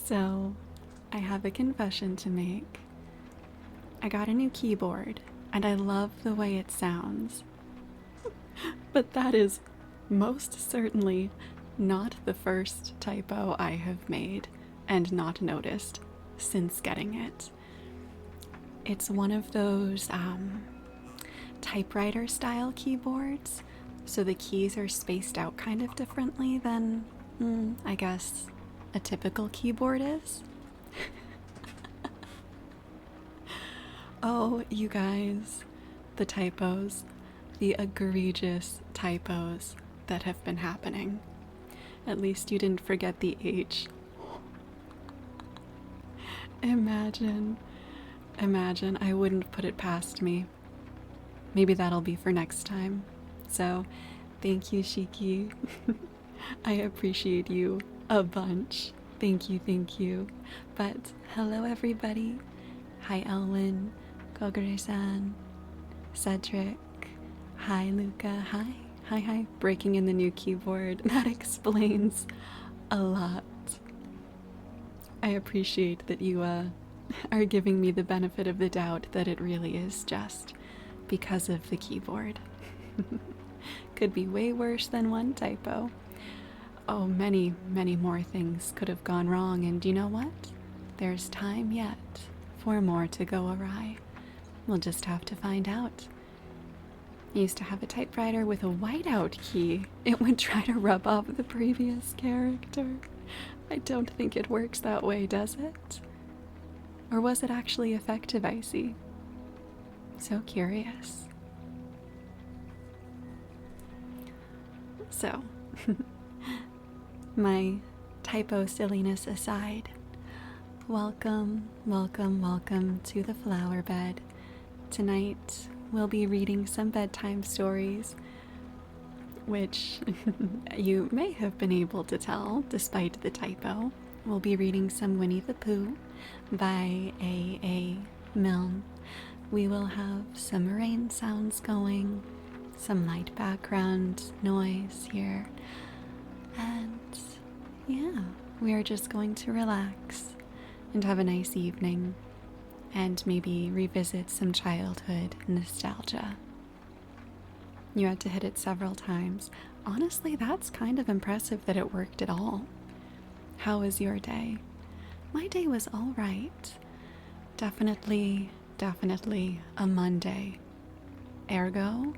So, I have a confession to make. I got a new keyboard, and I love the way it sounds. But that is most certainly not the first typo I have made and not noticed since getting it. It's one of those typewriter style keyboards, so the keys are spaced out kind of differently than, I guess, a typical keyboard is. Oh, you guys, the typos, the egregious typos that have been happening. At least you didn't forget the H. Imagine, I wouldn't put it past me. Maybe that'll be for next time. So, thank you, Shiki. I appreciate you a bunch. Thank you. But hello, everybody. Hi, Elwin, Kogure-san, Cedric. Hi, Luca. Hi. Breaking in the new keyboard. That explains a lot. I appreciate that you are giving me the benefit of the doubt that it really is just because of the keyboard. Could be way worse than one typo. Oh, many more things could have gone wrong, and you know what? There's time yet for more to go awry. We'll just have to find out. I used to have a typewriter with a whiteout key. It would try to rub off the previous character. I don't think it works that way, does it? Or was it actually effective, Icy? So curious. So, my typo silliness aside, welcome to the flower bed. Tonight, we'll be reading some bedtime stories, which you may have been able to tell despite the typo. We'll be reading some Winnie the Pooh by A.A. Milne. We will have some rain sounds going, some light background noise here, and yeah, we are just going to relax and have a nice evening and maybe revisit some childhood nostalgia. You had to hit it several times. Honestly, that's kind of impressive that it worked at all. How was your day? My day was all right. Definitely a Monday. Ergo,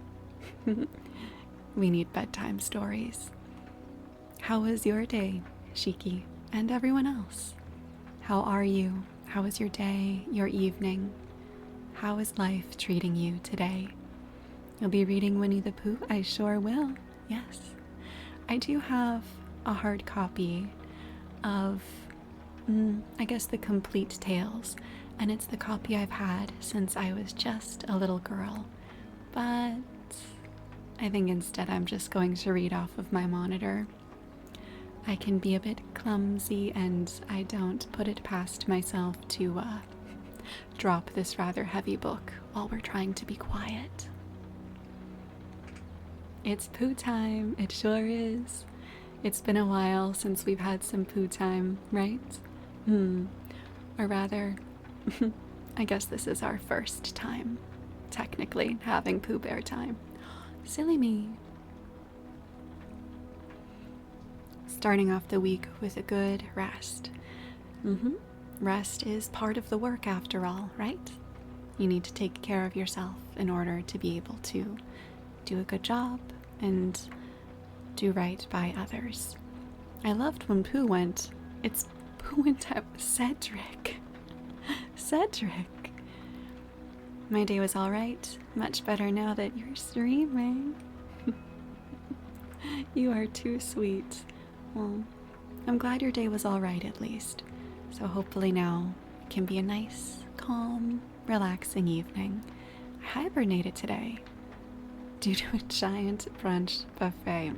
we need bedtime stories. How was your day, Shiki, and everyone else? How are you? How was your day, your evening? How is life treating you today? You'll be reading Winnie the Pooh? I sure will, yes. I do have a hard copy of, I guess, the complete tales, and it's the copy I've had since I was just a little girl. But I think instead I'm just going to read off of my monitor. I can be a bit clumsy, and I don't put it past myself to drop this rather heavy book while we're trying to be quiet. It's Pooh time, it sure is. It's been a while since we've had some Pooh time, right? Or rather, I guess this is our first time, technically, having Pooh Bear time. Silly me. Starting off the week with a good rest. Rest is part of the work after all, right? You need to take care of yourself in order to be able to do a good job and do right by others. I loved when Pooh went. It's Pooh went out with Cedric. Cedric. My day was all right. Much better now that you're streaming. You are too sweet. Well, I'm glad your day was all right at least. So hopefully now it can be a nice, calm, relaxing evening. I hibernated today due to a giant brunch buffet.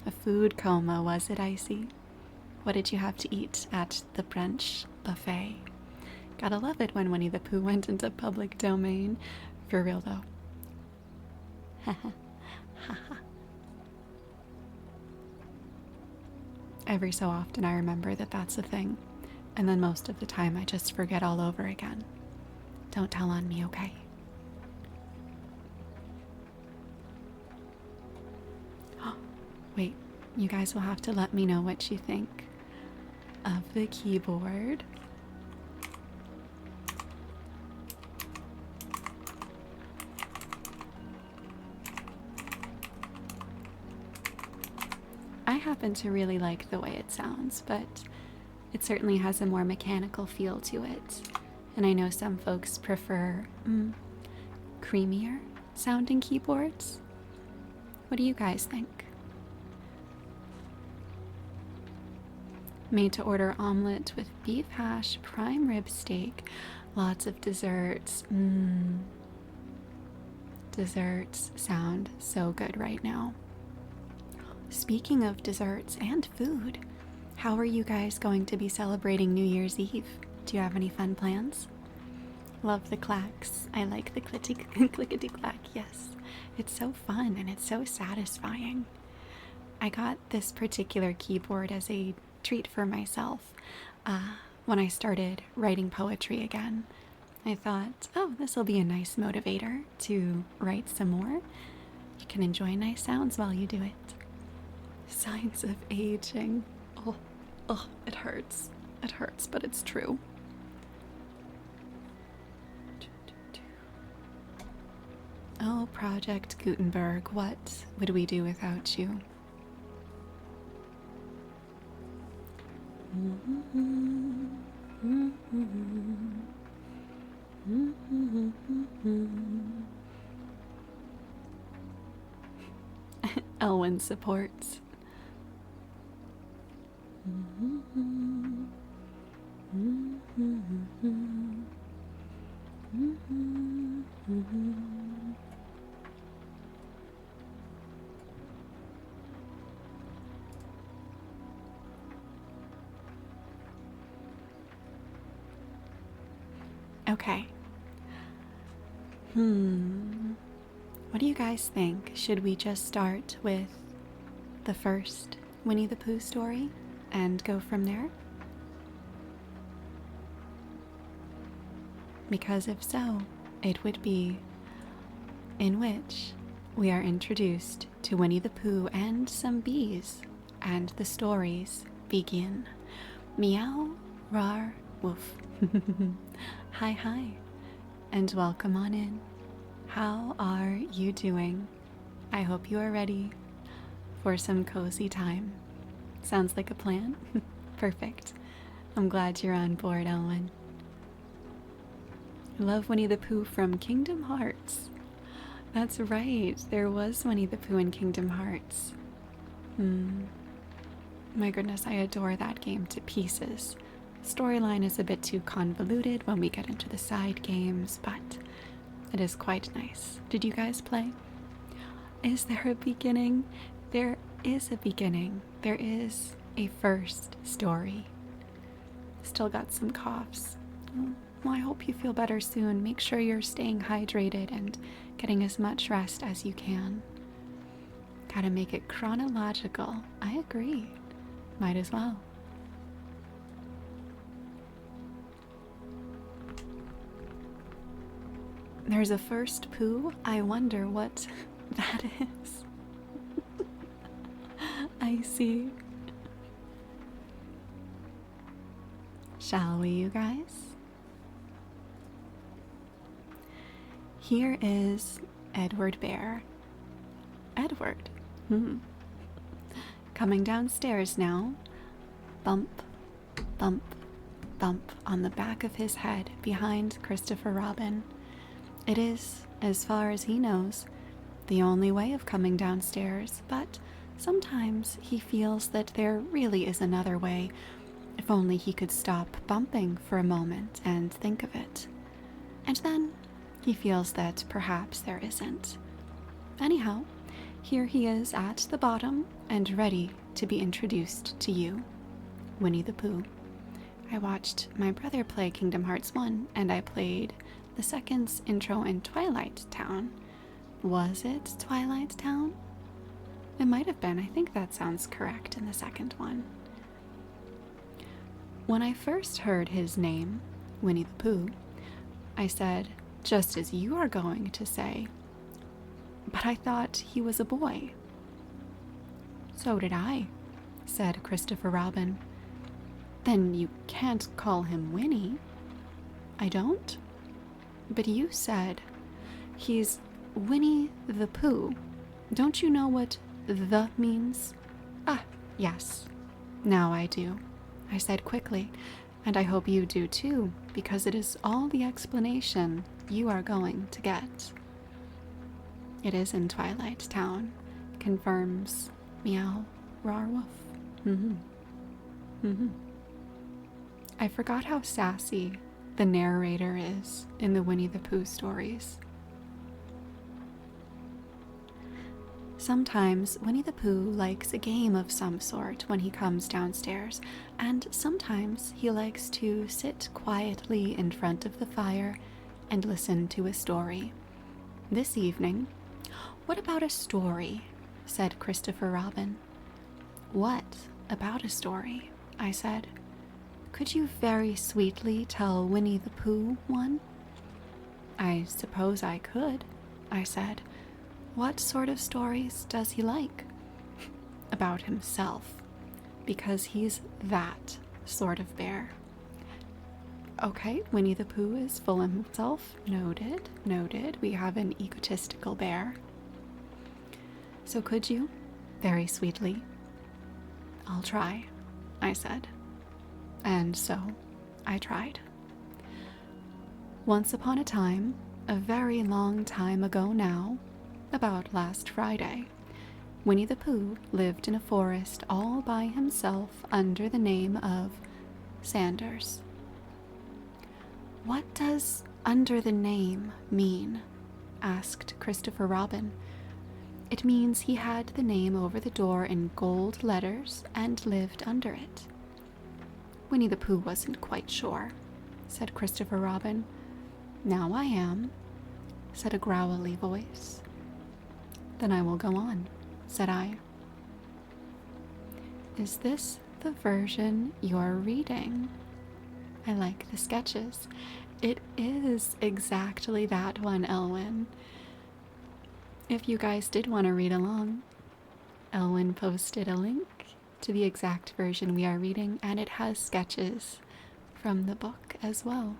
A food coma, was it, Icy? What did you have to eat at the brunch buffet? Gotta love it when Winnie the Pooh went into public domain. For real though. Every so often I remember that that's a thing. and then most of the time I just forget all over again. Don't tell on me, okay? Wait, you guys will have to let me know what you think of the keyboard. I happen to really like the way it sounds, but it certainly has a more mechanical feel to it. And I know some folks prefer creamier sounding keyboards. What do you guys think? Made to order omelet with beef hash, prime rib steak, lots of desserts. Desserts sound so good right now. Speaking of desserts and food, how are you guys going to be celebrating New Year's Eve? Do you have any fun plans? Love the clacks. I like the clickety clack, yes. It's so fun and it's so satisfying. I got this particular keyboard as a treat for myself when I started writing poetry again. I thought, oh, this will be a nice motivator to write some more. You can enjoy nice sounds while you do it. Signs of aging. Oh, it hurts. It hurts, but it's true. Oh, Project Gutenberg, what would we do without you? Elwyn supports. Okay. What do you guys think? Should we just start with the first Winnie the Pooh story and go from there? Because if so, it would be in which we are introduced to Winnie the Pooh and some bees, and the stories begin. Meow, rar, woof. Hi, and welcome on in. How are you doing? I hope you are ready for some cozy time. Sounds like a plan? Perfect. I'm glad you're on board, Elwyn. I love Winnie the Pooh from Kingdom Hearts. That's right, there was Winnie the Pooh in Kingdom Hearts. My goodness, I adore that game to pieces. Storyline is a bit too convoluted when we get into the side games, but it is quite nice. Did you guys play? Is there a beginning? There is a beginning. There is a first story. Still got some coughs. Well, I hope you feel better soon. Make sure you're staying hydrated and getting as much rest as you can. Gotta make it chronological. I agree. Might as well. There's a first Pooh. I wonder what that is. I see. Shall we, you guys? Here is Edward Bear. Edward. Coming downstairs now. Bump, bump, bump on the back of his head behind Christopher Robin. It is, as far as he knows, the only way of coming downstairs, but sometimes he feels that there really is another way, if only he could stop bumping for a moment and think of it. And then he feels that perhaps there isn't. Anyhow, here he is at the bottom and ready to be introduced to you, Winnie the Pooh. I watched my brother play Kingdom Hearts 1, and I played the second's intro in Twilight Town. Was it Twilight Town? It might have been. I think that sounds correct in the second one. When I first heard his name, Winnie the Pooh, I said, just as you are going to say, but I thought he was a boy. So did I, said Christopher Robin. Then you can't call him Winnie. I don't? But you said he's Winnie the Pooh. Don't you know what the means? Ah, yes. Now I do, I said quickly, and I hope you do too, because it is all the explanation you are going to get. It is in Twilight Town, confirms Meow Rawrwolf. I forgot how sassy the narrator is in the Winnie the Pooh stories. Sometimes Winnie the Pooh likes a game of some sort when he comes downstairs, and sometimes he likes to sit quietly in front of the fire and listen to a story. This evening, what about a story? Said Christopher Robin. What about a story? I said. Could you very sweetly tell Winnie the Pooh one? I suppose I could, I said. What sort of stories does he like? About himself, because he's that sort of bear. Okay, Winnie the Pooh is full of himself. Noted, noted. We have an egotistical bear. So could you, very sweetly? I'll try, I said. And so I tried. Once upon a time, a very long time ago now, about last Friday, Winnie the Pooh lived in a forest all by himself under the name of Sanders. What does under the name mean? Asked Christopher Robin. It means he had the name over the door in gold letters and lived under it. Winnie the Pooh wasn't quite sure, said Christopher Robin. Now I am, said a growly voice. Then I will go on, said I. Is this the version you're reading? I like the sketches. It is exactly that one, Elwyn. If you guys did want to read along, Elwyn posted a link to the exact version we are reading, and it has sketches from the book as well.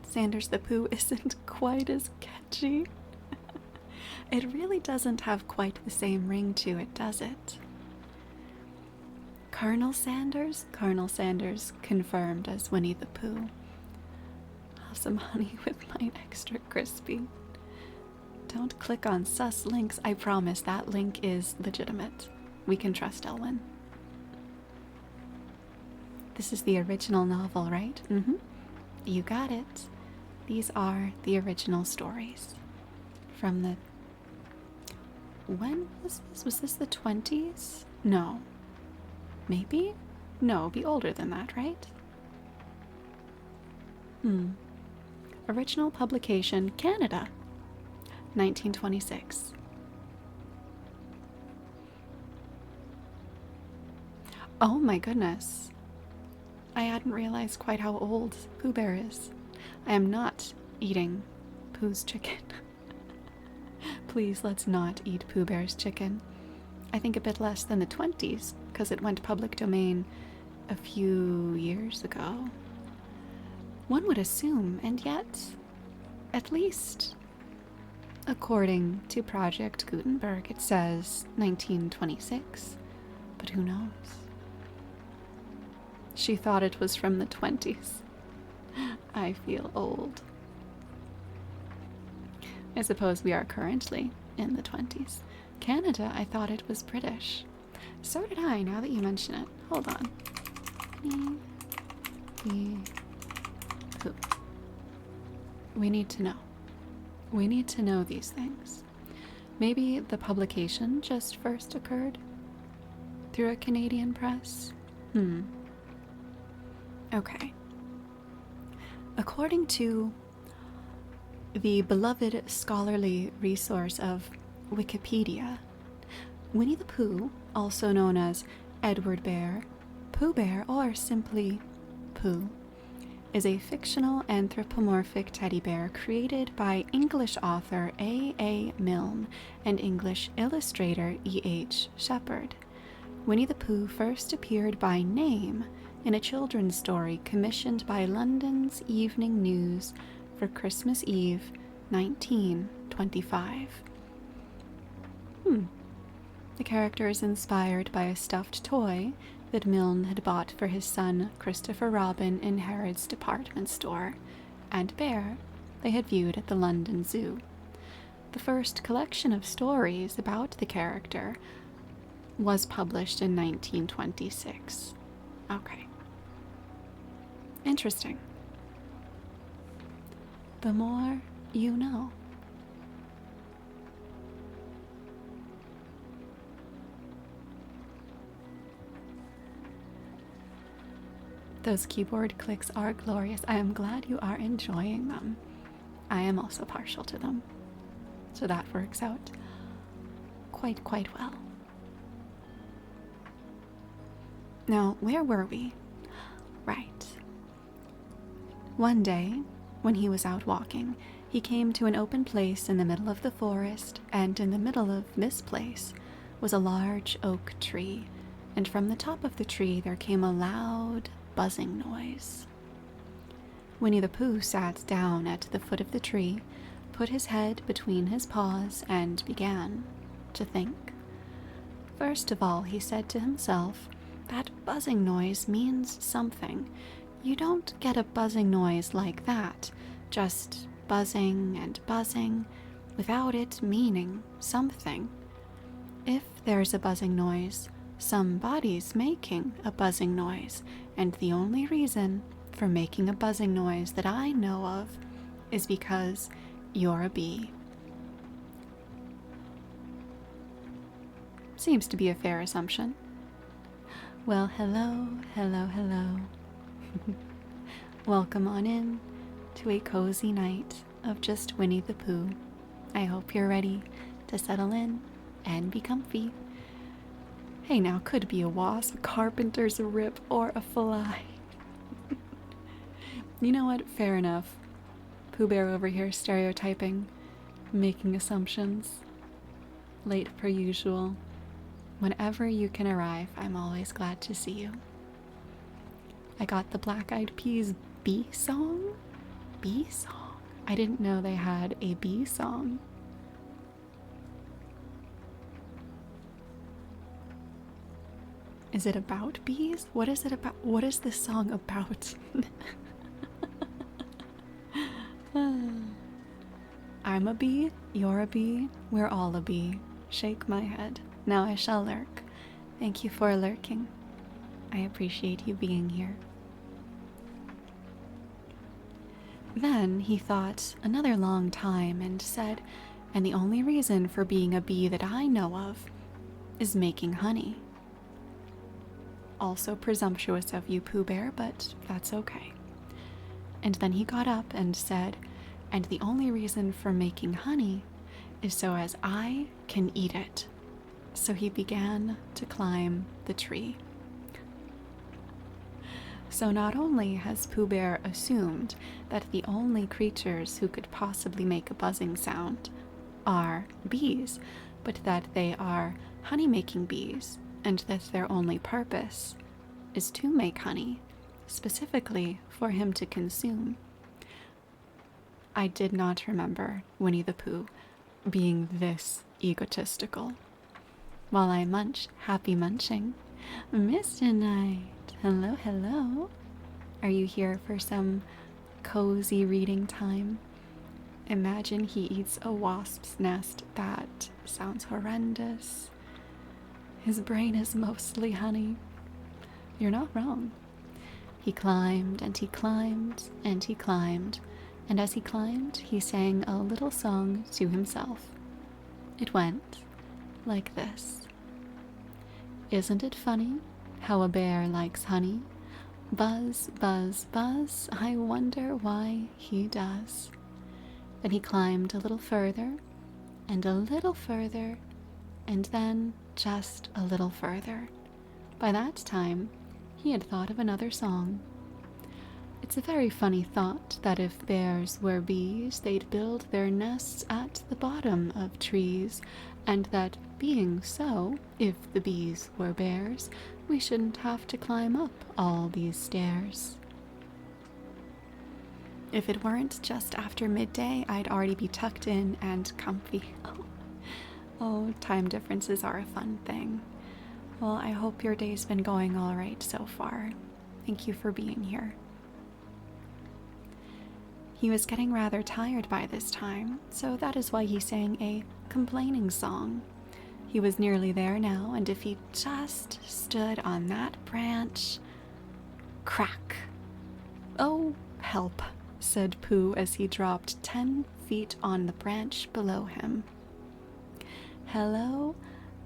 Sanders the Pooh isn't quite as catchy. It really doesn't have quite the same ring to it, does it? Colonel Sanders? Colonel Sanders confirmed as Winnie the Pooh. Have some honey with mine extra crispy. Don't click on sus links. I promise that link is legitimate. We can trust Elwyn. This is the original novel, right? You got it. These are the original stories from the... When was this? Was this the 20s? No. Maybe? No, be older than that, right? Original publication, Canada, 1926. Oh my goodness. I hadn't realized quite how old Pooh Bear is. I am not eating Pooh's chicken. Please, let's not eat Pooh Bear's chicken. I think a bit less than the 20s, because it went public domain a few years ago. One would assume, and yet, at least, according to Project Gutenberg, it says 1926, but who knows? She thought it was from the 20s. I feel old. I suppose we are currently in the 20s. Canada, I thought it was British. So did I, now that you mention it. Hold on. We need to know. We need to know these things. Maybe the publication just first occurred through a Canadian press? Okay. According to the beloved scholarly resource of Wikipedia, Winnie the Pooh, also known as Edward Bear, Pooh Bear, or simply Pooh, is a fictional anthropomorphic teddy bear created by English author A. Milne and English illustrator E.H. Shepard. Winnie the Pooh first appeared by name in a children's story commissioned by London's Evening News for Christmas Eve, 1925. The character is inspired by a stuffed toy that Milne had bought for his son Christopher Robin in Harrods department store, and bear they had viewed at the London Zoo. The first collection of stories about the character was published in 1926. Okay. Interesting. The more you know. Those keyboard clicks are glorious. I am glad you are enjoying them. I am also partial to them. So that works out quite well. Now, where were we? Right. One day, when he was out walking, he came to an open place in the middle of the forest, and in the middle of this place was a large oak tree, and from the top of the tree there came a loud buzzing noise. Winnie the Pooh sat down at the foot of the tree, put his head between his paws, and began to think. First of all, he said to himself, that buzzing noise means something. You don't get a buzzing noise like that, just buzzing and buzzing, without it meaning something. If there's a buzzing noise, somebody's making a buzzing noise, and the only reason for making a buzzing noise that I know of is because you're a bee. Seems to be a fair assumption. Well, hello. Welcome on in to a cozy night of just Winnie the Pooh. I hope you're ready to settle in and be comfy. Hey, now, could be a wasp, carpenter's rip, or a fly. You know what? Fair enough. Pooh Bear over here stereotyping, making assumptions. Late per usual. Whenever you can arrive, I'm always glad to see you. I got the Black Eyed Peas bee song? Bee song? I didn't know they had a bee song. Is it about bees? What is it about? What is this song about? I'm a bee, you're a bee, we're all a bee. Shake my head. Now I shall lurk. Thank you for lurking. I appreciate you being here. Then he thought another long time and said, and the only reason for being a bee that I know of is making honey. Also presumptuous of you, Pooh Bear, but that's okay. And then he got up and said, and the only reason for making honey is so as I can eat it. So he began to climb the tree. So not only has Pooh Bear assumed that the only creatures who could possibly make a buzzing sound are bees, but that they are honey-making bees, and that their only purpose is to make honey, specifically for him to consume. I did not remember Winnie the Pooh being this egotistical. While I munch, happy munching. Mr. Knight, hello. Are you here for some cozy reading time? Imagine he eats a wasp's nest. That sounds horrendous. His brain is mostly honey. You're not wrong. He climbed and he climbed and he climbed, and as he climbed, he sang a little song to himself. It went like this. Isn't it funny how a bear likes honey? Buzz, buzz, buzz, I wonder why he does. Then he climbed a little further, and a little further, and then just a little further. By that time, he had thought of another song. It's a very funny thought that if bears were bees, they'd build their nests at the bottom of trees, and that being so, if the bees were bears, we shouldn't have to climb up all these stairs. If it weren't just after midday, I'd already be tucked in and comfy. Oh, time differences are a fun thing. Well, I hope your day's been going all right so far. Thank you for being here. He was getting rather tired by this time, so that is why he sang a complaining song. He was nearly there now, and if he just stood on that branch... Crack! Oh, help, said Pooh as he dropped 10 feet on the branch below him. Hello,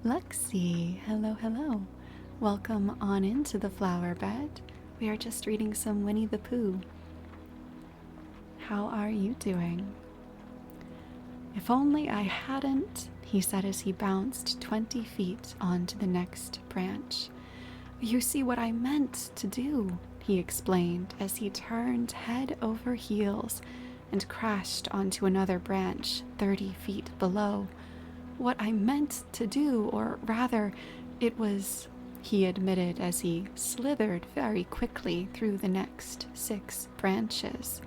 Lexi. Hello, hello. Welcome on into the flower bed. We are just reading some Winnie the Pooh. How are you doing? If only I hadn't, he said as he bounced 20 feet onto the next branch. You see what I meant to do, he explained as he turned head over heels and crashed onto another branch 30 feet below. What I meant to do, or rather, it was, he admitted as he slithered very quickly through the next 6 branches.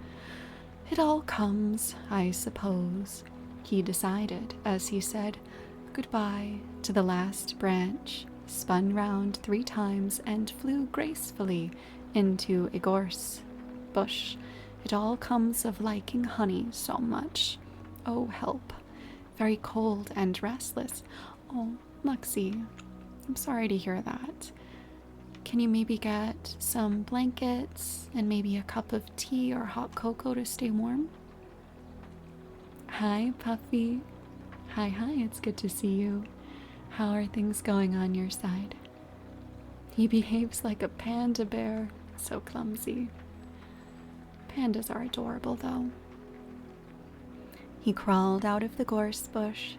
It all comes, I suppose, he decided as he said goodbye to the last branch, spun round 3 times and flew gracefully into a gorse bush. It all comes of liking honey so much. Oh, help. Very cold and restless. Oh, Lexi, I'm sorry to hear that. Can you maybe get some blankets and maybe a cup of tea or hot cocoa to stay warm? Hi, Puffy. Hi, it's good to see you. How are things going on your side? He behaves like a panda bear. So clumsy. Pandas are adorable, though. He crawled out of the gorse bush,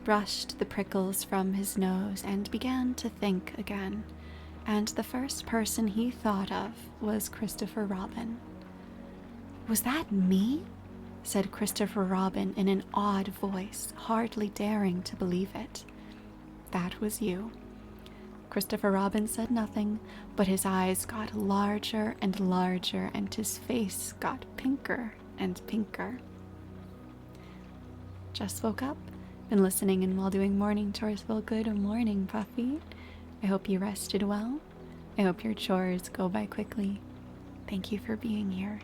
brushed the prickles from his nose, and began to think again. And the first person he thought of was Christopher Robin. Was that me? Said Christopher Robin in an odd voice, hardly daring to believe it. That was you. Christopher Robin said nothing, but his eyes got larger and larger, and his face got pinker and pinker. Just woke up, been listening in while doing morning chores. Well, good morning, Puffy. I hope you rested well. I hope your chores go by quickly. Thank you for being here.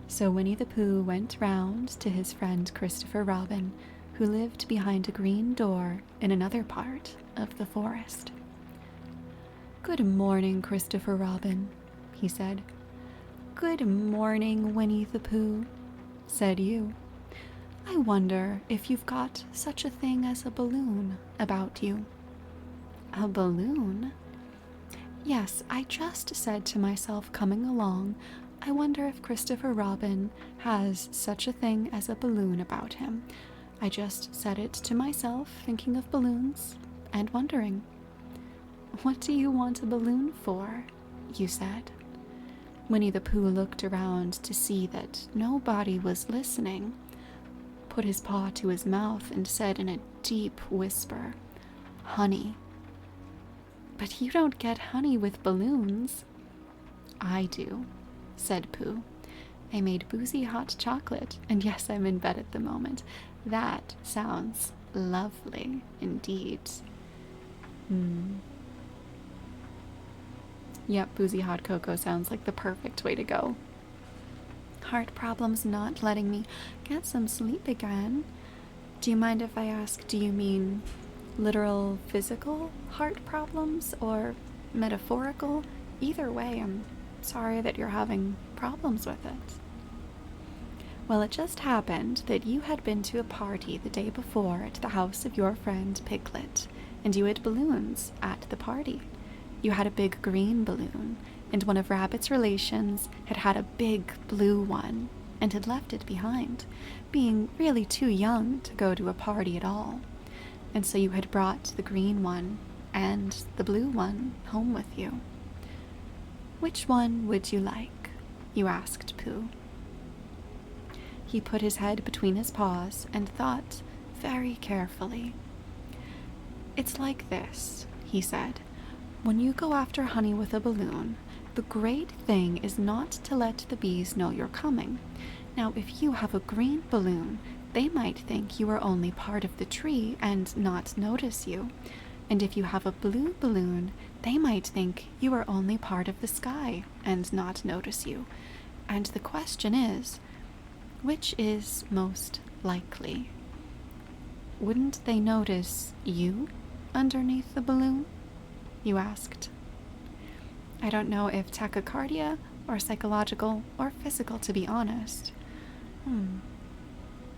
So Winnie the Pooh went round to his friend Christopher Robin, who lived behind a green door in another part of the forest. Good morning, Christopher Robin, he said. Good morning, Winnie the Pooh, said you. I wonder if you've got such a thing as a balloon about you. A balloon? Yes, I just said to myself coming along, I wonder if Christopher Robin has such a thing as a balloon about him. I just said it to myself, thinking of balloons and wondering. What do you want a balloon for? You said. Winnie the Pooh looked around to see that nobody was listening, put his paw to his mouth and said in a deep whisper, Honey. But you don't get honey with balloons. I do, said Pooh. I made boozy hot chocolate, and yes, I'm in bed at the moment. That sounds lovely indeed. Yep, boozy hot cocoa sounds like the perfect way to go. Heart problems not letting me get some sleep again. Do you mind if I ask, do you mean literal physical heart problems or metaphorical? Either way, I'm sorry that you're having problems with it. Well, it just happened that you had been to a party the day before at the house of your friend Piglet, and you had balloons at the party. You had a big green balloon, and one of Rabbit's relations had had a big blue one and had left it behind, being really too young to go to a party at all. And so you had brought the green one and the blue one home with you. Which one would you like? You asked Pooh. He put his head between his paws and thought very carefully. It's like this, he said. When you go after honey with a balloon, the great thing is not to let the bees know you're coming. Now, if you have a green balloon, they might think you are only part of the tree and not notice you. And if you have a blue balloon, they might think you are only part of the sky and not notice you. And the question is, which is most likely? Wouldn't they notice you underneath the balloon? You asked. I don't know if tachycardia or psychological or physical, to be honest.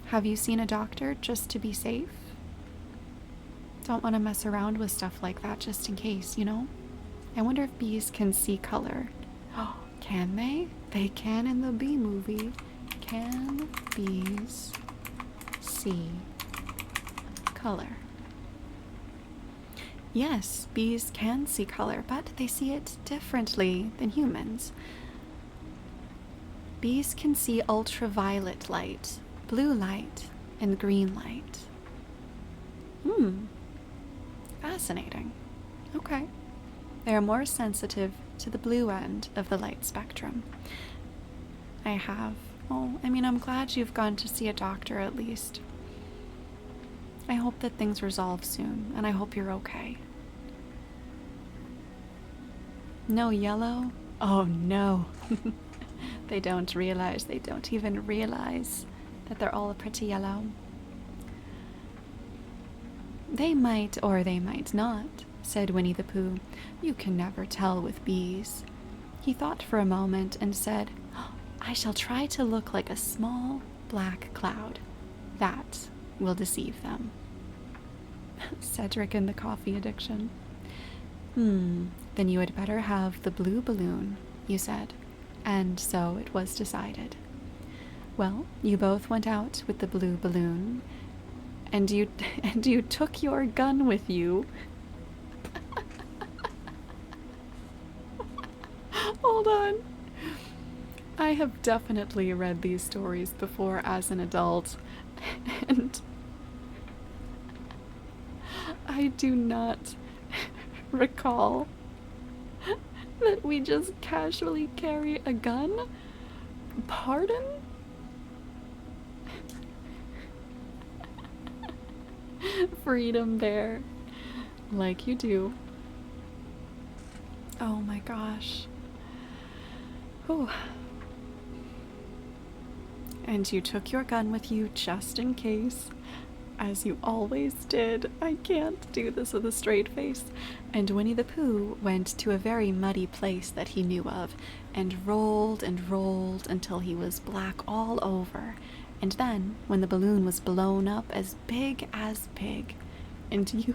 Have you seen a doctor just to be safe? Don't want to mess around with stuff like that just in case, you know? I wonder if bees can see color. Oh, can they? They can in the bee movie. Can bees see color? Yes, bees can see color, but they see it differently than humans. Bees can see ultraviolet light, blue light, and green light. Fascinating. Okay. They are more sensitive to the blue end of the light spectrum. I'm glad you've gone to see a doctor at least. I hope that things resolve soon, and I hope you're okay. No yellow? Oh no. They don't even realize that they're all pretty yellow. They might or they might not, said Winnie the Pooh. You can never tell with bees. He thought for a moment and said, I shall try to look like a small black cloud. That will deceive them. Cedric and the coffee addiction. Then you had better have the blue balloon, you said. And so it was decided. Well, you both went out with the blue balloon, and you took your gun with you. Hold on. I have definitely read these stories before as an adult, and I do not recall that we just casually carry a gun. Pardon? Freedom Bear. Like you do. Oh my gosh. Whew. And you took your gun with you just in case, as you always did. I can't do this with a straight face. And Winnie the Pooh went to a very muddy place that he knew of, and rolled until he was black all over. And then, when the balloon was blown up as big as pig, and you...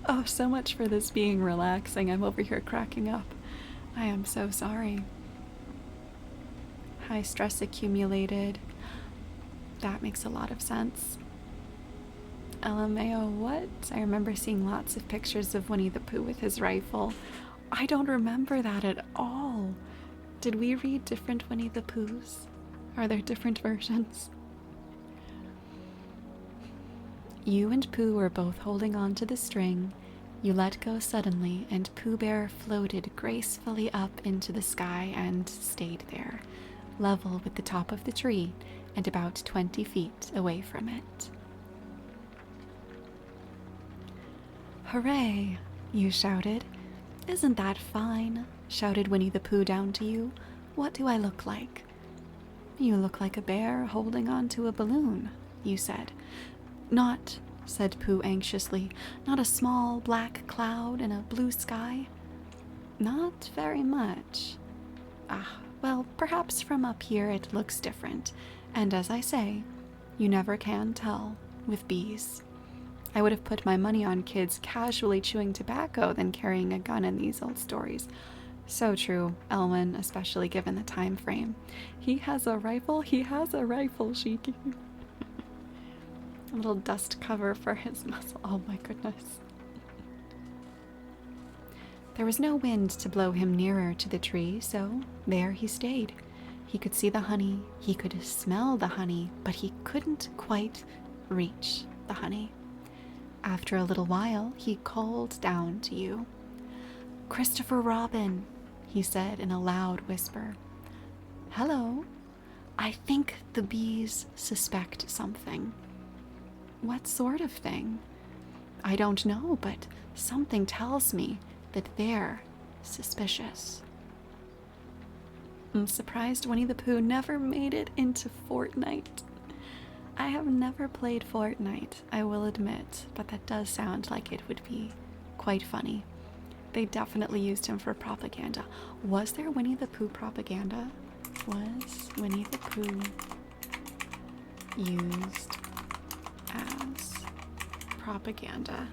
Oh, so much for this being relaxing. I'm over here cracking up. I am so sorry. High stress accumulated. That makes a lot of sense. LMAO, what? I remember seeing lots of pictures of Winnie the Pooh with his rifle. I don't remember that at all. Did we read different Winnie the Poohs? Are there different versions? You and Pooh were both holding on to the string. You let go suddenly, and Pooh Bear floated gracefully up into the sky and stayed there, level with the top of the tree and about 20 feet away from it. Hooray! You shouted. Isn't that fine? Shouted Winnie the Pooh down to you. What do I look like? You look like a bear holding on to a balloon, you said. Not, said Pooh anxiously, not a small black cloud in a blue sky? Not very much. Well, perhaps from up here it looks different, and as I say, you never can tell with bees. I would have put my money on kids casually chewing tobacco than carrying a gun in these old stories. So true, Elwyn, especially given the time frame. He has a rifle, Shiki. A little dust cover for his muzzle. Oh my goodness. There was no wind to blow him nearer to the tree, so there he stayed. He could see the honey, he could smell the honey, but he couldn't quite reach the honey. After a little while, he called down to you. "Christopher Robin," he said in a loud whisper. "Hello. I think the bees suspect something." "What sort of thing?" "I don't know, but something tells me that they're suspicious." I'm surprised Winnie the Pooh never made it into Fortnite. I have never played Fortnite, I will admit, but that does sound like it would be quite funny. They definitely used him for propaganda. Was there Winnie the Pooh propaganda? Was Winnie the Pooh used as propaganda?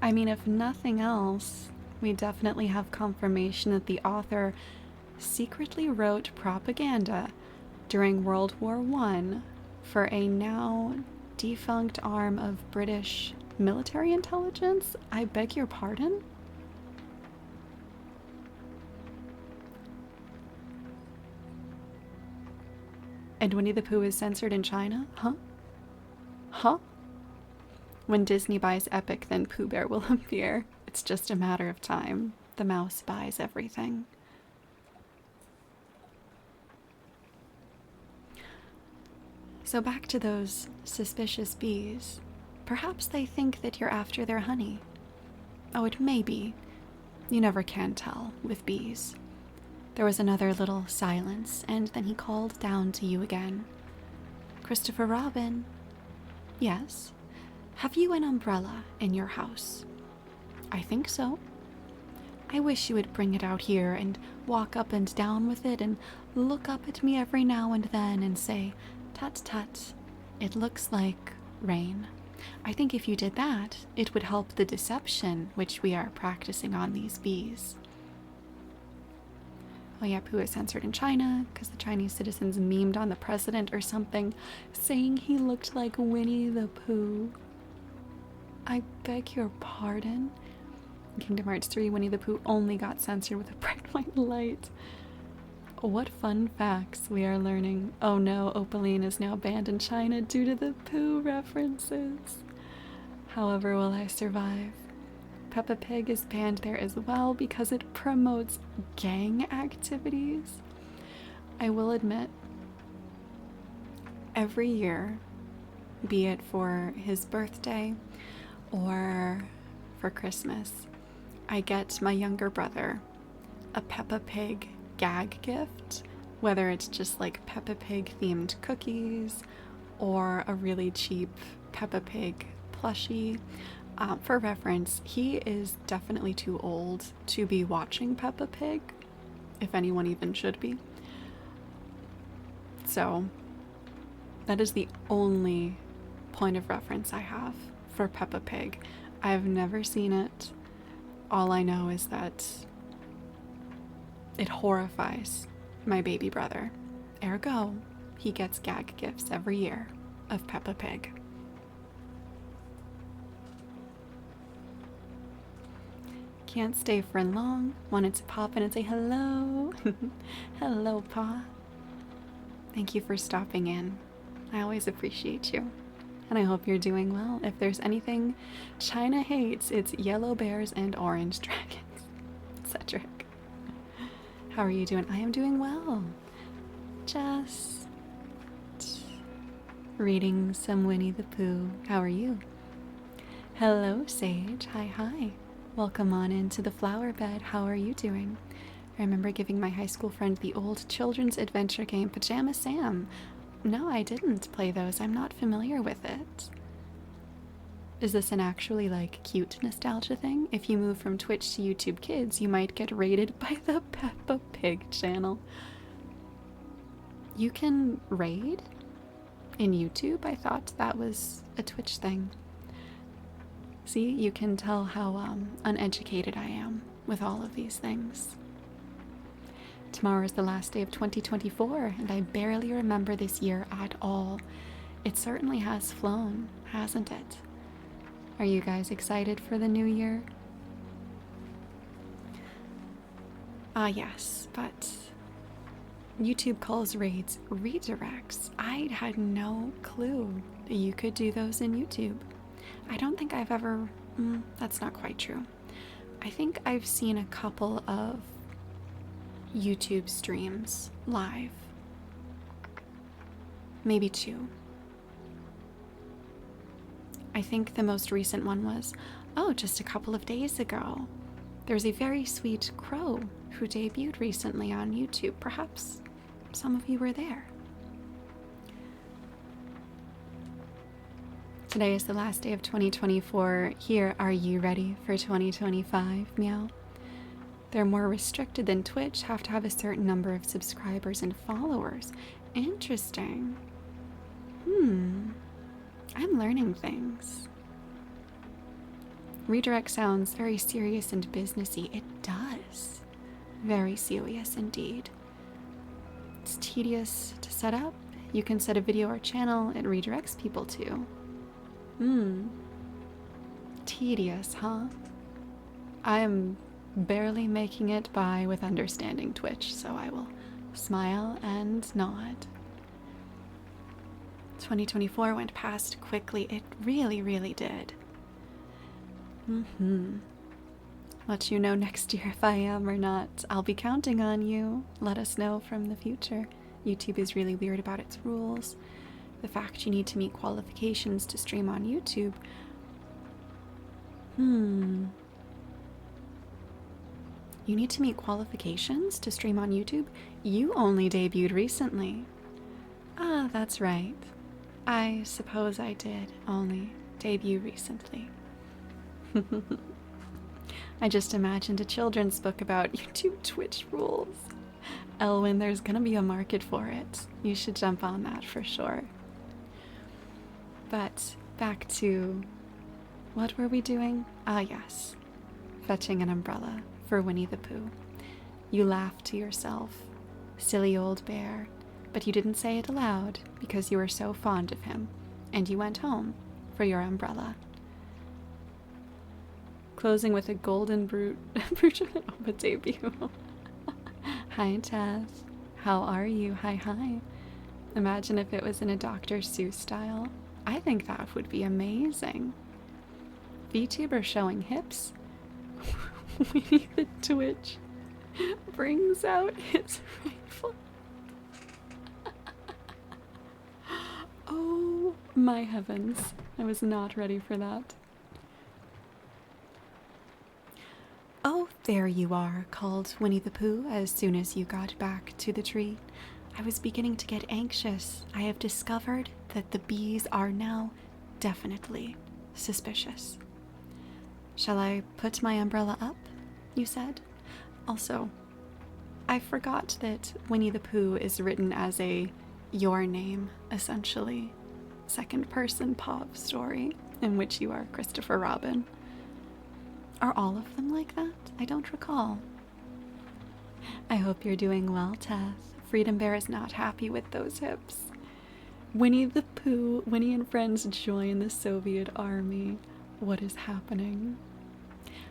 I mean, if nothing else, we definitely have confirmation that the author secretly wrote propaganda during World War I for a now defunct arm of British military intelligence? I beg your pardon? And Winnie the Pooh is censored in China? Huh? Huh? When Disney buys Epic, then Pooh Bear will appear. It's just a matter of time. The mouse buys everything. So back to those suspicious bees. Perhaps they think that you're after their honey. Oh, it may be. You never can tell with bees. There was another little silence, and then he called down to you again. "Christopher Robin." "Yes." "Have you an umbrella in your house?" "I think so." "I wish you would bring it out here and walk up and down with it and look up at me every now and then and say, 'Tut tut, it looks like rain.' I think if you did that, it would help the deception which we are practicing on these bees." Oh yeah, Pooh is censored in China because the Chinese citizens memed on the president or something, saying he looked like Winnie the Pooh. I beg your pardon? In Kingdom Hearts 3, Winnie the Pooh only got censored with a bright white light. What fun facts we are learning. Oh no, Opaline is now banned in China due to the Pooh references. However, will I survive? Peppa Pig is banned there as well because it promotes gang activities. I will admit, every year, be it for his birthday or for Christmas, I get my younger brother a Peppa Pig gag gift, whether it's just like Peppa Pig themed cookies or a really cheap Peppa Pig plushie. For reference, he is definitely too old to be watching Peppa Pig, if anyone even should be. So that is the only point of reference I have for Peppa Pig. I've never seen it. All I know is that it horrifies my baby brother. Ergo, he gets gag gifts every year of Peppa Pig. Can't stay for long. Wanted to pop in and say hello. Hello, Pa. Thank you for stopping in. I always appreciate you. And I hope you're doing well. If there's anything China hates, it's yellow bears and orange dragons. Cedric. How are you doing? I am doing well. Just reading some Winnie the Pooh. How are you? Hello, Sage. Hi, hi. Welcome on into the flower bed. How are you doing? I remember giving my high school friend the old children's adventure game Pajama Sam. No, I didn't play those. I'm not familiar with it. Is this an actually, like, cute nostalgia thing? If you move from Twitch to YouTube Kids, you might get raided by the Peppa Pig pig channel. You can raid in YouTube? I thought that was a Twitch thing. See, you can tell how uneducated I am with all of these things. Tomorrow is the last day of 2024, and I barely remember this year at all. It certainly has flown, hasn't it? Are you guys excited for the new year? Yes, but YouTube calls raids redirects. I had no clue that you could do those in YouTube. I don't think I've ever... that's not quite true. I think I've seen a couple of YouTube streams live. Maybe 2. I think the most recent one was, just a couple of days ago. There's a very sweet crow who debuted recently on YouTube. Perhaps some of you were there. Today is the last day of 2024. Here, are you ready for 2025, meow? They're more restricted than Twitch, have to have a certain number of subscribers and followers. Interesting. I'm learning things. Redirect sounds very serious and businessy. It does. Very serious indeed. It's tedious to set up. You can set a video or channel it redirects people to. Tedious, huh? I'm barely making it by with understanding Twitch, so I will smile and nod. 2024 went past quickly. It really, really did. Let you know next year if I am or not. I'll be counting on you. Let us know from the future. YouTube is really weird about its rules. The fact you need to meet qualifications to stream on YouTube. You need to meet qualifications to stream on YouTube? You only debuted recently. Ah, that's right. I suppose I did only debut recently. I just imagined a children's book about YouTube Twitch rules. Elwyn, there's gonna be a market for it. You should jump on that for sure. But back to... what were we doing? Ah, yes. Fetching an umbrella for Winnie the Pooh. You laughed to yourself. Silly old bear. But you didn't say it aloud because you were so fond of him. And you went home for your umbrella. Closing with a golden brute debut. Hi, Tess. How are you? Hi. Imagine if it was in a Dr. Seuss style. I think that would be amazing. Vtuber showing hips. Winnie the Twitch brings out his rifle. Oh my heavens. I was not ready for that. Oh, there you are, called Winnie the Pooh as soon as you got back to the tree. I was beginning to get anxious. I have discovered that the bees are now definitely suspicious. Shall I put my umbrella up? You said. Also, I forgot that Winnie the Pooh is written as a your name, essentially, second-person pop story in which you are Christopher Robin. Are all of them like that? I don't recall. I hope you're doing well, Tess. Freedom Bear is not happy with those hips. Winnie the Pooh, Winnie and friends join the Soviet army. What is happening?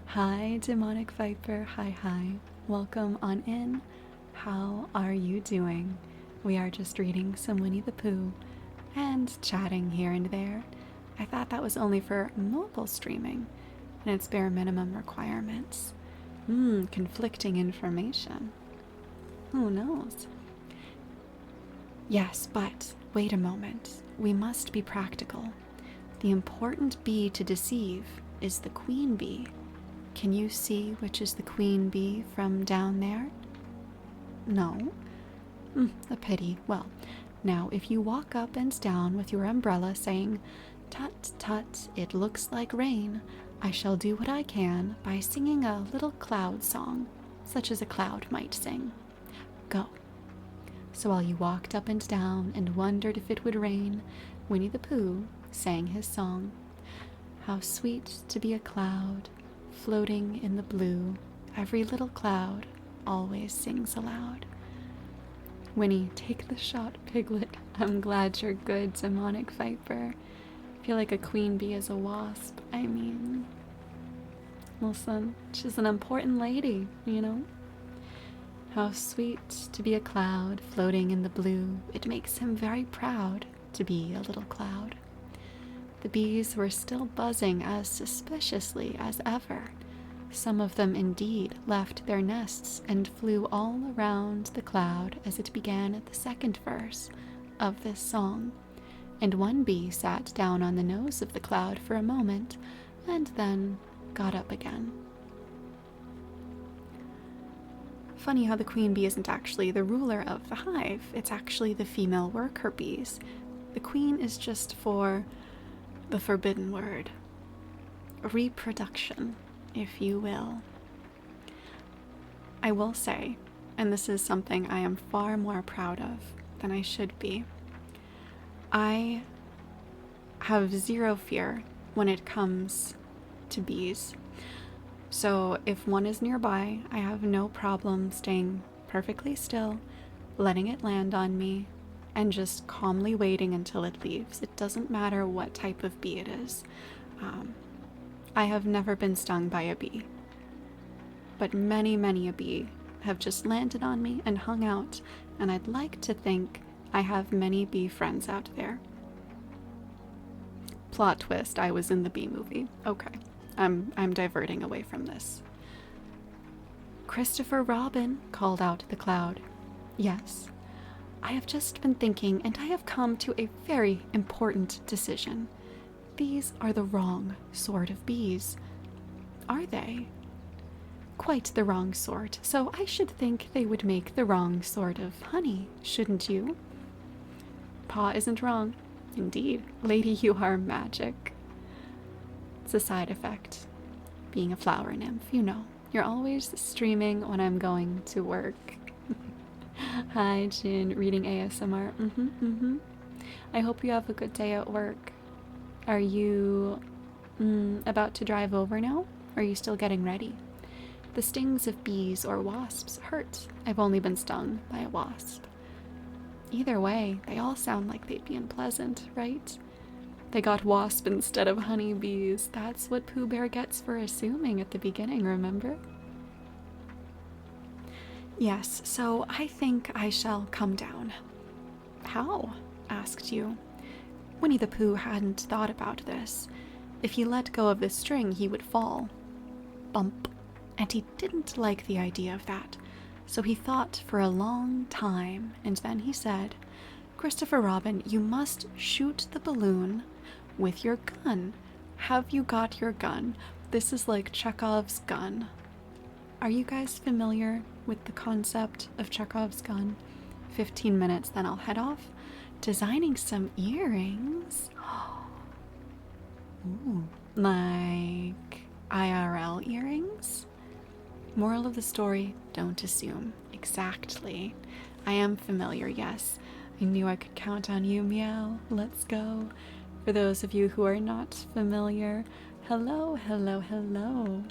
Hi, Demonic Viper. Hi. Welcome on in. How are you doing? We are just reading some Winnie the Pooh and chatting here and there. I thought that was only for mobile streaming and its bare minimum requirements. Conflicting information. Who knows? Yes, but wait a moment. We must be practical. The important bee to deceive is the queen bee. Can you see which is the queen bee from down there? No? A pity. Well, now if you walk up and down with your umbrella saying, "Tut, tut, it looks like rain," I shall do what I can by singing a little cloud song, such as a cloud might sing. go." So while you walked up and down and wondered if it would rain, Winnie the Pooh sang his song. "How sweet to be a cloud, floating in the blue. Every little cloud always sings aloud." Winnie, take the shot, Piglet. I'm glad you're good, demonic viper. I feel like a queen bee is a wasp. I mean, listen, she's an important lady, you know? "How sweet to be a cloud floating in the blue. It makes him very proud to be a little cloud." The bees were still buzzing as suspiciously as ever. Some of them indeed left their nests and flew all around the cloud as it began the second verse of this song, and one bee sat down on the nose of the cloud for a moment and then got up again. Funny how the queen bee isn't actually the ruler of the hive. It's actually the female worker bees. The queen is just for the forbidden word. Reproduction, if you will. I will say, and this is something I am far more proud of than I should be, I have zero fear when it comes to bees. So if one is nearby, I have no problem staying perfectly still, letting it land on me, and just calmly waiting until it leaves. It doesn't matter what type of bee it is. I have never been stung by a bee, but many, many a bee have just landed on me and hung out, and I'd like to think I have many bee friends out there. Plot twist, I was in the bee movie. Okay, I'm diverting away from this. "Christopher Robin," called out the cloud. "Yes, I have just been thinking, and I have come to a very important decision. These are the wrong sort of bees." "Are they?" "Quite the wrong sort, so I should think they would make the wrong sort of honey, shouldn't you?" Pa isn't wrong. Indeed, lady, you are magic. It's a side effect. Being a flower nymph, you know. You're always streaming when I'm going to work. Hi, Jin, reading ASMR. I hope you have a good day at work. Are you about to drive over now? Or are you still getting ready? The stings of bees or wasps hurt. I've only been stung by a wasp. Either way, they all sound like they'd be unpleasant, right? They got wasp instead of honeybees. That's what Pooh Bear gets for assuming at the beginning, remember? "Yes, so I think I shall come down." "How?" asked you. Winnie the Pooh hadn't thought about this. If he let go of the string, he would fall. Bump. And he didn't like the idea of that. So he thought for a long time, and then he said, "Christopher Robin, you must shoot the balloon with your gun. Have you got your gun?" This is like Chekhov's gun. Are you guys familiar with the concept of Chekhov's gun? 15 minutes, then I'll head off. Designing some earrings. Ooh, like IRL earrings? Moral of the story, don't assume. Exactly. I am familiar, yes. I knew I could count on you, meow. Let's go. For those of you who are not familiar, hello, hello, hello.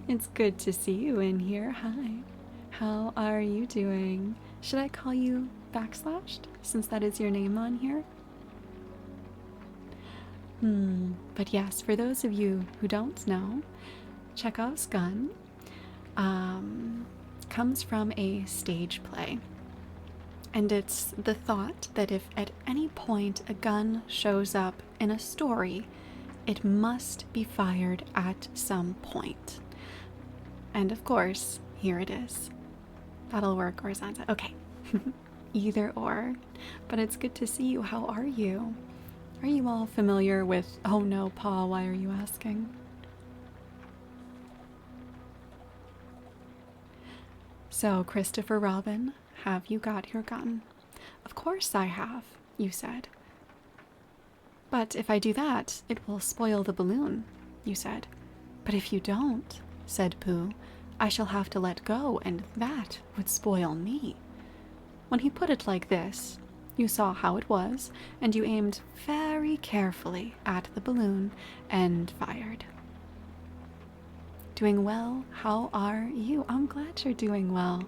It's good to see you in here. Hi. How are you doing? Should I call you backslashed, since that is your name on here? But yes, for those of you who don't know, Chekhov's gun comes from a stage play. And it's the thought that if at any point a gun shows up in a story, it must be fired at some point. And of course, here it is. That'll work, or Zanza. Okay. Either or. But it's good to see you. How are you? Are you all familiar with... Oh no, Pa, why are you asking? So, Christopher Robin, have you got your gun? Of course I have, you said. But if I do that, it will spoil the balloon, you said. But if you don't, said Pooh, I shall have to let go, and that would spoil me. When he put it like this, you saw how it was, and you aimed very carefully at the balloon and fired. Doing well? How are you? I'm glad you're doing well.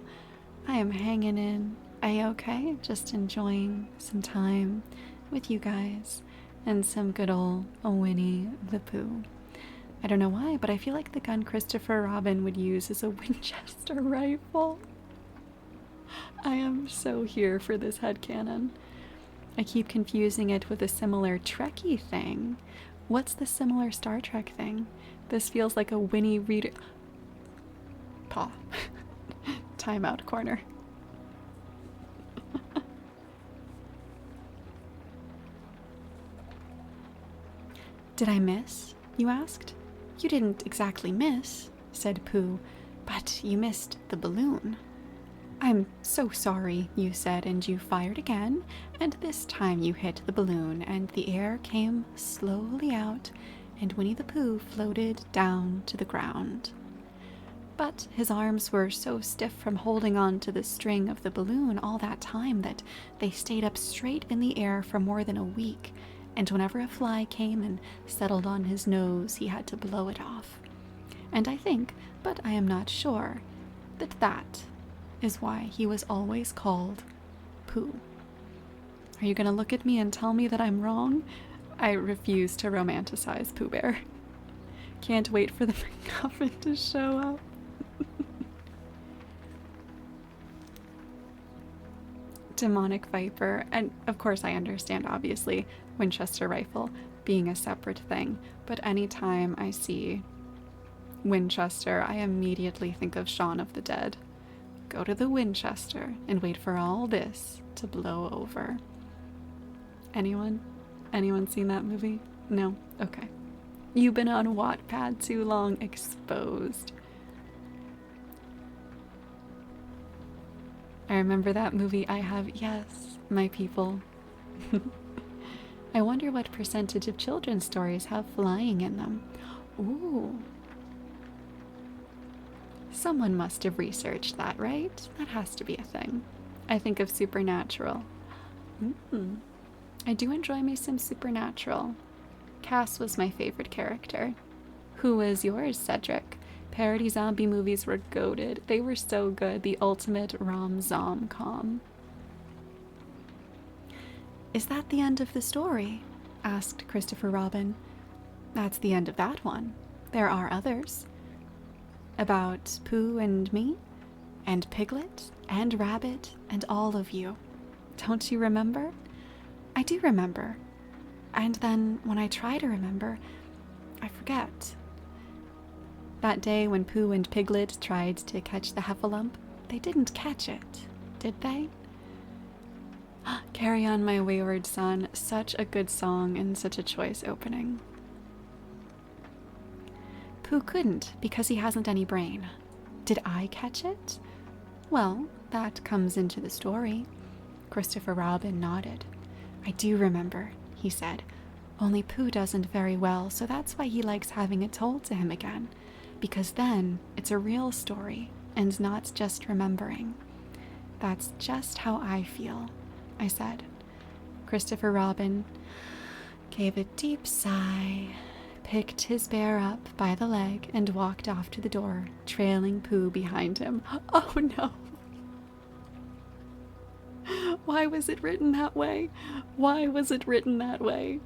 I am hanging in. A-okay? Just enjoying some time with you guys and some good old Winnie the Pooh. I don't know why, but I feel like the gun Christopher Robin would use is a Winchester rifle. I am so here for this headcanon. I keep confusing it with a similar Trekkie thing. What's the similar Star Trek thing? This feels like a Winnie reader. Paw. Timeout corner. Did I miss? You asked. You didn't exactly miss, said Pooh, but you missed the balloon. I'm so sorry, you said, and you fired again, and this time you hit the balloon, and the air came slowly out, and Winnie the Pooh floated down to the ground. But his arms were so stiff from holding on to the string of the balloon all that time that they stayed up straight in the air for more than a week, and whenever a fly came and settled on his nose, he had to blow it off. And I think, but I am not sure, that is why he was always called Pooh. Are you gonna look at me and tell me that I'm wrong? I refuse to romanticize Pooh Bear. Can't wait for the MacGuffin to show up. Demonic Viper, and of course I understand, obviously, Winchester rifle being a separate thing, but anytime I see Winchester, I immediately think of Shaun of the Dead. Go to the Winchester and wait for all this to blow over. Anyone? Anyone seen that movie? No? Okay. You've been on Wattpad too long. Exposed. I remember that movie. I have, yes, my people. I wonder what percentage of children's stories have flying in them. Ooh. Someone must have researched that, right? That has to be a thing. I think of Supernatural. I do enjoy me some Supernatural. Cass was my favorite character. Who was yours, Cedric? Parody zombie movies were goated. They were so good. The ultimate rom-zom-com. Is that the end of the story? Asked Christopher Robin. That's the end of that one. There are others. About Pooh and me, and Piglet, and Rabbit, and all of you. Don't you remember? I do remember. And then, when I try to remember, I forget. That day when Pooh and Piglet tried to catch the heffalump, they didn't catch it, did they? Carry On My Wayward Son, such a good song and such a choice opening. Pooh couldn't because he hasn't any brain. Did I catch it? Well, that comes into the story. Christopher Robin nodded. I do remember, he said. Only Pooh doesn't very well, so that's why he likes having it told to him again. Because then it's a real story and not just remembering. That's just how I feel, I said. Christopher Robin gave a deep sigh, picked his bear up by the leg, and walked off to the door, trailing Pooh behind him. Oh no! Why was it written that way? Why was it written that way?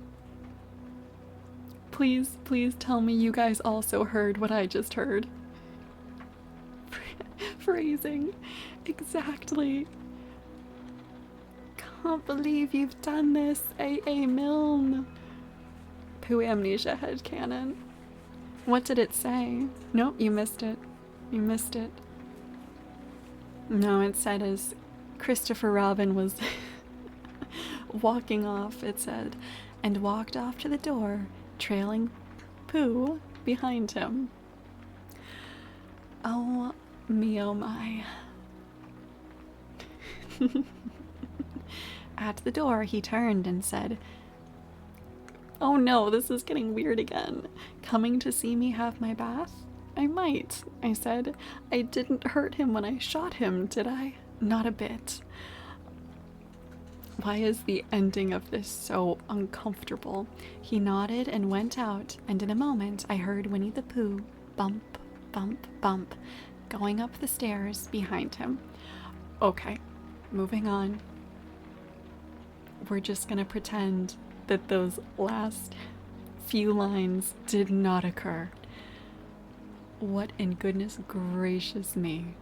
Please, please tell me you guys also heard what I just heard. Phrasing. Exactly. Can't believe you've done this, A.A. Milne. Pooh Amnesia headcanon. What did it say? Nope, you missed it. You missed it. No, it said as Christopher Robin was walking off, it said, and walked off to the door, trailing Pooh behind him. Oh me, oh my. At the door, he turned and said, oh no, this is getting weird again. Coming to see me have my bath? I might, I said. I didn't hurt him when I shot him, did I? Not a bit. Why is the ending of this so uncomfortable? He nodded and went out, and in a moment I heard Winnie the Pooh bump, bump, bump, going up the stairs behind him. Okay, moving on. We're just gonna pretend that those last few lines did not occur. What in goodness gracious me.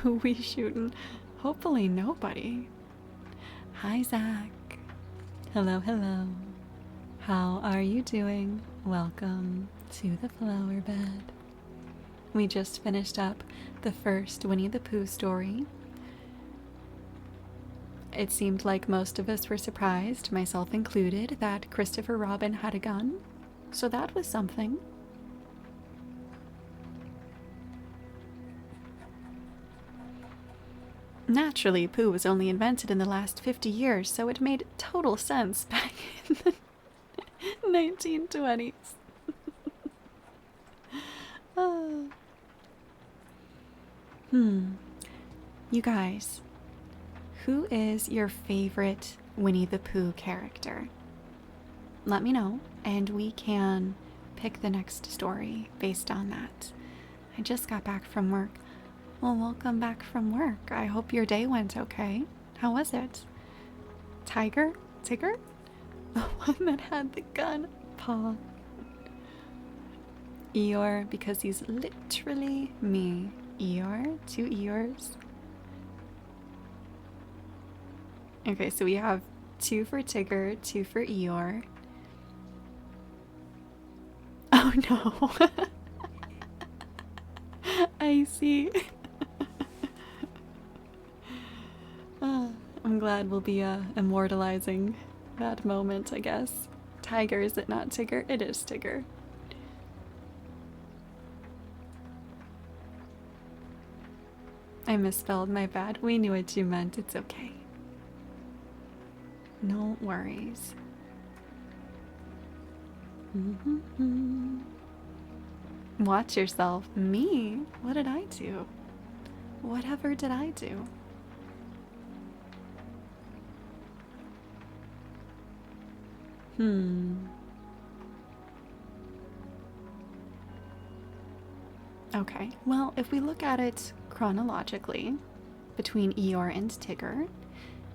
Who we shooting? Hopefully nobody. Hi, Zach. Hello, hello. How are you doing? Welcome to the flower bed. We just finished up the first Winnie the Pooh story. It seemed like most of us were surprised, myself included, that Christopher Robin had a gun. So that was something. Naturally, Pooh was only invented in the last 50 years, so it made total sense back in the 1920s. You guys, who is your favorite Winnie the Pooh character? Let me know, and we can pick the next story based on that. I just got back from work. Well, welcome back from work. I hope your day went okay. How was it? Tigger? The one that had the gun paw. Eeyore, because he's literally me. Eeyore, 2 ears. Okay, so we have 2 for Tigger, 2 for Eeyore. Oh no. I see. I'm glad we'll be immortalizing that moment, I guess. Tiger, is it not Tigger? It is Tigger. I misspelled, my bad. We knew what you meant. It's okay. No worries. Watch yourself. Me? What did I do? Whatever did I do? Okay, well, if we look at it chronologically, between Eeyore and Tigger,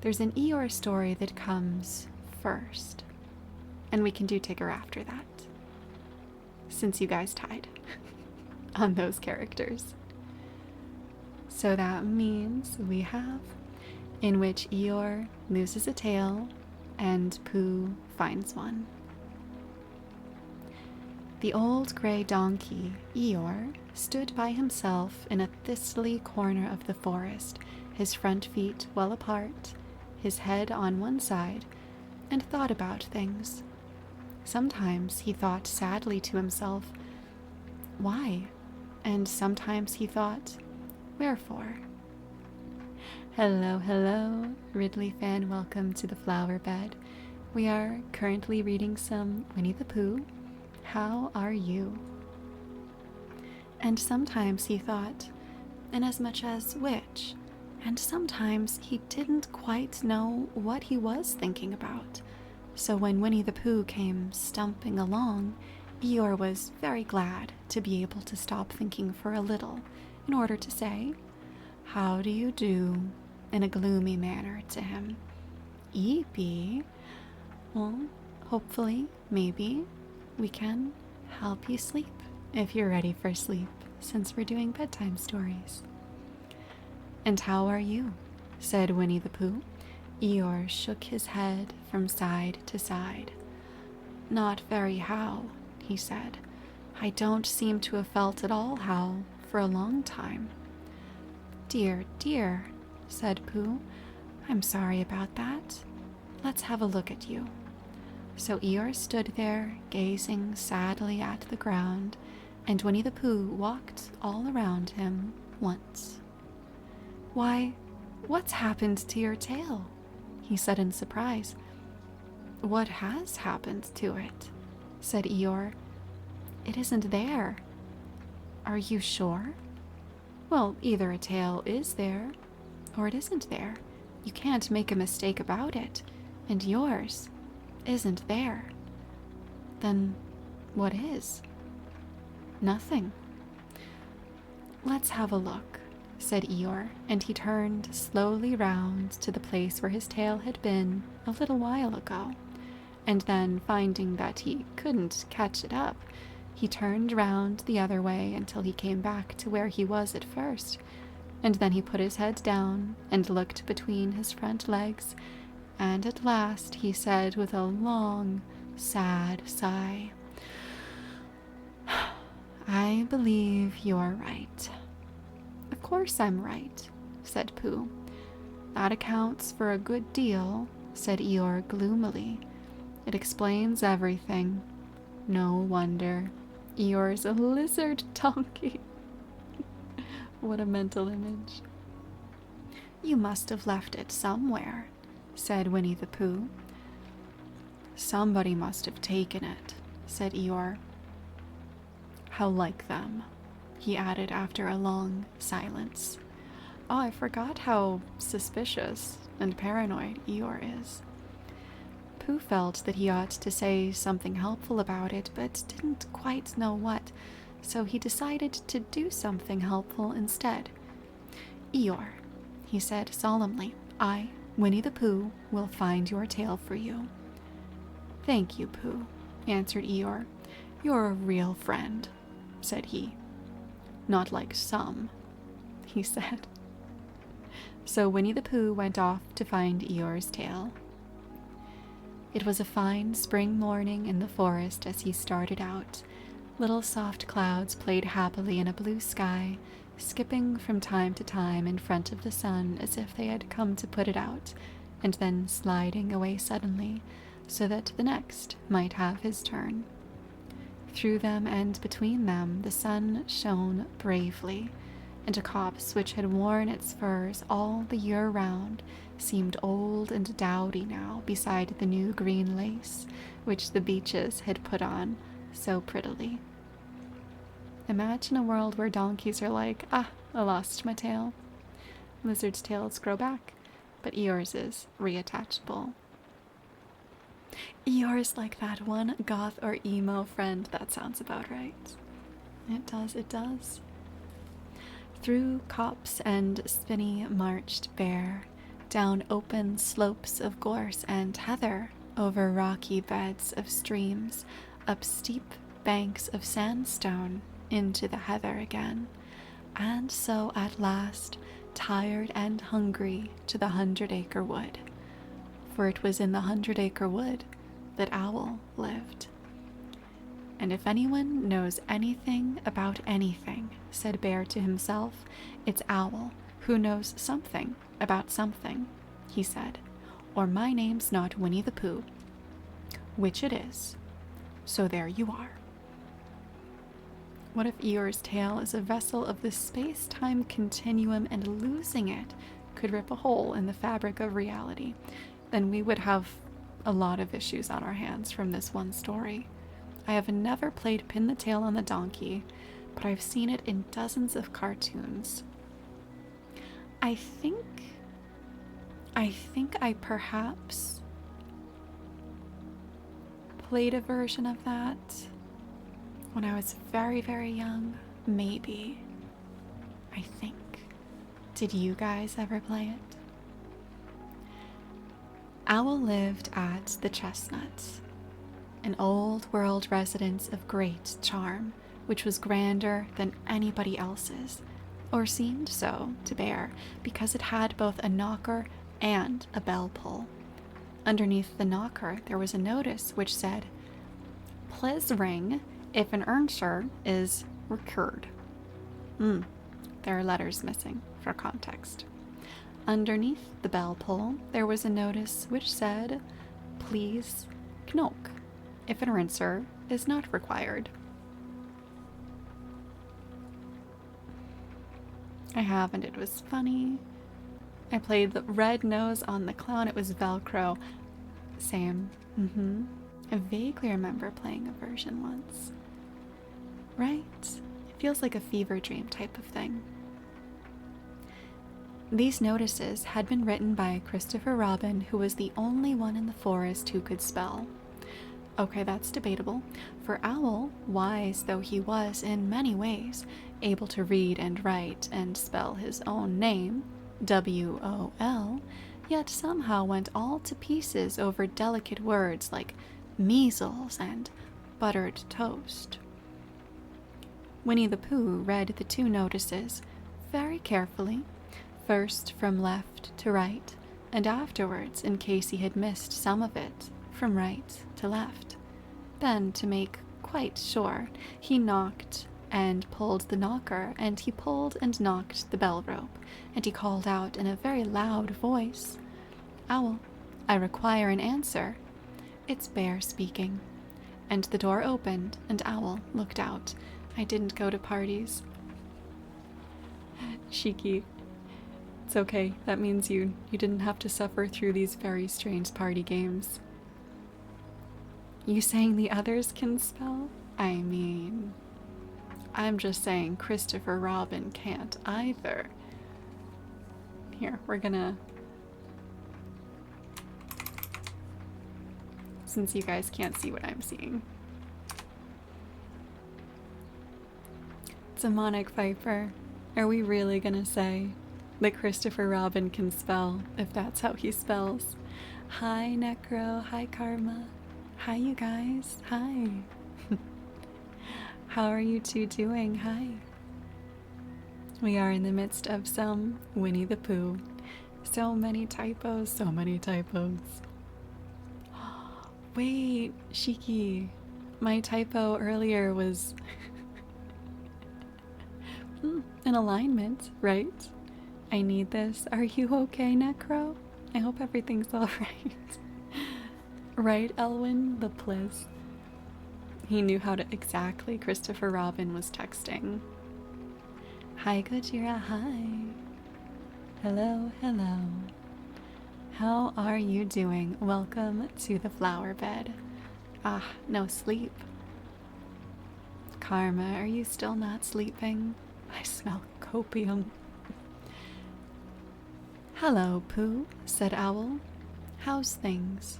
there's an Eeyore story that comes first. And we can do Tigger after that, since you guys tied on those characters. So that means we have in which Eeyore loses a tail and Pooh finds one. The old gray donkey, Eeyore, stood by himself in a thistly corner of the forest, his front feet well apart, his head on one side, and thought about things. Sometimes he thought sadly to himself, why? And sometimes he thought, wherefore? Hello, hello, Ridley fan, welcome to the flower bed. We are currently reading some Winnie the Pooh. How are you? And sometimes he thought, inasmuch as which? And sometimes he didn't quite know what he was thinking about. So when Winnie the Pooh came stumping along, Eeyore was very glad to be able to stop thinking for a little in order to say, how do you do, in a gloomy manner to him. Eepy. Well, hopefully, maybe, we can help you sleep if you're ready for sleep, since we're doing bedtime stories. And how are you? Said Winnie the Pooh. Eeyore shook his head from side to side. Not very how, he said. I don't seem to have felt at all how for a long time. Dear, dear, said Pooh. I'm sorry about that. Let's have a look at you. So Eeyore stood there, gazing sadly at the ground, and Winnie the Pooh walked all around him once. Why, what's happened to your tail? He said in surprise. What has happened to it? Said Eeyore. It isn't there. Are you sure? Well, either a tail is there, or it isn't there. You can't make a mistake about it, and yours isn't there. Then what is? Nothing. Let's have a look, said Eeyore, and he turned slowly round to the place where his tail had been a little while ago, and then, finding that he couldn't catch it up, he turned round the other way until he came back to where he was at first, and then he put his head down and looked between his front legs, and at last he said with a long, sad sigh, I believe you're right. Of course I'm right, said Pooh. That accounts for a good deal, said Eeyore gloomily. It explains everything. No wonder. Eeyore's a lizard donkey. What a mental image. You must have left it somewhere, said Winnie the Pooh. Somebody must have taken it, said Eeyore. How like them, he added after a long silence. Oh, I forgot how suspicious and paranoid Eeyore is. Pooh felt that he ought to say something helpful about it, but didn't quite know what, so he decided to do something helpful instead. Eeyore, he said solemnly, I, Winnie the Pooh, will find your tail for you. Thank you, Pooh, answered Eeyore. You're a real friend, said he. Not like some, he said. So Winnie the Pooh went off to find Eeyore's tail. It was a fine spring morning in the forest as he started out. Little soft clouds played happily in a blue sky, skipping from time to time in front of the sun as if they had come to put it out, and then sliding away suddenly, so that the next might have his turn. Through them and between them the sun shone bravely, and a copse which had worn its furs all the year round seemed old and dowdy now beside the new green lace which the beeches had put on so prettily. Imagine a world where donkeys are like, I lost my tail. Lizards' tails grow back, but Eeyore's is reattachable. Eeyore's like that one goth or emo friend. That sounds about right. It does, it does. Through copse and spinney marched Bear, down open slopes of gorse and heather, over rocky beds of streams, up steep banks of sandstone, into the heather again, and so at last, tired and hungry, to the 100-acre wood. For it was in the 100-acre wood that Owl lived. And if anyone knows anything about anything, said Bear to himself, it's Owl, who knows something about something, he said, or my name's not Winnie the Pooh. Which it is. So there you are. What if Eeyore's tail is a vessel of the space-time continuum and losing it could rip a hole in the fabric of reality? Then we would have a lot of issues on our hands from this one story. I have never played Pin the Tail on the Donkey, but I've seen it in dozens of cartoons. I think I perhaps played a version of that when I was very, very young. Maybe. I think. Did you guys ever play it? Owl lived at the Chestnuts, an old world residence of great charm, which was grander than anybody else's, or seemed so to Bear, because it had both a knocker and a bell pull. Underneath the knocker there was a notice which said, "Please ring if an answer is recurred." There are letters missing for context. Underneath the bell pull there was a notice which said, "Please knock if an answer is not required." I have, and it was funny. I played the red nose on the clown. It was Velcro. Same. I vaguely remember playing a version once. Right? It feels like a fever dream type of thing. These notices had been written by Christopher Robin, who was the only one in the forest who could spell. Okay, that's debatable. For Owl, wise though he was in many ways, able to read and write and spell his own name, W-O-L, yet somehow went all to pieces over delicate words like measles and buttered toast. Winnie the Pooh read the two notices very carefully, first from left to right, and afterwards, in case he had missed some of it, from right to left. Then, to make quite sure, he knocked and pulled the knocker, and he pulled and knocked the bell rope, and he called out in a very loud voice, "Owl, I require an answer." It's Bear speaking. And the door opened, and Owl looked out. I didn't go to parties. Shiki. It's okay. That means you didn't have to suffer through these very strange party games. You saying the others can spell? I mean, I'm just saying Christopher Robin can't either. Here, we're gonna... Since you guys can't see what I'm seeing. Demonic Viper, are we really gonna say that Christopher Robin can spell if that's how he spells? Hi Necro, hi Karma, hi you guys, hi. How are you two doing? Hi. We are in the midst of some Winnie the Pooh. So many typos, so many typos. Wait, Shiki, my typo earlier was an alignment, right? I need this. Are you okay, Necro? I hope everything's alright. Right, Elwin? The Pliz. He knew how to exactly Christopher Robin was texting. Hi, Gojira, hi. Hello, hello. How are you doing? Welcome to the flower bed. Ah, no sleep. Karma, are you still not sleeping? I smell copium. Hello, Pooh, said Owl. How's things?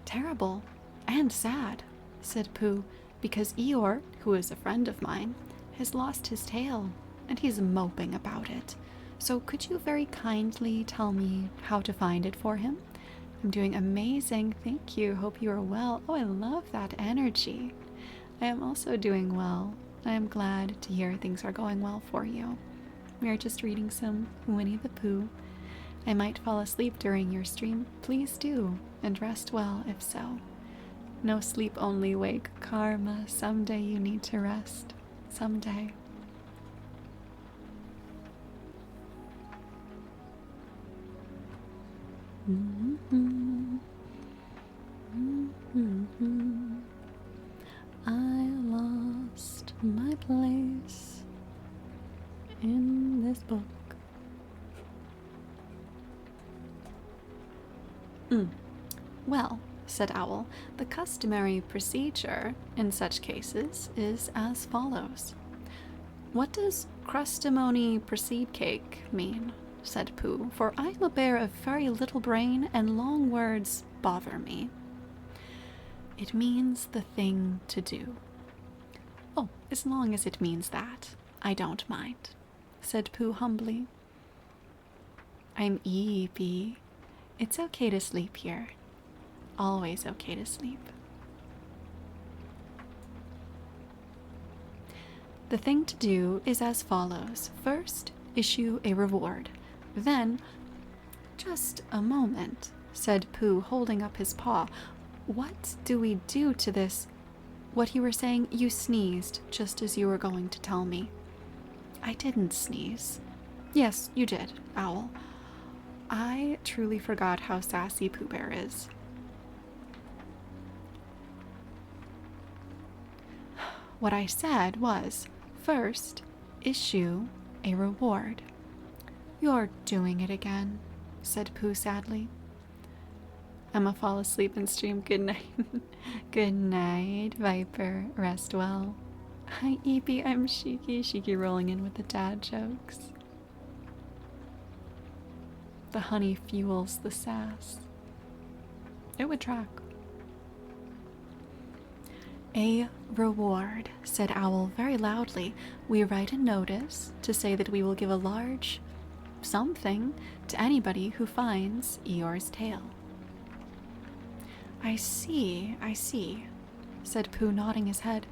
Terrible and sad, said Pooh, because Eeyore, who is a friend of mine, has lost his tail, and he's moping about it. So could you very kindly tell me how to find it for him? I'm doing amazing, thank you. Hope you are well. Oh, I love that energy. I am also doing well. I am glad to hear things are going well for you. We are just reading some Winnie the Pooh. I might fall asleep during your stream. Please do, and rest well if so. No sleep, only wake. Karma, someday you need to rest. Someday. I lost my place in this book. Well, said Owl, the customary procedure in such cases is as follows. What does crustimony precede cake mean? Said Pooh, for I am a bear of very little brain, and long words bother me. It means the thing to do. Oh, as long as it means that, I don't mind, said Pooh humbly. I'm E.B. It's okay to sleep here. Always okay to sleep. The thing to do is as follows. First, issue a reward. Then, just a moment, said Pooh, holding up his paw. What do we do to this? What you were saying, you sneezed just as you were going to tell me. I didn't sneeze. Yes, you did, Owl. I truly forgot how sassy Pooh Bear is. What I said was, first, issue a reward. You're doing it again, said Pooh sadly. I'ma fall asleep and stream. Good night. Good night, Viper. Rest well. Hi, Eepy. I'm Shiki. Shiki rolling in with the dad jokes. The honey fuels the sass. It would track. A reward, said Owl very loudly. We write a notice to say that we will give a large something to anybody who finds Eeyore's tail. I see, said Pooh, nodding his head.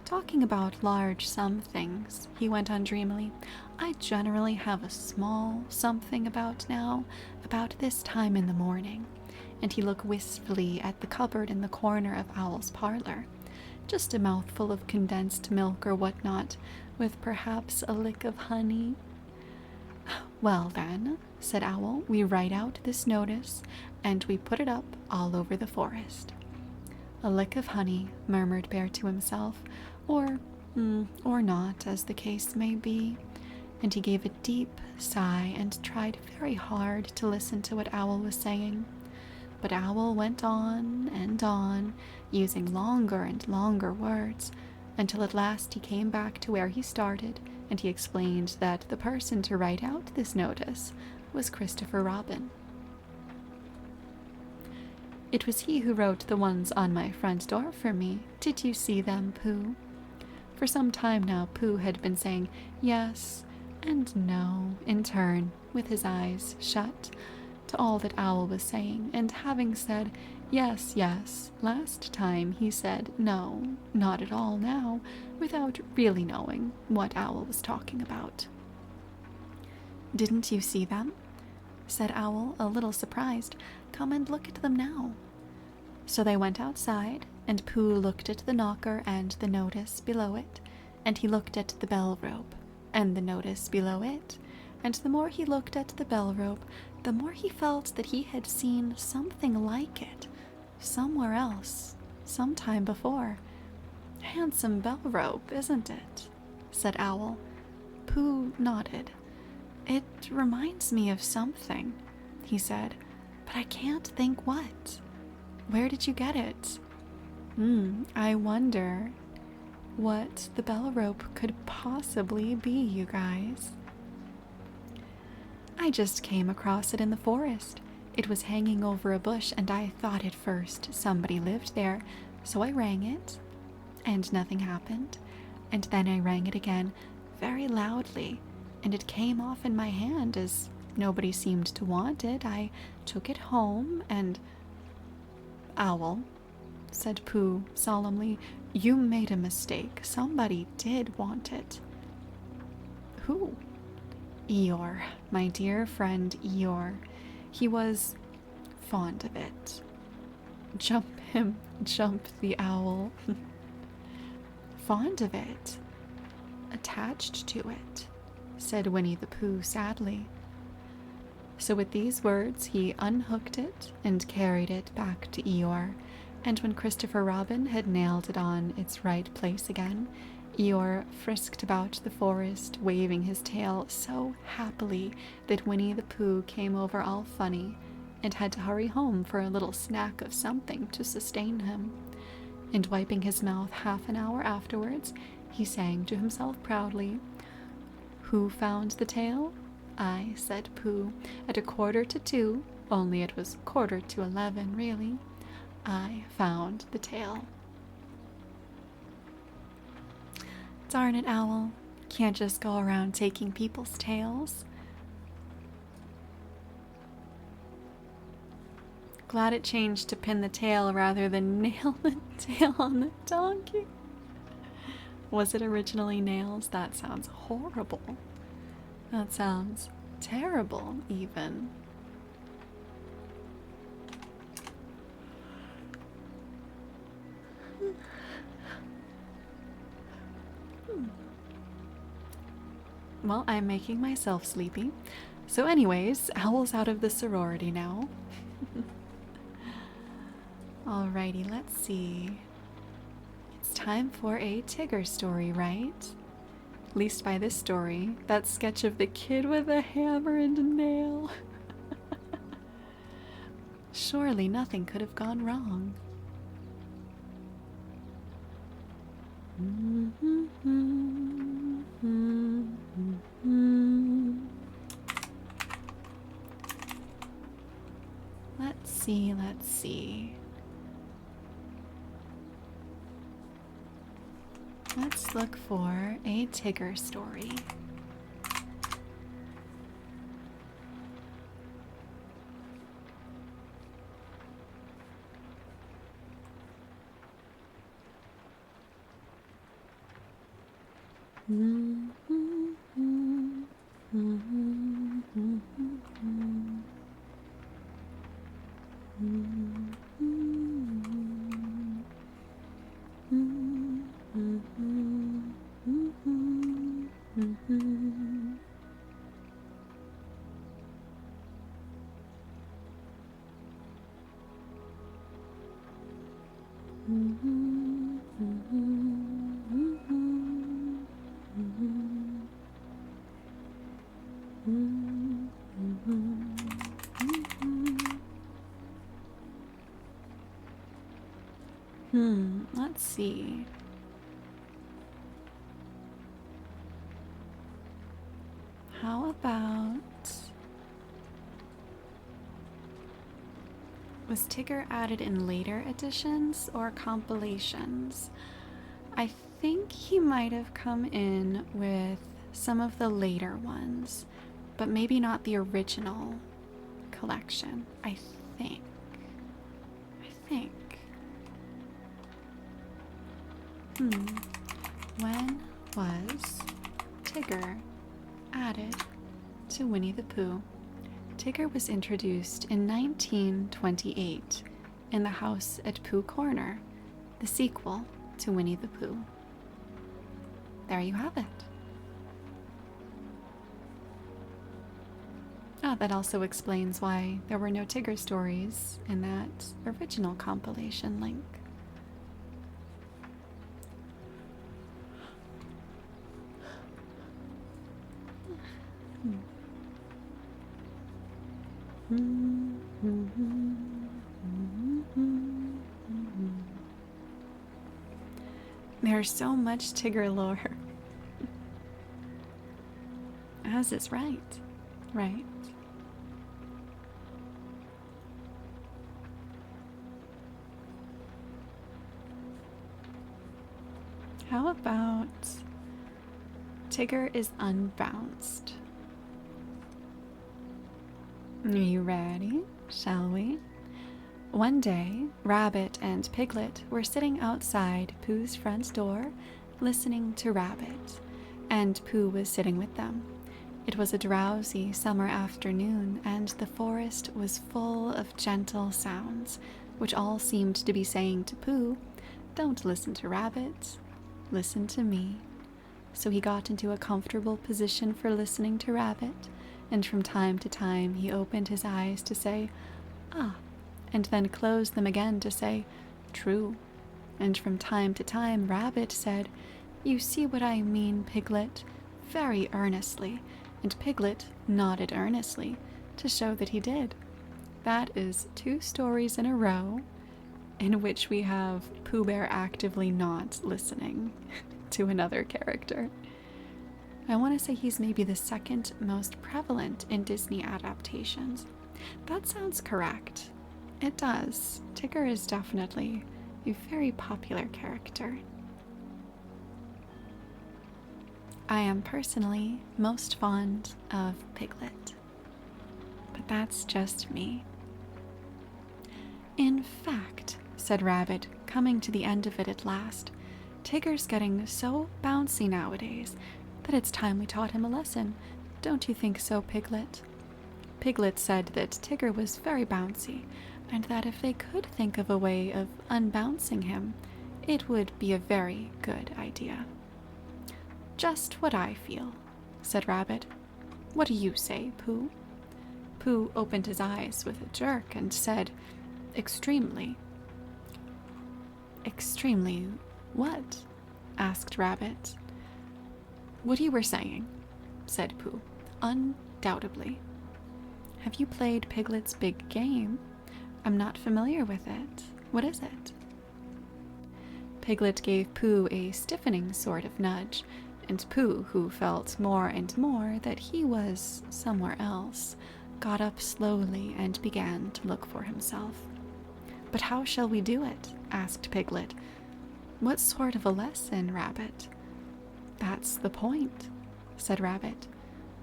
Talking about large somethings, he went on dreamily. I generally have a small something about now, about this time in the morning. And he looked wistfully at the cupboard in the corner of Owl's parlor. Just a mouthful of condensed milk or whatnot, with perhaps a lick of honey. Well then, said Owl, we write out this notice, and we put it up all over the forest. A lick of honey, murmured Bear to himself, or not, as the case may be. And he gave a deep sigh and tried very hard to listen to what Owl was saying. But Owl went on and on, using longer and longer words, until at last he came back to where he started, and he explained that the person to write out this notice was Christopher Robin. It was he who wrote the ones on my front door for me. Did you see them, Pooh? For some time now, Pooh had been saying yes and no in turn, with his eyes shut, to all that Owl was saying, and having said yes, last time he said no, not at all now, without really knowing what Owl was talking about. Didn't you see them? Said Owl, a little surprised. Come and look at them now. So they went outside, and Pooh looked at the knocker and the notice below it, and he looked at the bell rope and the notice below it, and the more he looked at the bell rope, the more he felt that he had seen something like it, somewhere else, sometime before. Handsome bell rope, isn't it? Said Owl. Pooh nodded. It reminds me of something, he said, but I can't think what. Where did you get it? I wonder what the bell rope could possibly be, you guys. I just came across it in the forest. It was hanging over a bush, and I thought at first somebody lived there, so I rang it, and nothing happened. And then I rang it again, very loudly, and it came off in my hand as nobody seemed to want it. I took it home, and... Owl, said Pooh solemnly, you made a mistake. Somebody did want it. Who? Eeyore, my dear friend Eeyore. He was fond of it. Jump him, jumped the owl. Fond of it. Attached to it, said Winnie the Pooh sadly. So with these words he unhooked it and carried it back to Eeyore, and when Christopher Robin had nailed it on its right place again, Eeyore frisked about the forest, waving his tail so happily that Winnie the Pooh came over all funny and had to hurry home for a little snack of something to sustain him. And wiping his mouth half an hour afterwards, he sang to himself proudly, "Who found the tail? I," said Pooh, "at 1:45, only it was 11:15, really. I found the tail." Darn it, Owl. Can't just go around taking people's tails. Glad it changed to pin the tail rather than nail the tail on the donkey. Was it originally nails? That sounds horrible. That sounds terrible, even. Well, I'm making myself sleepy. So anyways, Owl's out of the sorority now. Alrighty, let's see. It's time for a Tigger story, right? At least by this story, that sketch of the kid with a hammer and a nail. Surely nothing could have gone wrong. Let's see. Let's look for a Tigger story. Let's see. How about... Was Tigger added in later editions or compilations? I think he might have come in with some of the later ones, but maybe not the original collection, I think. When was Tigger added to Winnie the Pooh? Tigger was introduced in 1928 in The House at Pooh Corner, the sequel to Winnie the Pooh. There you have it. That also explains why there were no Tigger stories in that original compilation link. There's so much Tigger lore. As is right. How about Tigger is unbounced? Are you ready? Shall we? One day, Rabbit and Piglet were sitting outside Pooh's front door, listening to Rabbit, and Pooh was sitting with them. It was a drowsy summer afternoon, and the forest was full of gentle sounds, which all seemed to be saying to Pooh, "Don't listen to Rabbit, listen to me." So he got into a comfortable position for listening to Rabbit, and from time to time he opened his eyes to say, "Ah," and then closed them again to say, "True." And from time to time Rabbit said, "You see what I mean, Piglet," very earnestly, and Piglet nodded earnestly to show that he did. That is 2 stories in a row in which we have Pooh Bear actively not listening to another character. I want to say he's maybe the 2nd most prevalent in Disney adaptations. That sounds correct. It does. Tigger is definitely a very popular character. I am personally most fond of Piglet, but that's just me. In fact, said Rabbit, coming to the end of it at last, Tigger's getting so bouncy nowadays that it's time we taught him a lesson. Don't you think so, Piglet? Piglet said that Tigger was very bouncy, and that if they could think of a way of unbouncing him, it would be a very good idea. Just what I feel, said Rabbit. What do you say, Pooh? Pooh opened his eyes with a jerk and said, "Extremely." "Extremely what?" asked Rabbit. "What you were saying," said Pooh. "Undoubtedly." "Have you played Piglet's big game?" I'm not familiar with it. What is it? Piglet gave Pooh a stiffening sort of nudge, and Pooh, who felt more and more that he was somewhere else, got up slowly and began to look for himself. But how shall we do it? Asked Piglet. What sort of a lesson, Rabbit? That's the point, said Rabbit.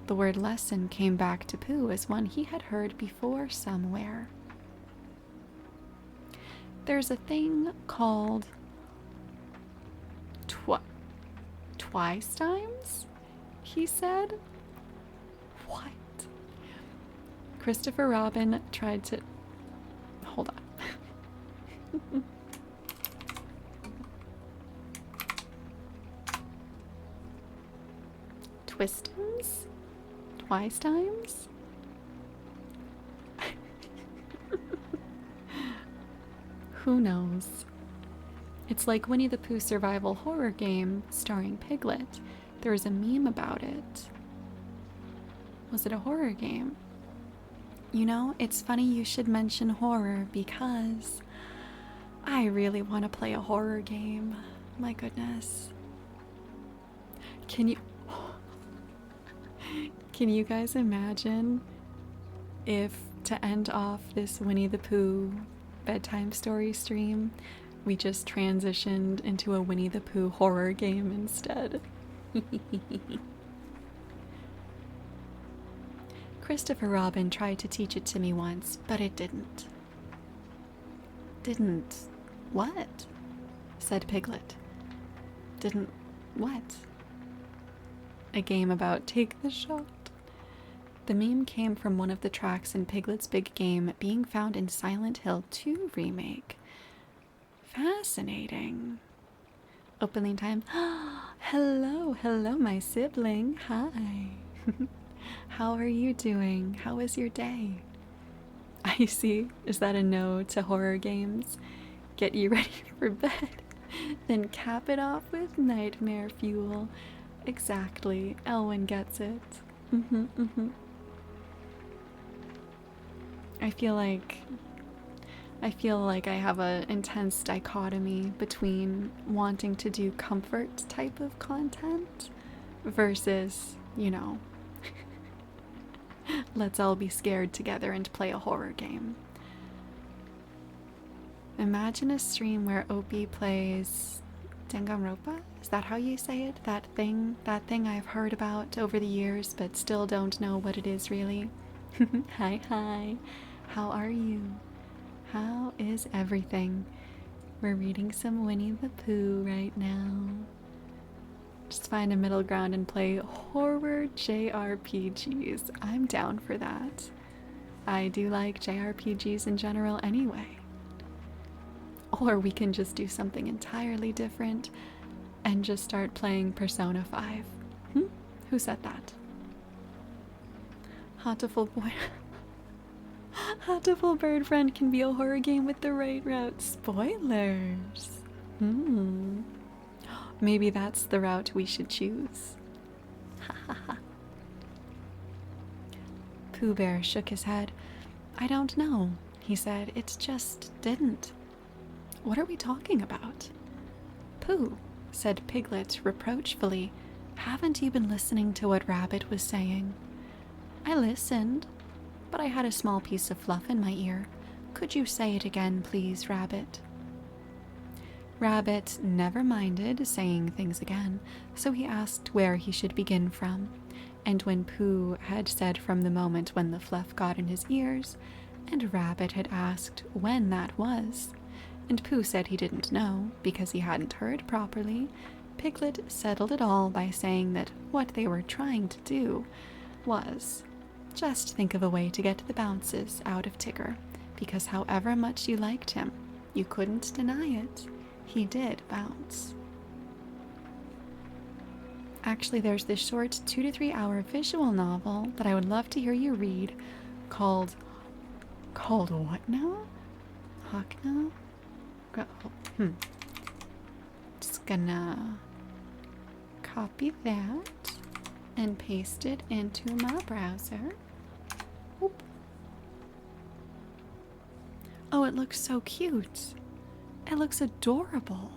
The word lesson came back to Pooh as one he had heard before somewhere. There's a thing called twice times, he said. What? Christopher Robin tried to... Hold on. Twistums? Twice times? Who knows? It's like Winnie the Pooh survival horror game starring Piglet. There was a meme about it. Was it a horror game? You know, it's funny you should mention horror because I really want to play a horror game. My goodness. Can you guys imagine if, to end off this Winnie the Pooh bedtime story stream, we just transitioned into a Winnie the Pooh horror game instead? Christopher Robin tried to teach it to me once, but it didn't. Didn't what? Said Piglet. Didn't what? A game about take the shot. The meme came from one of the tracks in Piglet's big game being found in Silent Hill 2 remake. Fascinating. Opening time. Hello, my sibling. Hi. How are you doing? How was your day? I see. Is that a no to horror games? Get you ready for bed, then cap it off with nightmare fuel. Exactly. Elwyn gets it. I feel like I have an intense dichotomy between wanting to do comfort type of content versus, you know, let's all be scared together and play a horror game. Imagine a stream where Opie plays Danganronpa? Is that how you say it? That thing I've heard about over the years but still don't know what it is really. Hi. How are you? How is everything? We're reading some Winnie the Pooh right now. Just find a middle ground and play horror JRPGs. I'm down for that. I do like JRPGs in general anyway. Or we can just do something entirely different and just start playing Persona 5. Who said that? Hatoful boy. Hatoful bird friend can be a horror game with the right route. Spoilers. Maybe that's the route we should choose. Pooh Bear shook his head. I don't know, he said. It just didn't. What are we talking about? Pooh, said Piglet reproachfully. Haven't you been listening to what Rabbit was saying? I listened, but I had a small piece of fluff in my ear. Could you say it again, please, Rabbit? Rabbit never minded saying things again, so he asked where he should begin from. And when Pooh had said from the moment when the fluff got in his ears, and Rabbit had asked when that was, and Pooh said he didn't know because he hadn't heard properly, Piglet settled it all by saying that what they were trying to do was just think of a way to get the bounces out of Tigger, because however much you liked him, you couldn't deny it. He did bounce. Actually, there's this short 2 to 3 hour visual novel that I would love to hear you read called what now? Hakna? Just gonna copy that and paste it into my browser. Oop. Oh, it looks so cute. It looks adorable.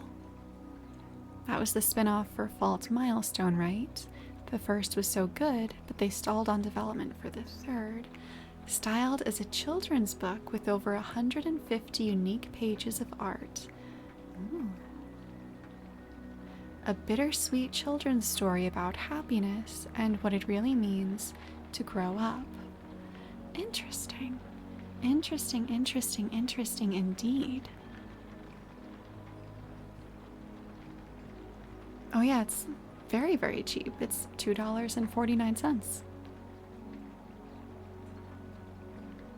That was the spin-off for Fault Milestone, right? The first was so good, but they stalled on development for the third. Styled as a children's book with over 150 unique pages of art. Ooh. A bittersweet children's story about happiness and what it really means to grow up. Interesting. Interesting, interesting, interesting indeed. Oh yeah, it's very, very cheap. It's $2.49.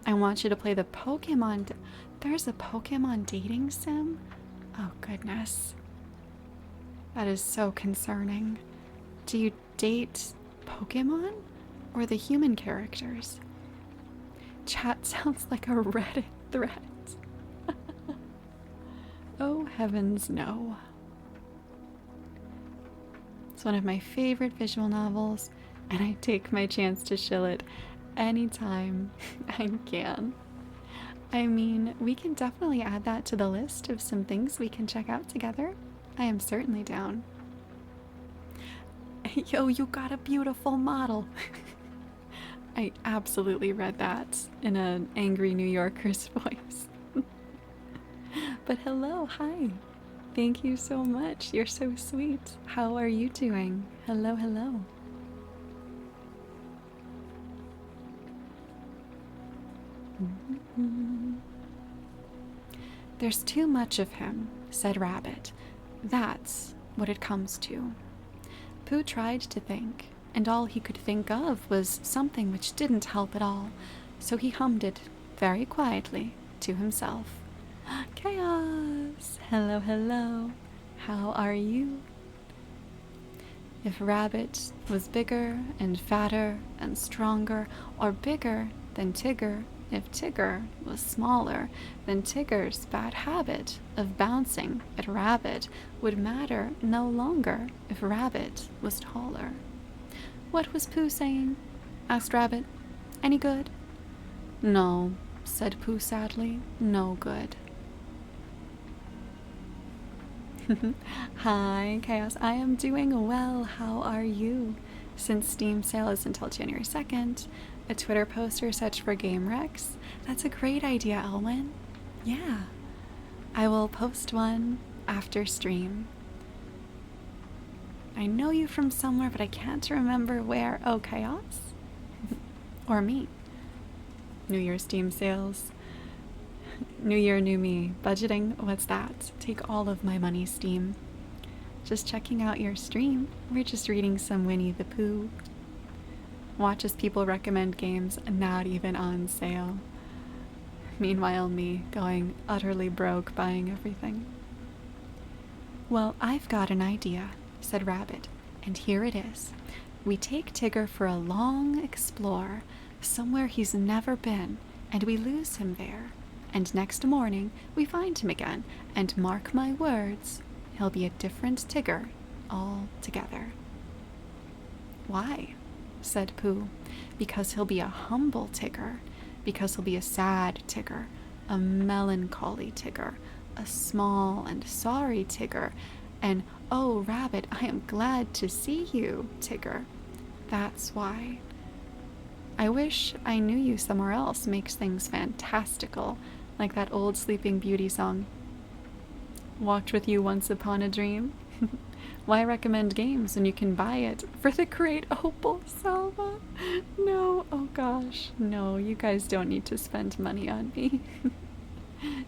I want you to play the Pokemon. There's a Pokemon dating sim? Oh goodness. That is so concerning. Do you date Pokemon or the human characters? Chat sounds like a Reddit thread. Oh heavens no. It's one of my favorite visual novels, and I take my chance to shill it anytime I can. I mean, we can definitely add that to the list of some things we can check out together. I am certainly down. Yo, you got a beautiful model. I absolutely read that in an angry New Yorker's voice. But hello, hi. Thank you so much. You're so sweet. How are you doing? Hello, hello. There's too much of him, said Rabbit. That's what it comes to. Pooh tried to think, and all he could think of was something which didn't help at all, so he hummed it very quietly to himself. Chaos! Hello, hello. How are you? If Rabbit was bigger and fatter and stronger, or bigger than Tigger, if Tigger was smaller, then Tigger's bad habit of bouncing at Rabbit would matter no longer if Rabbit was taller. What was Pooh saying? Asked Rabbit. Any good? No, said Pooh sadly. No good. Hi, Chaos. I am doing well. How are you? Since Steam sale is until January 2nd, a Twitter poster search for Game Rex. That's a great idea, Elwyn. Yeah. I will post one after stream. I know you from somewhere, but I can't remember where. Oh, Chaos? Or me. New Year's Steam sales. New year, new me. Budgeting, what's that? Take all of my money, Steam. Just checking out your stream. We're just reading some Winnie the Pooh. Watch as people recommend games not even on sale. Meanwhile, me going utterly broke buying everything. Well, I've got an idea, said Rabbit, and here it is. We take Tigger for a long explore, somewhere he's never been, and we lose him there. And next morning we find him again, and mark my words, he'll be a different Tigger altogether. Why? Said Pooh. Because he'll be a humble Tigger, because he'll be a sad Tigger, a melancholy Tigger, a small and sorry Tigger, and oh, Rabbit, I am glad to see you, Tigger. That's why. I wish I knew you somewhere else makes things fantastical, like that old Sleeping Beauty song. Walked with you once upon a dream. Why recommend games when you can buy it for the great Opal Salva? No, oh gosh, no, you guys don't need to spend money on me.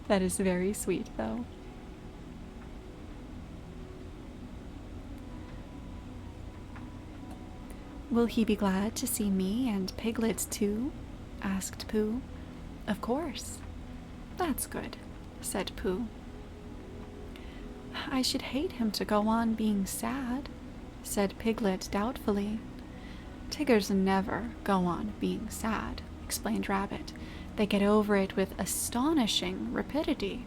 That is very sweet, though. Will he be glad to see me and Piglet too? Asked Pooh. Of course. That's good, said Pooh. I should hate him to go on being sad, said Piglet doubtfully. Tiggers never go on being sad, explained Rabbit. They get over it with astonishing rapidity.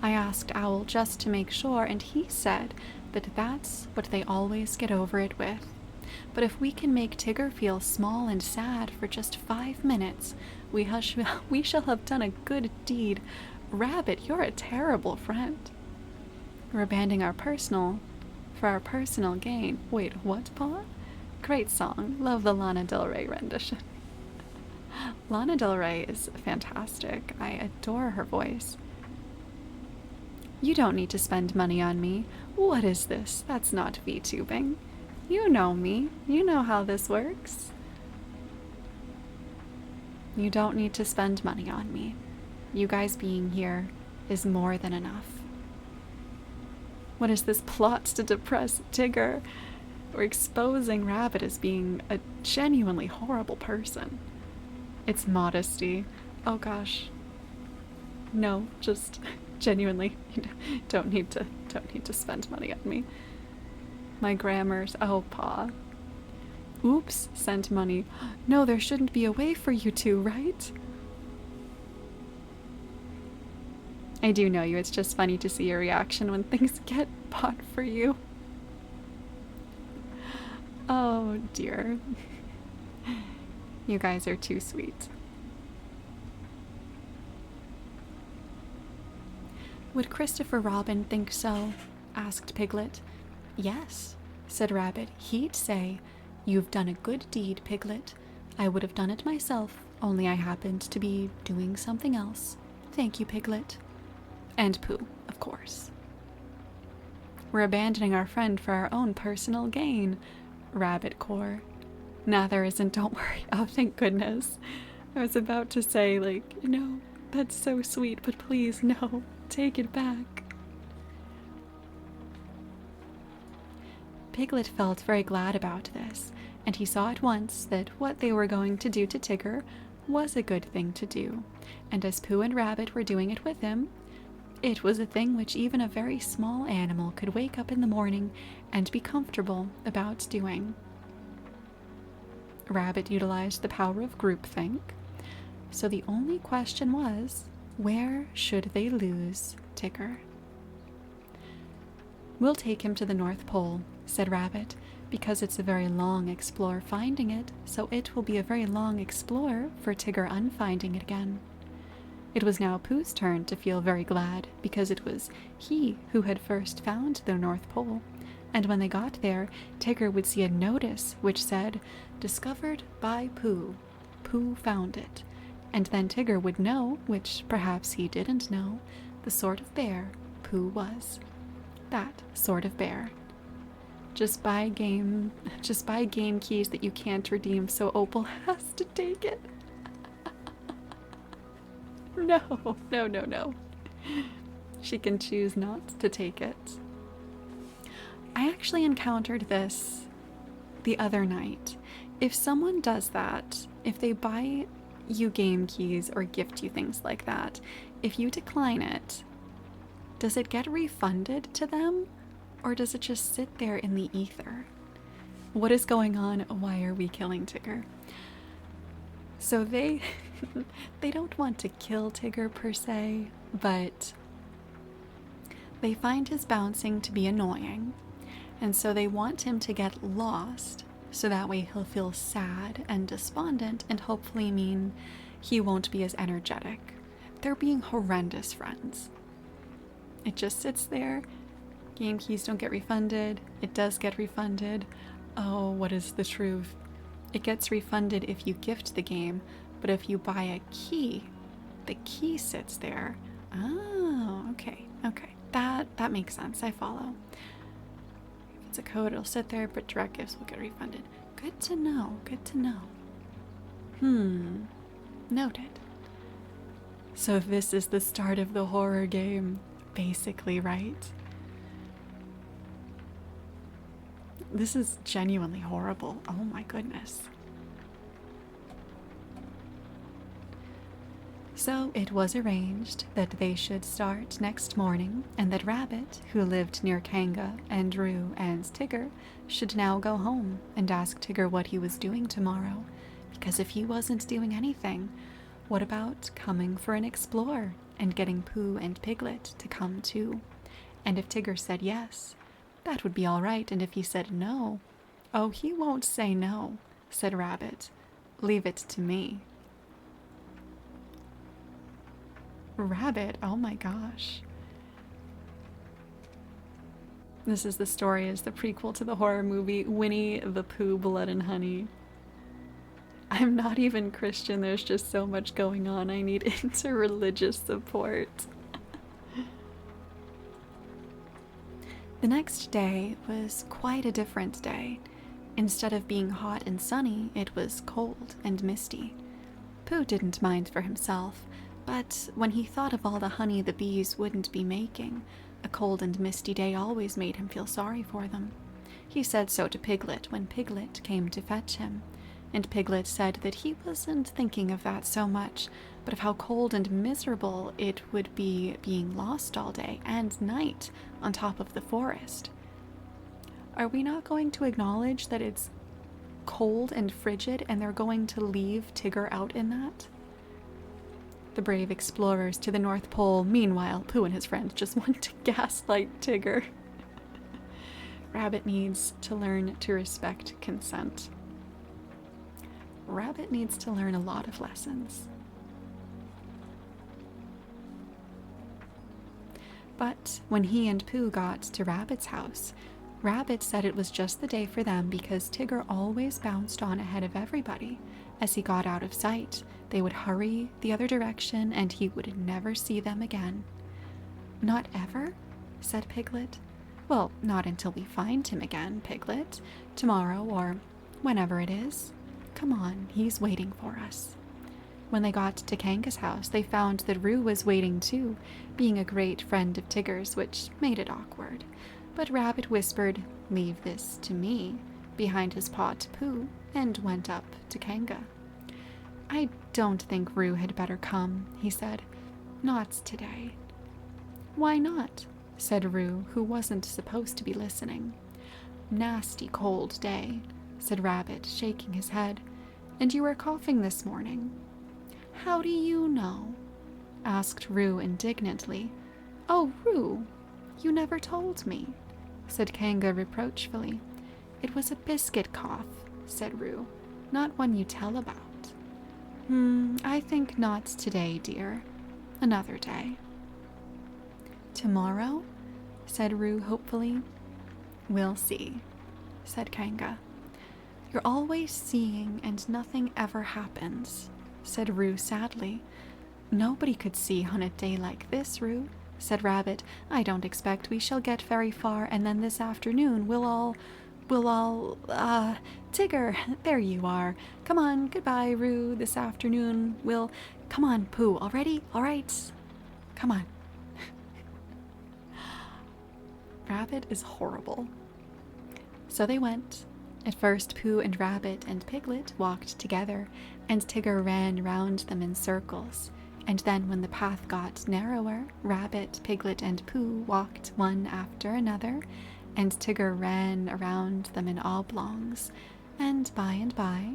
I asked Owl just to make sure, and he said that that's what they always get over it with. But if we can make Tigger feel small and sad for just 5 minutes, we shall have done a good deed. Rabbit, you're a terrible friend. We're abandoning for our personal gain. Wait, what, Paw? Great song. Love the Lana Del Rey rendition. Lana Del Rey is fantastic. I adore her voice. You don't need to spend money on me. What is this? That's not VTubing. You know me. You know how this works. You don't need to spend money on me. You guys being here is more than enough. What is this plot to depress Tigger? We're exposing Rabbit as being a genuinely horrible person. It's modesty. Oh gosh. No, just genuinely don't need to spend money on me. My grammar's Paw. Oops, sent money. No, there shouldn't be a way for you to, right? I do know you. It's just funny to see your reaction when things get bought for you. Oh dear. You guys are too sweet. Would Christopher Robin think so? Asked Piglet. Yes, said Rabbit. He'd say, "You've done a good deed, Piglet. I would have done it myself, only I happened to be doing something else. Thank you, Piglet." And Pooh, of course. We're abandoning our friend for our own personal gain, Rabbit core. Nah, there isn't, don't worry. Oh, thank goodness. I was about to say, like, no, that's so sweet, but please, no, take it back. Piglet felt very glad about this, and he saw at once that what they were going to do to Tigger was a good thing to do, and as Pooh and Rabbit were doing it with him, it was a thing which even a very small animal could wake up in the morning and be comfortable about doing. Rabbit utilized the power of groupthink, so the only question was, where should they lose Tigger? We'll take him to the North Pole, said Rabbit, because it's a very long explore finding it, so it will be a very long explore for Tigger unfinding it again. It was now Pooh's turn to feel very glad, because it was he who had first found the North Pole, and when they got there, Tigger would see a notice which said, "Discovered by Pooh. Pooh found it." And then Tigger would know, which perhaps he didn't know, the sort of bear Pooh was. That sort of bear. Just buy game keys that you can't redeem, so Opal has to take it. No. She can choose not to take it. I actually encountered this the other night. If someone does that, if they buy you game keys or gift you things like that, if you decline it, does it get refunded to them? Or does it just sit there in the ether? What is going on? Why are we killing Tigger? So they don't want to kill Tigger per se, but they find his bouncing to be annoying. And so they want him to get lost, so that way he'll feel sad and despondent and hopefully mean he won't be as energetic. They're being horrendous friends. It just sits there. Game keys don't get refunded. It does get refunded. Oh, what is the truth? It gets refunded if you gift the game, but if you buy a key, the key sits there. Oh, okay. That makes sense. I follow. If it's a code, it'll sit there, but direct gifts will get refunded. Good to know. Noted. So this is the start of the horror game, basically, right? This is genuinely horrible. Oh my goodness. So it was arranged that they should start next morning, and that Rabbit, who lived near Kanga and Roo and Tigger, should now go home and ask Tigger what he was doing tomorrow, because if he wasn't doing anything, what about coming for an explore and getting Pooh and Piglet to come too? And if Tigger said yes, that would be all right, and if he said no, oh, he won't say no, said Rabbit. Leave it to me. Rabbit, oh my gosh. This is the story as the prequel to the horror movie Winnie the Pooh, Blood and Honey. I'm not even Christian, there's just so much going on. I need interreligious support. The next day was quite a different day. Instead of being hot and sunny, it was cold and misty. Pooh didn't mind for himself, but when he thought of all the honey the bees wouldn't be making, a cold and misty day always made him feel sorry for them. He said so to Piglet when Piglet came to fetch him, and Piglet said that he wasn't thinking of that so much, but of how cold and miserable it would be being lost all day and night on top of the forest. Are we not going to acknowledge that it's cold and frigid and they're going to leave Tigger out in that? The brave explorers to the North Pole. Meanwhile, Pooh and his friends just want to gaslight Tigger. Rabbit needs to learn to respect consent. Rabbit needs to learn a lot of lessons. But when he and Pooh got to Rabbit's house, Rabbit said it was just the day for them because Tigger always bounced on ahead of everybody. As he got out of sight, they would hurry the other direction and he would never see them again. Not ever? Said Piglet. Well, not until we find him again, Piglet. Tomorrow or whenever it is. Come on, he's waiting for us. When they got to Kanga's house, they found that Roo was waiting too, being a great friend of Tigger's, which made it awkward. But Rabbit whispered, "Leave this to me," behind his paw to Pooh, and went up to Kanga. "I don't think Roo had better come," he said. "Not today." "Why not?" said Roo, who wasn't supposed to be listening. "Nasty cold day," said Rabbit, shaking his head. "And you were coughing this morning." "How do you know?" asked Roo indignantly. "Oh, Roo, you never told me," said Kanga reproachfully. "It was a biscuit cough," said Roo, "not one you tell about." I think not today, dear. Another day." "Tomorrow?" said Roo hopefully. "We'll see," said Kanga. "You're always seeing and nothing ever happens," said Roo sadly. "Nobody could see on a day like this, Roo," said Rabbit. "I don't expect we shall get very far, and then this afternoon we'll all, Tigger, there you are. Come on, goodbye, Roo, this afternoon come on, Pooh, already? All right, come on." Rabbit is horrible. So they went. At first, Pooh and Rabbit and Piglet walked together, and Tigger ran round them in circles. And then when the path got narrower, Rabbit, Piglet, and Pooh walked one after another, and Tigger ran around them in oblongs. And by,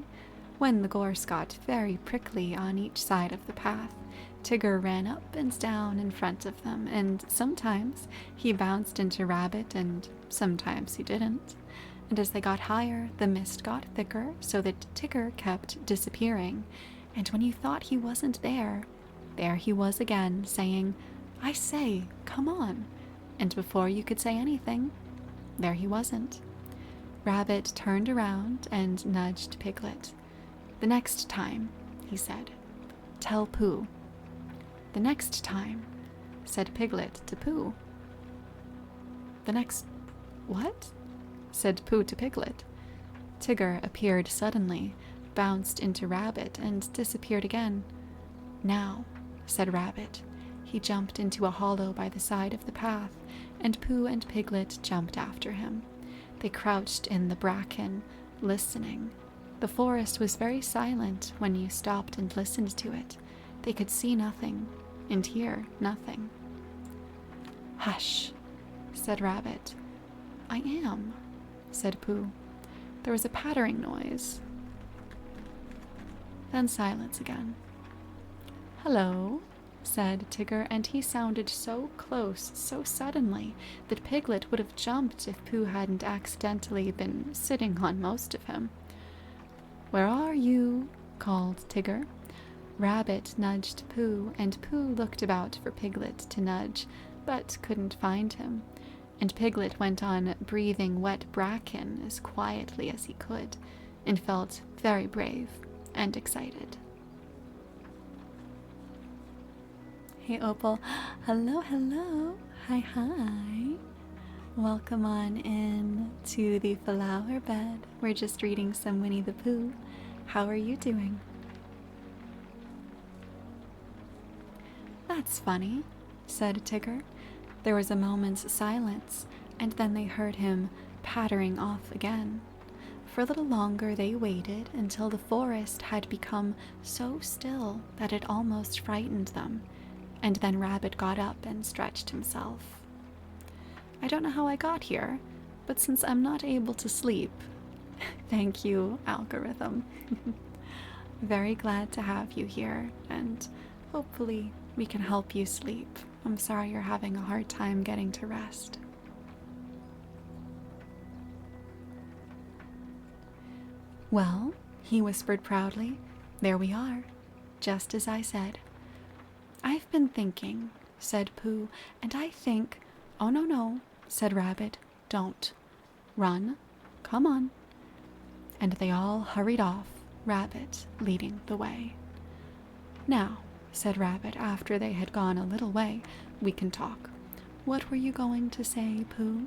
when the gorse got very prickly on each side of the path, Tigger ran up and down in front of them, and sometimes he bounced into Rabbit, and sometimes he didn't. And as they got higher, the mist got thicker, so that Tigger kept disappearing. And when you thought he wasn't there he was again, saying, "I say, come on." And before you could say anything, there he wasn't. Rabbit turned around and nudged Piglet. "The next time," he said, "tell Pooh." "The next time," said Piglet to Pooh. "The next what?" said Pooh to Piglet. Tigger appeared suddenly, bounced into Rabbit, and disappeared again. "Now," said Rabbit. He jumped into a hollow by the side of the path, and Pooh and Piglet jumped after him. They crouched in the bracken, listening. The forest was very silent when you stopped and listened to it. They could see nothing and hear nothing. "Hush," said Rabbit. "I am," said Pooh. There was a pattering noise. Then silence again. "Hello," said Tigger, and he sounded so close so suddenly that Piglet would have jumped if Pooh hadn't accidentally been sitting on most of him. "Where are you?" called Tigger. Rabbit nudged Pooh, and Pooh looked about for Piglet to nudge, but couldn't find him. And Piglet went on breathing wet bracken as quietly as he could, and felt very brave and excited. Hey Opal, hello, hello, hi. Welcome on in to the flower bed. We're just reading some Winnie the Pooh. How are you doing? That's funny, said Tigger. There was a moment's silence, and then they heard him pattering off again. For a little longer they waited until the forest had become so still that it almost frightened them, and then Rabbit got up and stretched himself. I don't know how I got here, but since I'm not able to sleep, thank you, algorithm. Very glad to have you here, and hopefully we can help you sleep. I'm sorry you're having a hard time getting to rest. Well, he whispered proudly, there we are, just as I said. I've been thinking, said Pooh, and I think... Oh, no, said Rabbit. Don't. Run. Come on. And they all hurried off, Rabbit leading the way. Now, said Rabbit after they had gone a little way, we can talk. What were you going to say, Pooh?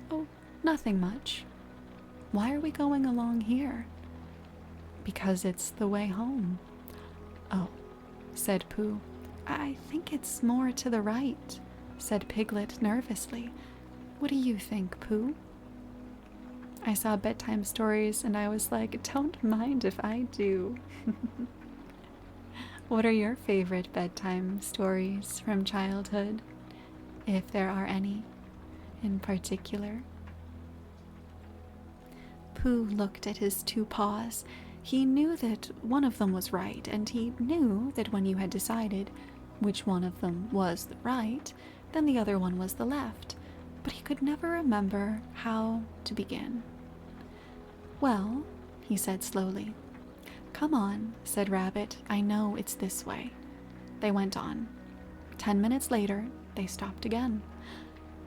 Oh, nothing much. Why are we going along here? Because it's the way home. Oh, said Pooh. I think it's more to the right, said Piglet nervously. What do you think, Pooh? I saw bedtime stories and I was like, don't mind if I do. What are your favorite bedtime stories from childhood, if there are any in particular? Pooh looked at his two paws. He knew that one of them was right, and he knew that when you had decided which one of them was the right, then the other one was the left, but he could never remember how to begin. Well, he said slowly. Come on, said Rabbit. I know it's this way. They went on. 10 minutes later, they stopped again.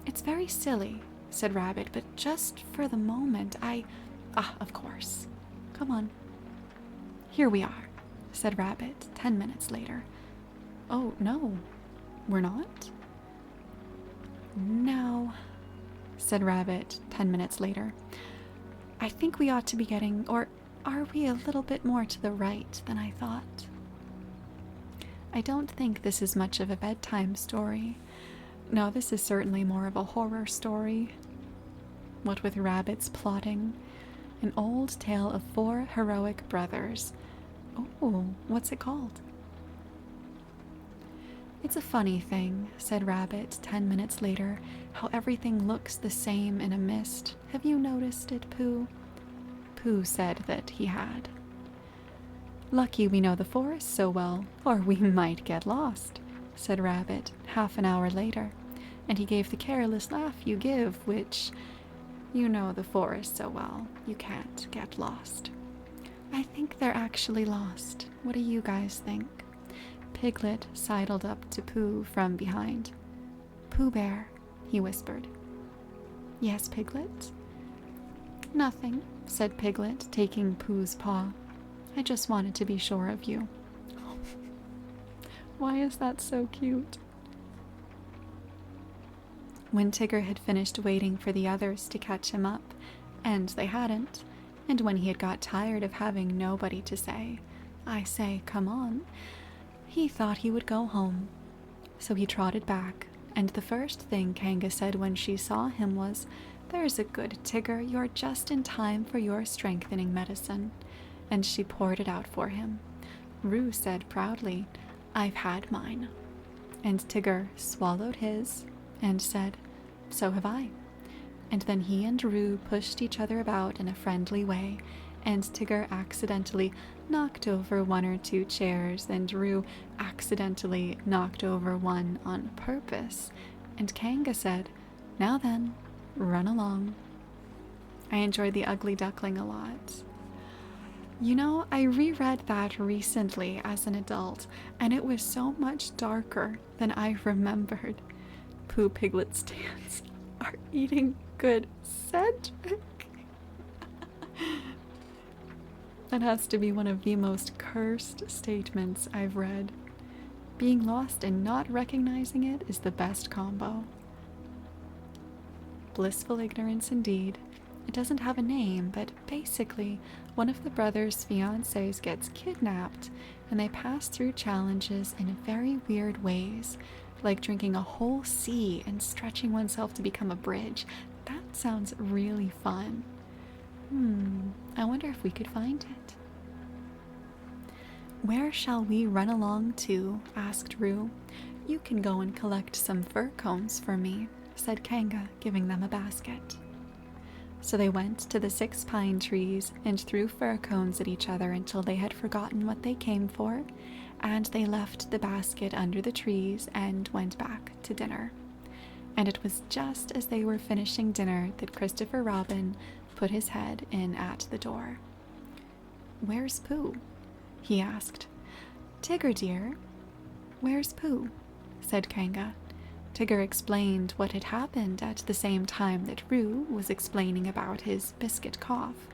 It's very silly, said Rabbit, but just for the moment, of course. Come on. Here we are, said Rabbit 10 minutes later. Oh, no, we're not? No, said Rabbit 10 minutes later. I think we ought to be getting, or are we a little bit more to the right than I thought? I don't think this is much of a bedtime story. No, this is certainly more of a horror story. What with rabbits plotting, an old tale of 4 heroic brothers. Oh, what's it called? It's a funny thing, said Rabbit 10 minutes later, how everything looks the same in a mist. Have you noticed it, Pooh? Pooh said that he had. Lucky we know the forest so well, or we might get lost, said Rabbit half an hour later, and he gave the careless laugh you give, which, you know the forest so well, you can't get lost. I think they're actually lost. What do you guys think? Piglet sidled up to Pooh from behind. Pooh Bear, he whispered. Yes, Piglet? Nothing, said Piglet, taking Pooh's paw. I just wanted to be sure of you. Why is that so cute? When Tigger had finished waiting for the others to catch him up, and they hadn't, and when he had got tired of having nobody to say, I say, come on, he thought he would go home. So he trotted back, and the first thing Kanga said when she saw him was, There's a good Tigger, you're just in time for your strengthening medicine. And she poured it out for him. Roo said proudly, I've had mine. And Tigger swallowed his and said, So have I. And then he and Roo pushed each other about in a friendly way, and Tigger accidentally knocked over 1 or 2 chairs, and Roo accidentally knocked over one on purpose. And Kanga said, Now then, run along. I enjoyed the ugly duckling a lot. You know, I reread that recently as an adult, and it was so much darker than I remembered. Pooh Piglet stands are eating good, Cedric. That has to be one of the most cursed statements I've read. Being lost and not recognizing it is the best combo. Blissful ignorance indeed. It doesn't have a name, but basically, one of the brothers' fiancés gets kidnapped, and they pass through challenges in very weird ways, like drinking a whole sea and stretching oneself to become a bridge. That sounds really fun. I wonder if we could find it. Where shall we run along to? Asked Roo. You can go and collect some fir cones for me, said Kanga, giving them a basket. So they went to the 6 pine trees and threw fir cones at each other until they had forgotten what they came for, and they left the basket under the trees and went back to dinner. And it was just as they were finishing dinner that Christopher Robin put his head in at the door. Where's Pooh? He asked. Tigger, dear. Where's Pooh? Said Kanga. Tigger explained what had happened at the same time that Roo was explaining about his biscuit cough,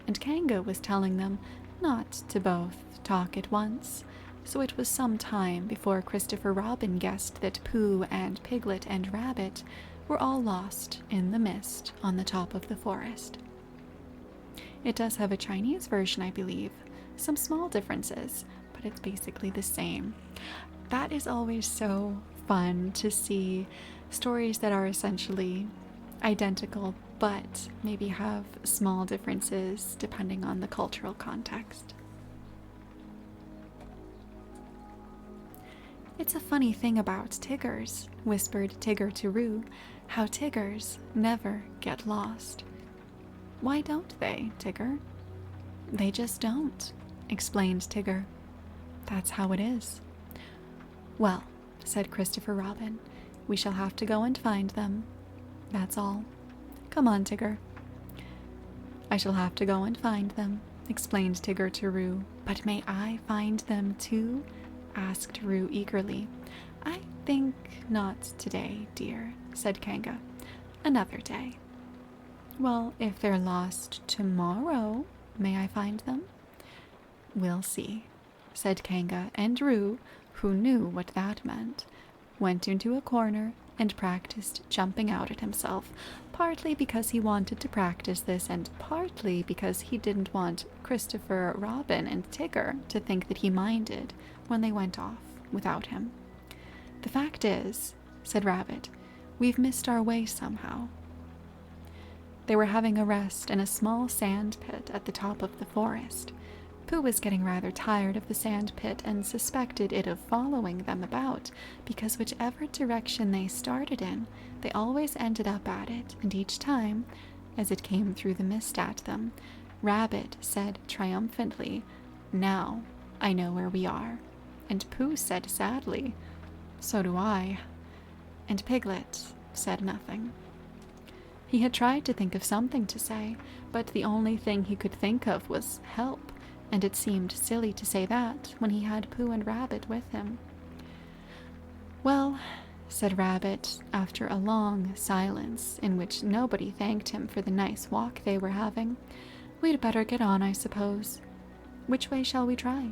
and Kanga was telling them not to both talk at once, so it was some time before Christopher Robin guessed that Pooh and Piglet and Rabbit were all lost in the mist on the top of the forest. It does have a Chinese version, I believe. Some small differences, but it's basically the same. That is always so fun to see stories that are essentially identical, but maybe have small differences depending on the cultural context. It's a funny thing about Tiggers, whispered Tigger to Roo, how Tiggers never get lost. Why don't they, Tigger? They just don't, explained Tigger. That's how it is. Well, said Christopher Robin, we shall have to go and find them. That's all. Come on, Tigger. I shall have to go and find them, explained Tigger to Roo. But may I find them too? Asked Roo eagerly. I think not today, dear, said Kanga. Another day. Well, if they're lost tomorrow, may I find them? We'll see, said Kanga, and Roo, who knew what that meant, went into a corner and practiced jumping out at himself, partly because he wanted to practice this and partly because he didn't want Christopher Robin and Tigger to think that he minded when they went off without him. The fact is, said Rabbit, we've missed our way somehow. They were having a rest in a small sand pit at the top of the forest. Pooh was getting rather tired of the sand pit and suspected it of following them about, because whichever direction they started in, they always ended up at it, and each time, as it came through the mist at them, Rabbit said triumphantly, "Now I know where we are," and Pooh said sadly, "So do I," and Piglet said nothing. He had tried to think of something to say, but the only thing he could think of was help, and it seemed silly to say that when he had Pooh and Rabbit with him. "Well," said Rabbit, after a long silence in which nobody thanked him for the nice walk they were having, "we'd better get on, I suppose. Which way shall we try?"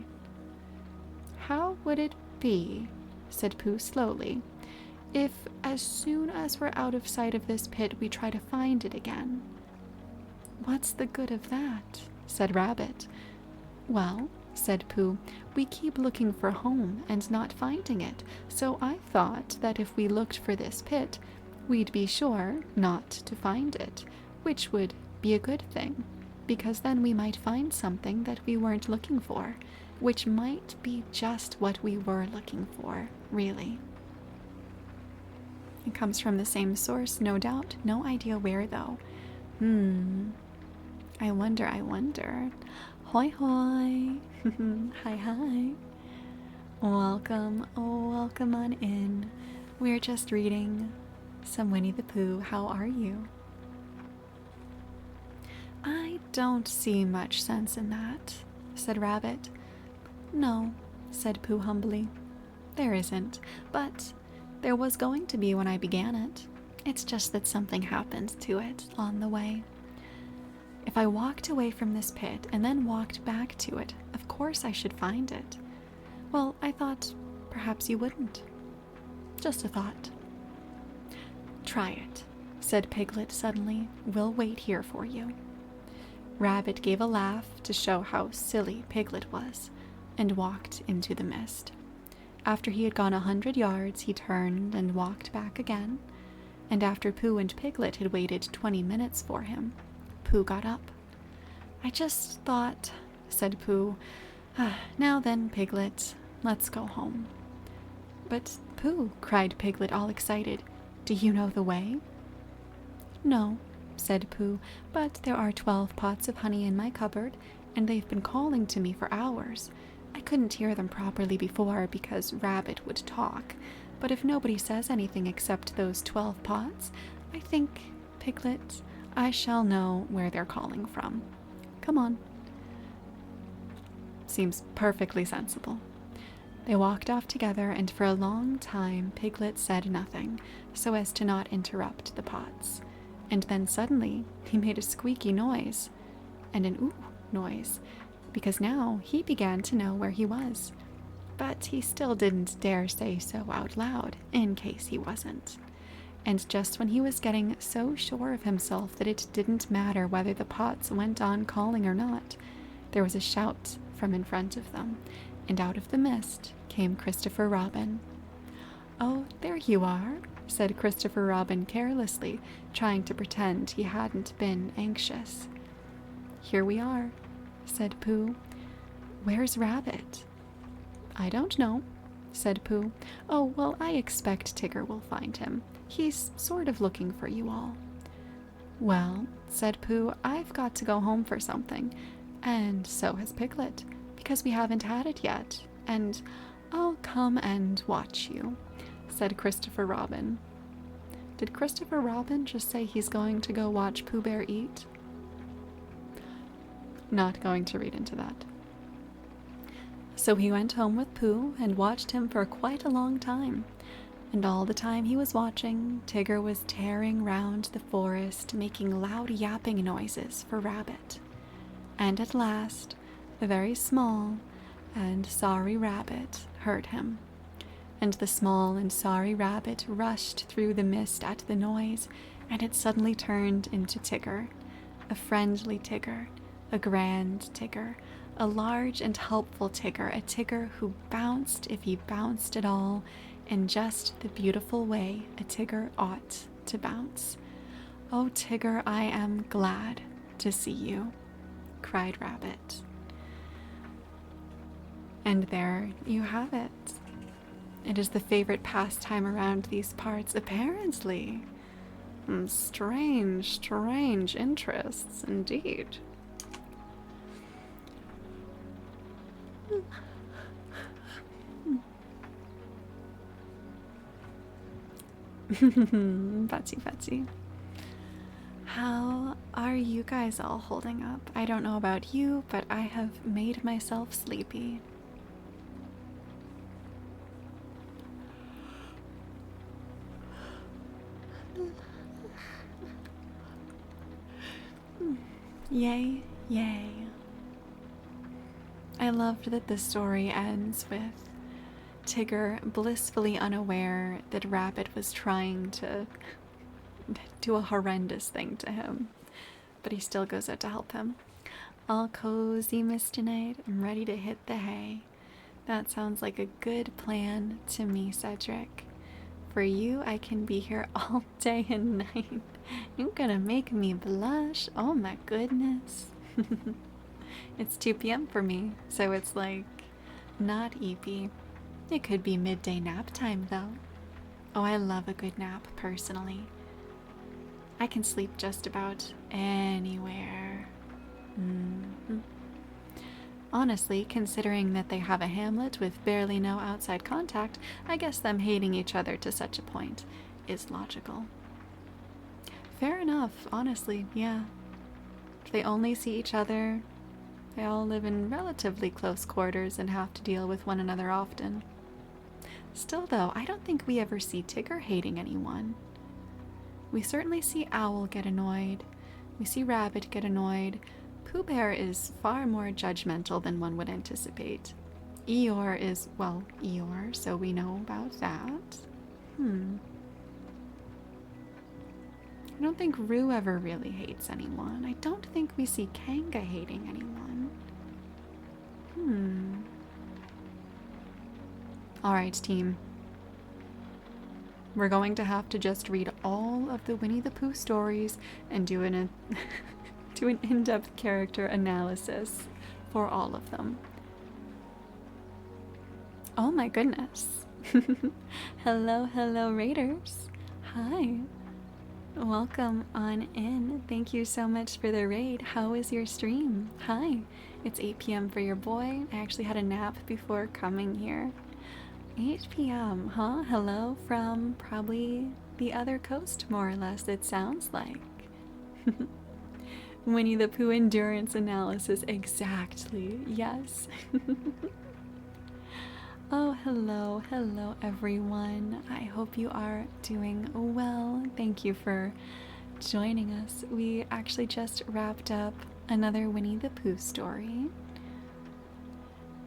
"How would it be," said Pooh slowly, "if as soon as we're out of sight of this pit we try to find it again?" "What's the good of that?" said Rabbit. "Well," said Pooh, "we keep looking for home and not finding it, so I thought that if we looked for this pit, we'd be sure not to find it, which would be a good thing, because then we might find something that we weren't looking for, which might be just what we were looking for, really." It comes from the same source, no doubt. No idea where, though. I wonder. Hoi hoi. Hi. Welcome on in. We're just reading some Winnie the Pooh. How are you? I don't see much sense in that, said Rabbit. No, said Pooh humbly. There isn't, but there was going to be when I began it. It's just that something happened to it on the way. If I walked away from this pit and then walked back to it, of course I should find it. Well, I thought perhaps you wouldn't. Just a thought. Try it, said Piglet suddenly. We'll wait here for you. Rabbit gave a laugh to show how silly Piglet was, and walked into the mist. After he had gone 100 yards, he turned and walked back again, and after Pooh and Piglet had waited 20 minutes for him, Pooh got up. I just thought, said Pooh, now then, Piglet, let's go home. But Pooh, cried Piglet all excited, do you know the way? No, said Pooh, but there are 12 pots of honey in my cupboard, and they've been calling to me for hours. I couldn't hear them properly before because Rabbit would talk, but if nobody says anything except those 12 pots, I think, Piglet, I shall know where they're calling from. Come on. Seems perfectly sensible. They walked off together, and for a long time Piglet said nothing, so as to not interrupt the pots. And then suddenly he made a squeaky noise, and an ooh noise, because now he began to know where he was. But he still didn't dare say so out loud, in case he wasn't. And just when he was getting so sure of himself that it didn't matter whether the pots went on calling or not, there was a shout from in front of them, and out of the mist came Christopher Robin. Oh, there you are, said Christopher Robin carelessly, trying to pretend he hadn't been anxious. Here we are, said Pooh. Where's Rabbit? I don't know, said Pooh. Oh, well, I expect Tigger will find him. He's sort of looking for you all. Well, said Pooh, I've got to go home for something, and so has Piglet, because we haven't had it yet, and I'll come and watch you, said Christopher Robin. Did Christopher Robin just say he's going to go watch Pooh Bear eat? Not going to read into that. So he went home with Pooh and watched him for quite a long time. And all the time he was watching, Tigger was tearing round the forest, making loud yapping noises for Rabbit. And at last, the very small and sorry Rabbit heard him. And the small and sorry Rabbit rushed through the mist at the noise, and it suddenly turned into Tigger, a friendly Tigger, a grand Tigger, a large and helpful Tigger, a Tigger who bounced if he bounced at all, in just the beautiful way a Tigger ought to bounce. Oh, Tigger, I am glad to see you, cried Rabbit. And there you have it. It is the favorite pastime around these parts, apparently. Strange, strange interests, indeed. Betsy. How are you guys all holding up? I don't know about you, but I have made myself sleepy. Yay, yay. I loved that the story ends with Tigger blissfully unaware that Rabbit was trying to do a horrendous thing to him, but he still goes out to help him. All cozy, Mr. Knight, I'm ready to hit the hay. That sounds like a good plan to me, Cedric. For you, I can be here all day and night. You're gonna make me blush. Oh my goodness. It's 2 p.m. for me, so it's like not eepy. It could be midday nap time though. Oh, I love a good nap personally. I can sleep just about anywhere. Honestly, considering that they have a hamlet with barely no outside contact, I guess them hating each other to such a point is logical. Fair enough, honestly, yeah. If they only see each other They all live in relatively close quarters and have to deal with one another often. Still, though, I don't think we ever see Tigger hating anyone. We certainly see Owl get annoyed. We see Rabbit get annoyed. Pooh Bear is far more judgmental than one would anticipate. Eeyore is, well, Eeyore, so we know about that. I don't think Roo ever really hates anyone. I don't think we see Kanga hating anyone. Alright, team. We're going to have to just read all of the Winnie the Pooh stories and do an in-depth character analysis for all of them. Oh my goodness. Hello, Raiders. Hi. Welcome on in. Thank you so much for the raid. How was your stream? Hi. It's 8 p.m. for your boy. I actually had a nap before coming here. 8 p.m., huh? Hello from probably the other coast, more or less, it sounds like. Winnie the Pooh endurance analysis, exactly, yes. Oh, hello everyone. I hope you are doing well. Thank you for joining us. We actually just wrapped up another Winnie the Pooh story.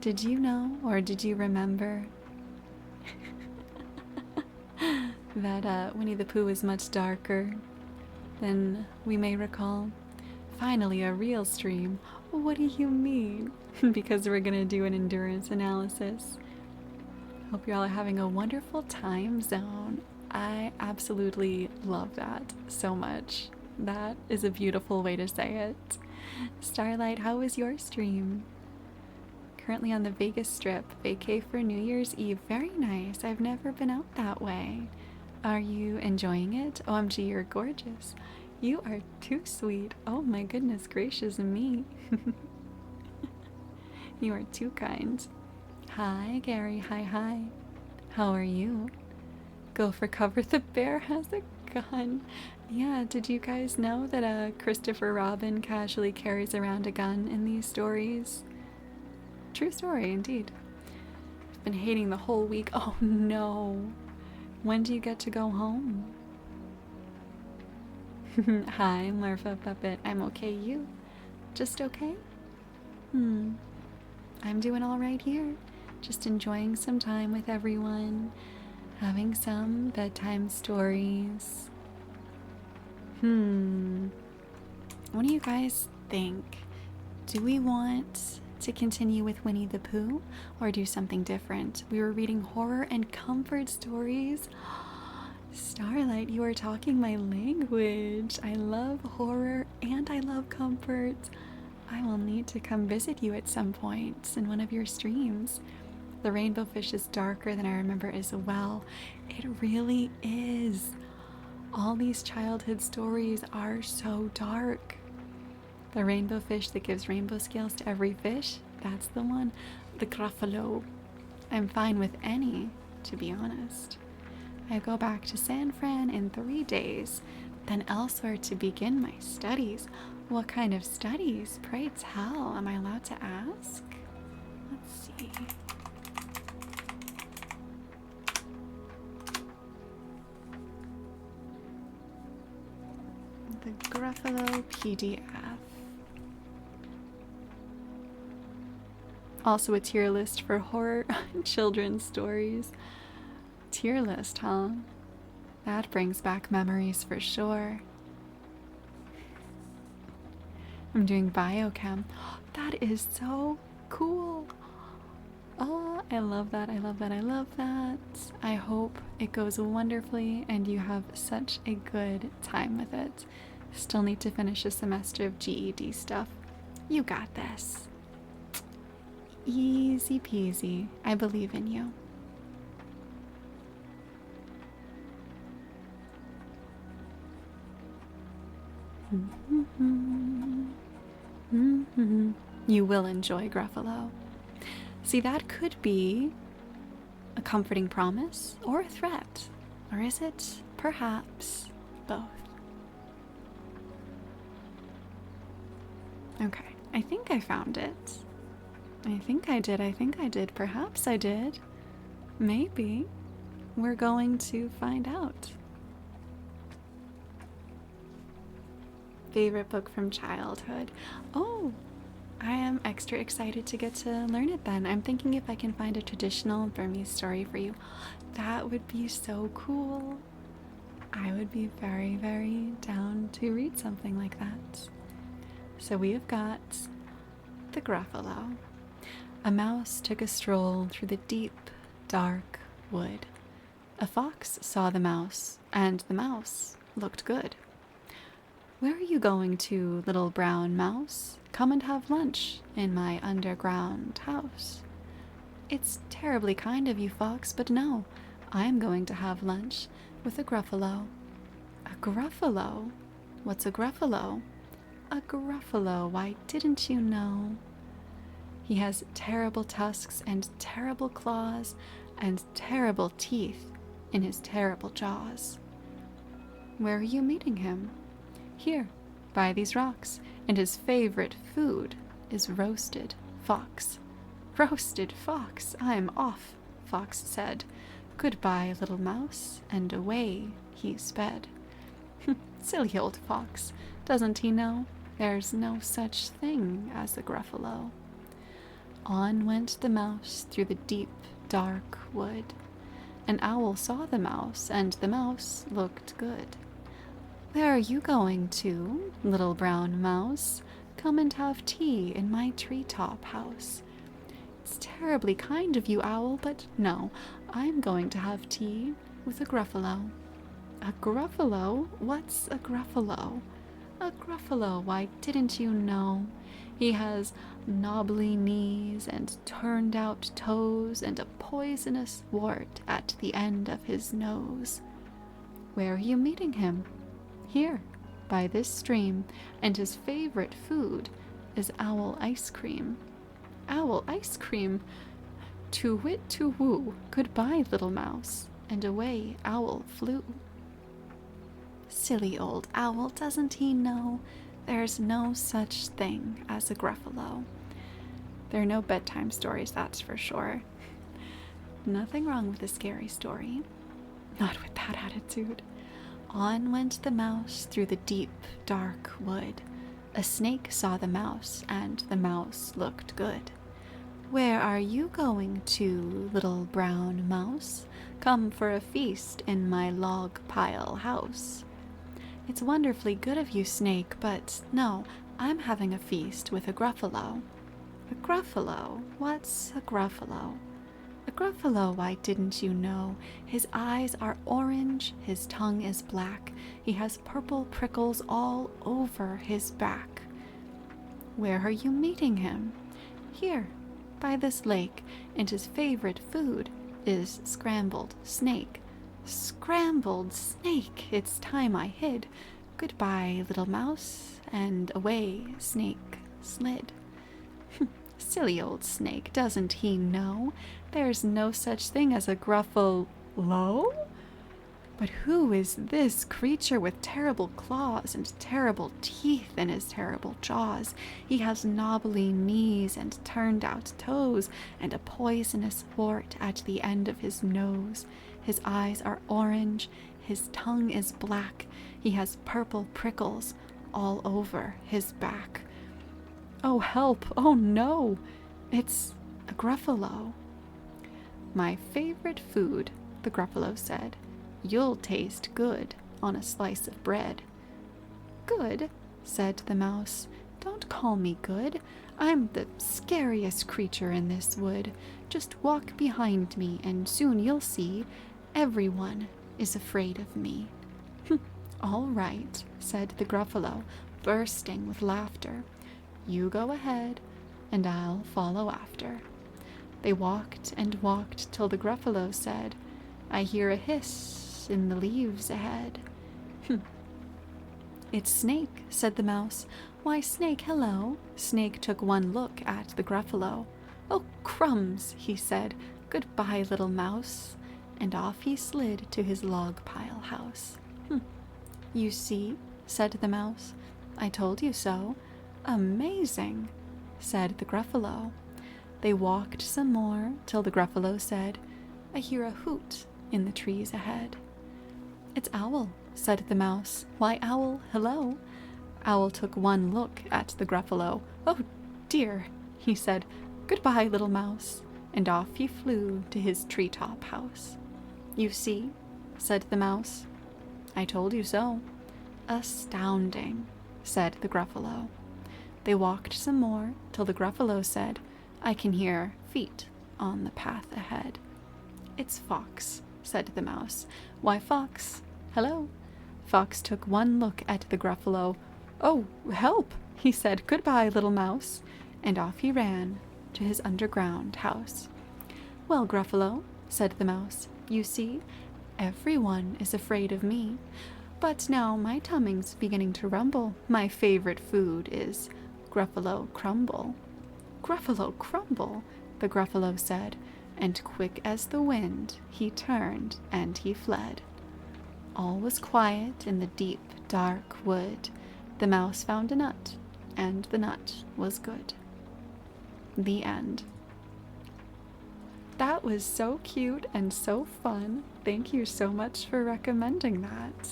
Did you know, or did you remember that Winnie the Pooh is much darker than we may recall? Finally, a real stream. What do you mean? Because we're gonna do an endurance analysis. Hope you all are having a wonderful time zone. I absolutely love that so much. That is a beautiful way to say it. Starlight, how was your stream? Currently on the Vegas Strip, vacay for New Year's Eve. Very nice. I've never been out that way. Are you enjoying it? OMG, you're gorgeous. You are too sweet. Oh my goodness gracious me. You are too kind. Hi, Gary. Hi. How are you? Go for cover. The bear has a gun. Yeah, did you guys know that Christopher Robin casually carries around a gun in these stories? True story, indeed. I've been hating the whole week. Oh no. When do you get to go home? Hi, Marfa Puppet. I'm okay. You? Just okay? I'm doing all right here. Just enjoying some time with everyone. Having some bedtime stories. What do you guys think? Do we want to continue with Winnie the Pooh or do something different? We were reading horror and comfort stories. Starlight, you are talking my language. I love horror and I love comfort. I will need to come visit you at some point in one of your streams. The rainbow fish is darker than I remember as well. It really is. All these childhood stories are so dark. The rainbow fish that gives rainbow scales to every fish, that's the one. The Gruffalo. I'm fine with any, to be honest. I go back to San Fran in 3 days, then elsewhere to begin my studies. What kind of studies? Pray tell. Am I allowed to ask? Let's see. The Gruffalo PDF. Also a tier list for horror children's stories. Tier list, huh? That brings back memories for sure. I'm doing biochem. That is so cool. Oh, I love that. I love that. I hope it goes wonderfully and you have such a good time with it. Still need to finish a semester of GED stuff. You got this. Easy peasy. I believe in you. You will enjoy Gruffalo. See, that could be a comforting promise or a threat. Or is it perhaps both? Okay, I think I found it. I think I did. Perhaps I did. Maybe. We're going to find out. Favorite book from childhood. Oh, I am extra excited to get to learn it then. I'm thinking if I can find a traditional Burmese story for you. That would be so cool. I would be very, very down to read something like that. So we have got The Gruffalo. A mouse took a stroll through the deep, dark wood. A fox saw the mouse, and the mouse looked good. Where are you going to, little brown mouse? Come and have lunch in my underground house. It's terribly kind of you, fox, but no, I am going to have lunch with a gruffalo. A gruffalo? What's a gruffalo? A gruffalo, why didn't you know? He has terrible tusks and terrible claws and terrible teeth in his terrible jaws. Where are you meeting him? Here, by these rocks, and his favorite food is roasted fox. Roasted fox, I'm off, Fox said. Goodbye, little mouse, and away he sped. Silly old fox, doesn't he know there's no such thing as a gruffalo? On went the mouse through the deep, dark wood. An owl saw the mouse, and the mouse looked good. Where are you going to, little brown mouse? Come and have tea in my treetop house. It's terribly kind of you, owl, but no, I'm going to have tea with a gruffalo. A gruffalo? What's a gruffalo? A gruffalo, why didn't you know? He has knobbly knees and turned out toes and a poisonous wart at the end of his nose. Where are you meeting him? Here, by this stream, and his favorite food is owl ice cream. Owl ice cream? To wit to woo, goodbye, little mouse, and away owl flew. Silly old owl, doesn't he know there's no such thing as a gruffalo? There are no bedtime stories, that's for sure. Nothing wrong with a scary story. Not with that attitude. On went the mouse through the deep, dark wood. A snake saw the mouse, and the mouse looked good. Where are you going to, little brown mouse? Come for a feast in my log pile house. It's wonderfully good of you, snake, but no, I'm having a feast with a gruffalo. A gruffalo? What's a gruffalo? A gruffalo, why didn't you know? His eyes are orange, his tongue is black. He has purple prickles all over his back. Where are you meeting him? Here, by this lake, and his favorite food is scrambled snake. Scrambled snake, it's time I hid. Goodbye, little mouse, and away snake slid. Silly old snake, doesn't he know there's no such thing as a gruffalo? But who is this creature with terrible claws and terrible teeth in his terrible jaws? He has knobbly knees and turned out toes and a poisonous wart at the end of his nose. His eyes are orange, his tongue is black, he has purple prickles all over his back. Oh, help! Oh, no! It's a gruffalo. My favorite food, the gruffalo said. You'll taste good on a slice of bread. Good, said the mouse. Don't call me good. I'm the scariest creature in this wood. Just walk behind me, and soon you'll see everyone is afraid of me. All right, said the gruffalo, bursting with laughter. You go ahead, and I'll follow after. They walked and walked till the gruffalo said, I hear a hiss in the leaves ahead. It's Snake, said the mouse. Why, Snake, hello. Snake took one look at the gruffalo. Oh, crumbs, he said. Goodbye, little mouse. And off he slid to his log pile house. You see, said the mouse. I told you so. Amazing. said the Gruffalo. They walked some more till the Gruffalo said, I hear a hoot in the trees ahead. It's Owl, said the Mouse. Why, Owl, hello. Owl took one look at the Gruffalo. Oh dear, he said, goodbye, little mouse, and off he flew to his treetop house. You see, said the Mouse. I told you so. Astounding, said the Gruffalo. They walked some more till the Gruffalo said, I can hear feet on the path ahead. It's Fox, said the Mouse. Why, Fox, hello. Fox took one look at the Gruffalo. Oh, help, he said, goodbye, little mouse, and off he ran to his underground house. Well, Gruffalo, said the Mouse, you see, everyone is afraid of me. But now my tummy's beginning to rumble. My favorite food is Gruffalo crumble. Gruffalo crumble, the Gruffalo said, and quick as the wind he turned and he fled. All was quiet in the deep, dark wood. The Mouse found a nut, and the nut was good. The end. That was so cute and so fun. Thank you so much for recommending that.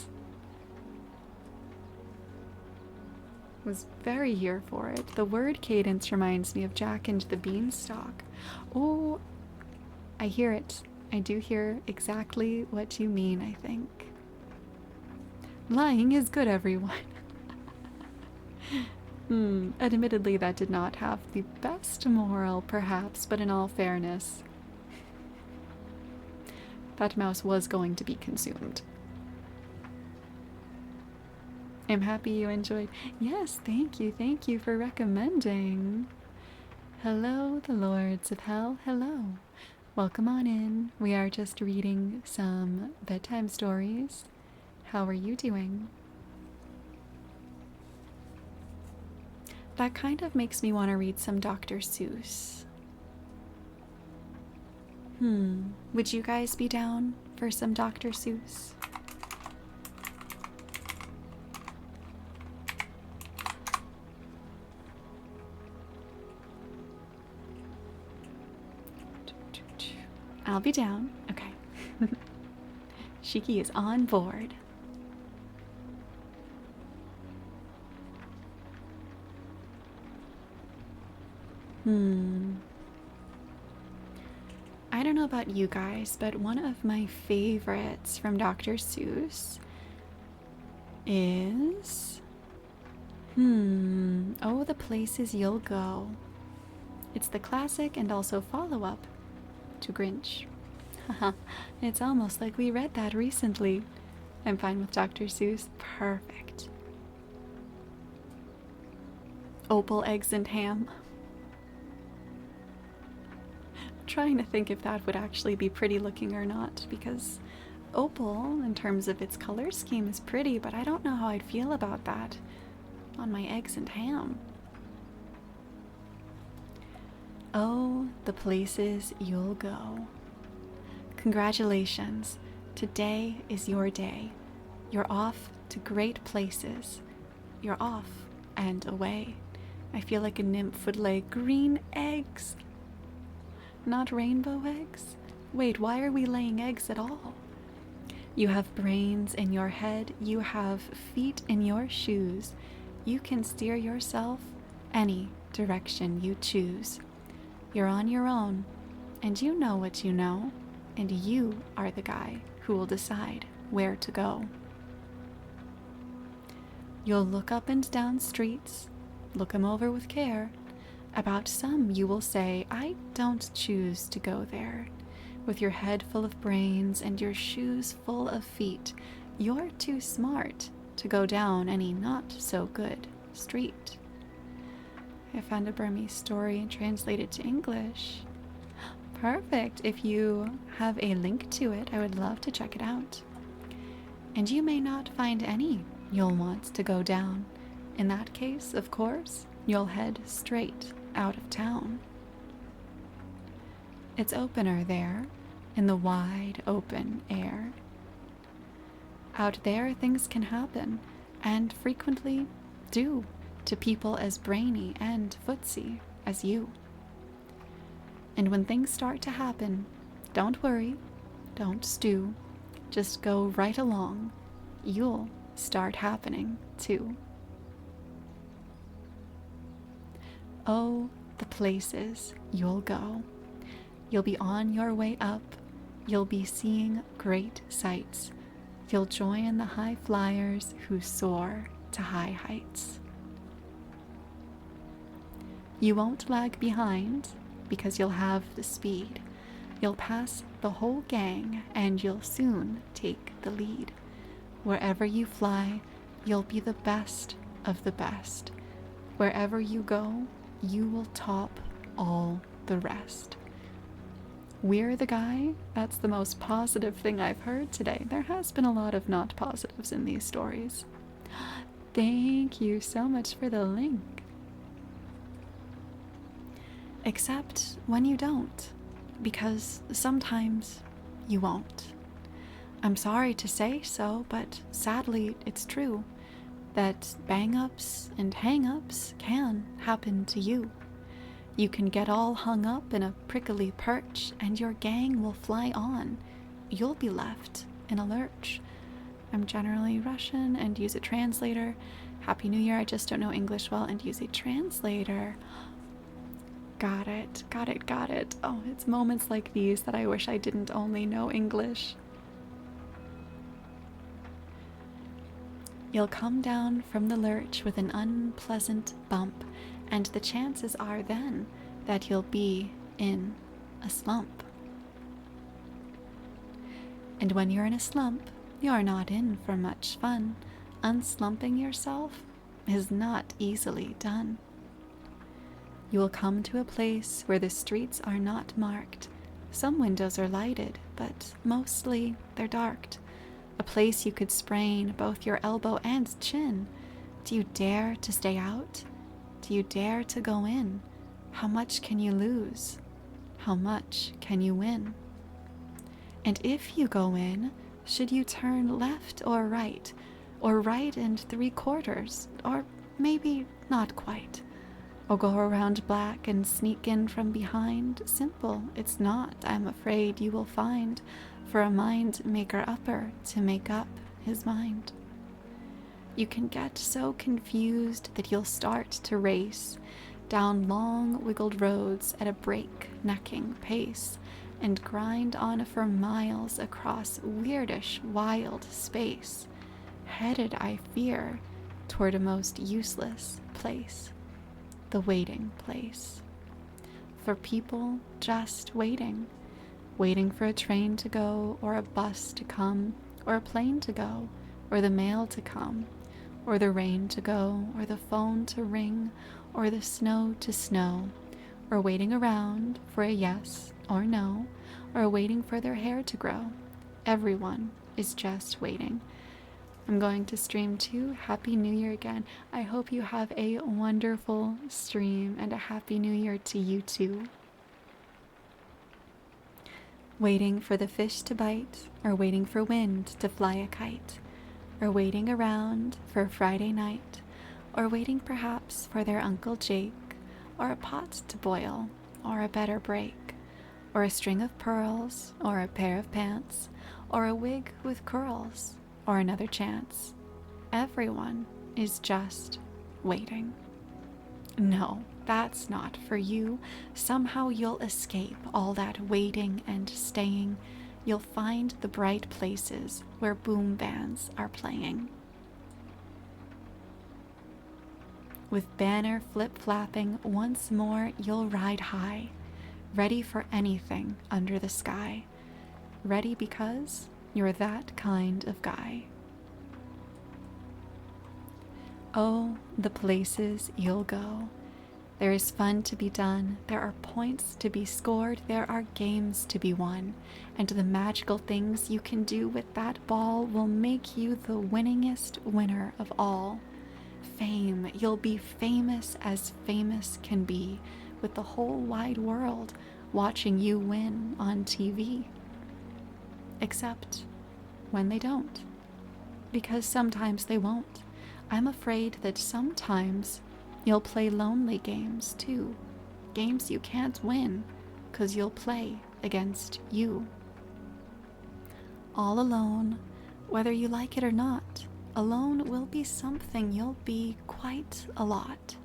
Was very here for it. The word cadence reminds me of Jack and the Beanstalk. Oh, I hear it. I do hear exactly what you mean, I think. Lying is good, everyone. Admittedly, that did not have the best moral, perhaps, but in all fairness, that mouse was going to be consumed. I'm happy you enjoyed. Yes, thank you for recommending. Hello, the Lords of Hell, hello. Welcome on in. We are just reading some bedtime stories. How are you doing? That kind of makes me want to read some Dr. Seuss. Would you guys be down for some Dr. Seuss? I'll be down. Okay. Shiki is on board. I don't know about you guys, but one of my favorites from Dr. Seuss is... Oh, the Places You'll Go. It's the classic and also follow-up to Grinch. Haha, it's almost like we read that recently. I'm fine with Dr. Seuss. Perfect. Opal, eggs, and ham. Trying to think if that would actually be pretty looking or not, because opal, in terms of its color scheme, is pretty, but I don't know how I'd feel about that on my eggs and ham. Oh, the places you'll go. Congratulations. Today is your day. You're off to great places. You're off and away. I feel like a nymph would lay green eggs. Not rainbow eggs? Wait, why are we laying eggs at all? You have brains in your head. You have feet in your shoes. You can steer yourself any direction you choose. You're on your own, and you know what you know, and you are the guy who will decide where to go. You'll look up and down streets, look 'em over with care. About some you will say, I don't choose to go there. With your head full of brains and your shoes full of feet, you're too smart to go down any not-so-good street. I found a Burmese story and translated it to English. Perfect. If you have a link to it, I would love to check it out. And you may not find any you'll want to go down. In that case, of course, you'll head straight out of town. It's opener there, in the wide open air. Out there things can happen, and frequently do, to people as brainy and footsy as you. And when things start to happen, don't worry, don't stew, just go right along. You'll start happening too. Oh, the places you'll go. You'll be on your way up. You'll be seeing great sights. You'll join the high flyers who soar to high heights. You won't lag behind because you'll have the speed. You'll pass the whole gang and you'll soon take the lead. Wherever you fly, you'll be the best of the best. Wherever you go, you will top all the rest. We're the guy. That's the most positive thing I've heard today. There has been a lot of not positives in these stories. Thank you so much for the link. Except when you don't, because sometimes you won't. I'm sorry to say so, but sadly it's true that bang-ups and hang-ups can happen to you. You can get all hung up in a prickly perch and your gang will fly on. You'll be left in a lurch. I'm generally Russian and use a translator. Happy New Year, I just don't know English well and use a translator. Got it, got it, got it. Oh, it's moments like these that I wish I didn't only know English. You'll come down from the lurch with an unpleasant bump, and the chances are then that you'll be in a slump. And when you're in a slump, you're not in for much fun. Unslumping yourself is not easily done. You will come to a place where the streets are not marked. Some windows are lighted, but mostly they're darked. A place you could sprain both your elbow and chin. Do you dare to stay out? Do you dare to go in? How much can you lose? How much can you win? And if you go in, should you turn left or right and 3/4, or maybe not quite? Or go around black and sneak in from behind? Simple, it's not, I'm afraid you will find, for a mind maker upper to make up his mind. You can get so confused that you'll start to race down long wiggled roads at a break-necking pace and grind on for miles across weirdish wild space, headed, I fear, toward a most useless place, the waiting place. For people just waiting for a train to go, or a bus to come, or a plane to go, or the mail to come, or the rain to go, or the phone to ring, or the snow to snow, or waiting around for a yes or no, or waiting for their hair to grow. Everyone is just waiting. I'm going to stream too. Happy New Year again. I hope you have a wonderful stream and a Happy New Year to you too. Waiting for the fish to bite, or waiting for wind to fly a kite, or waiting around for a Friday night, or waiting perhaps for their Uncle Jake, or a pot to boil, or a better break, or a string of pearls, or a pair of pants, or a wig with curls, or another chance. Everyone is just waiting. No, that's not for you. Somehow you'll escape all that waiting and staying. You'll find the bright places where boom bands are playing. With banner flip-flapping once more, you'll ride high, ready for anything under the sky. Ready because you're that kind of guy. Oh, the places you'll go. There is fun to be done, there are points to be scored, there are games to be won, and the magical things you can do with that ball will make you the winningest winner of all. Fame, you'll be famous as famous can be, with the whole wide world watching you win on TV. Except when they don't, because sometimes they won't. I'm afraid that sometimes you'll play lonely games too, games you can't win, 'cause you'll play against you. All alone, whether you like it or not, alone will be something you'll be quite a lot.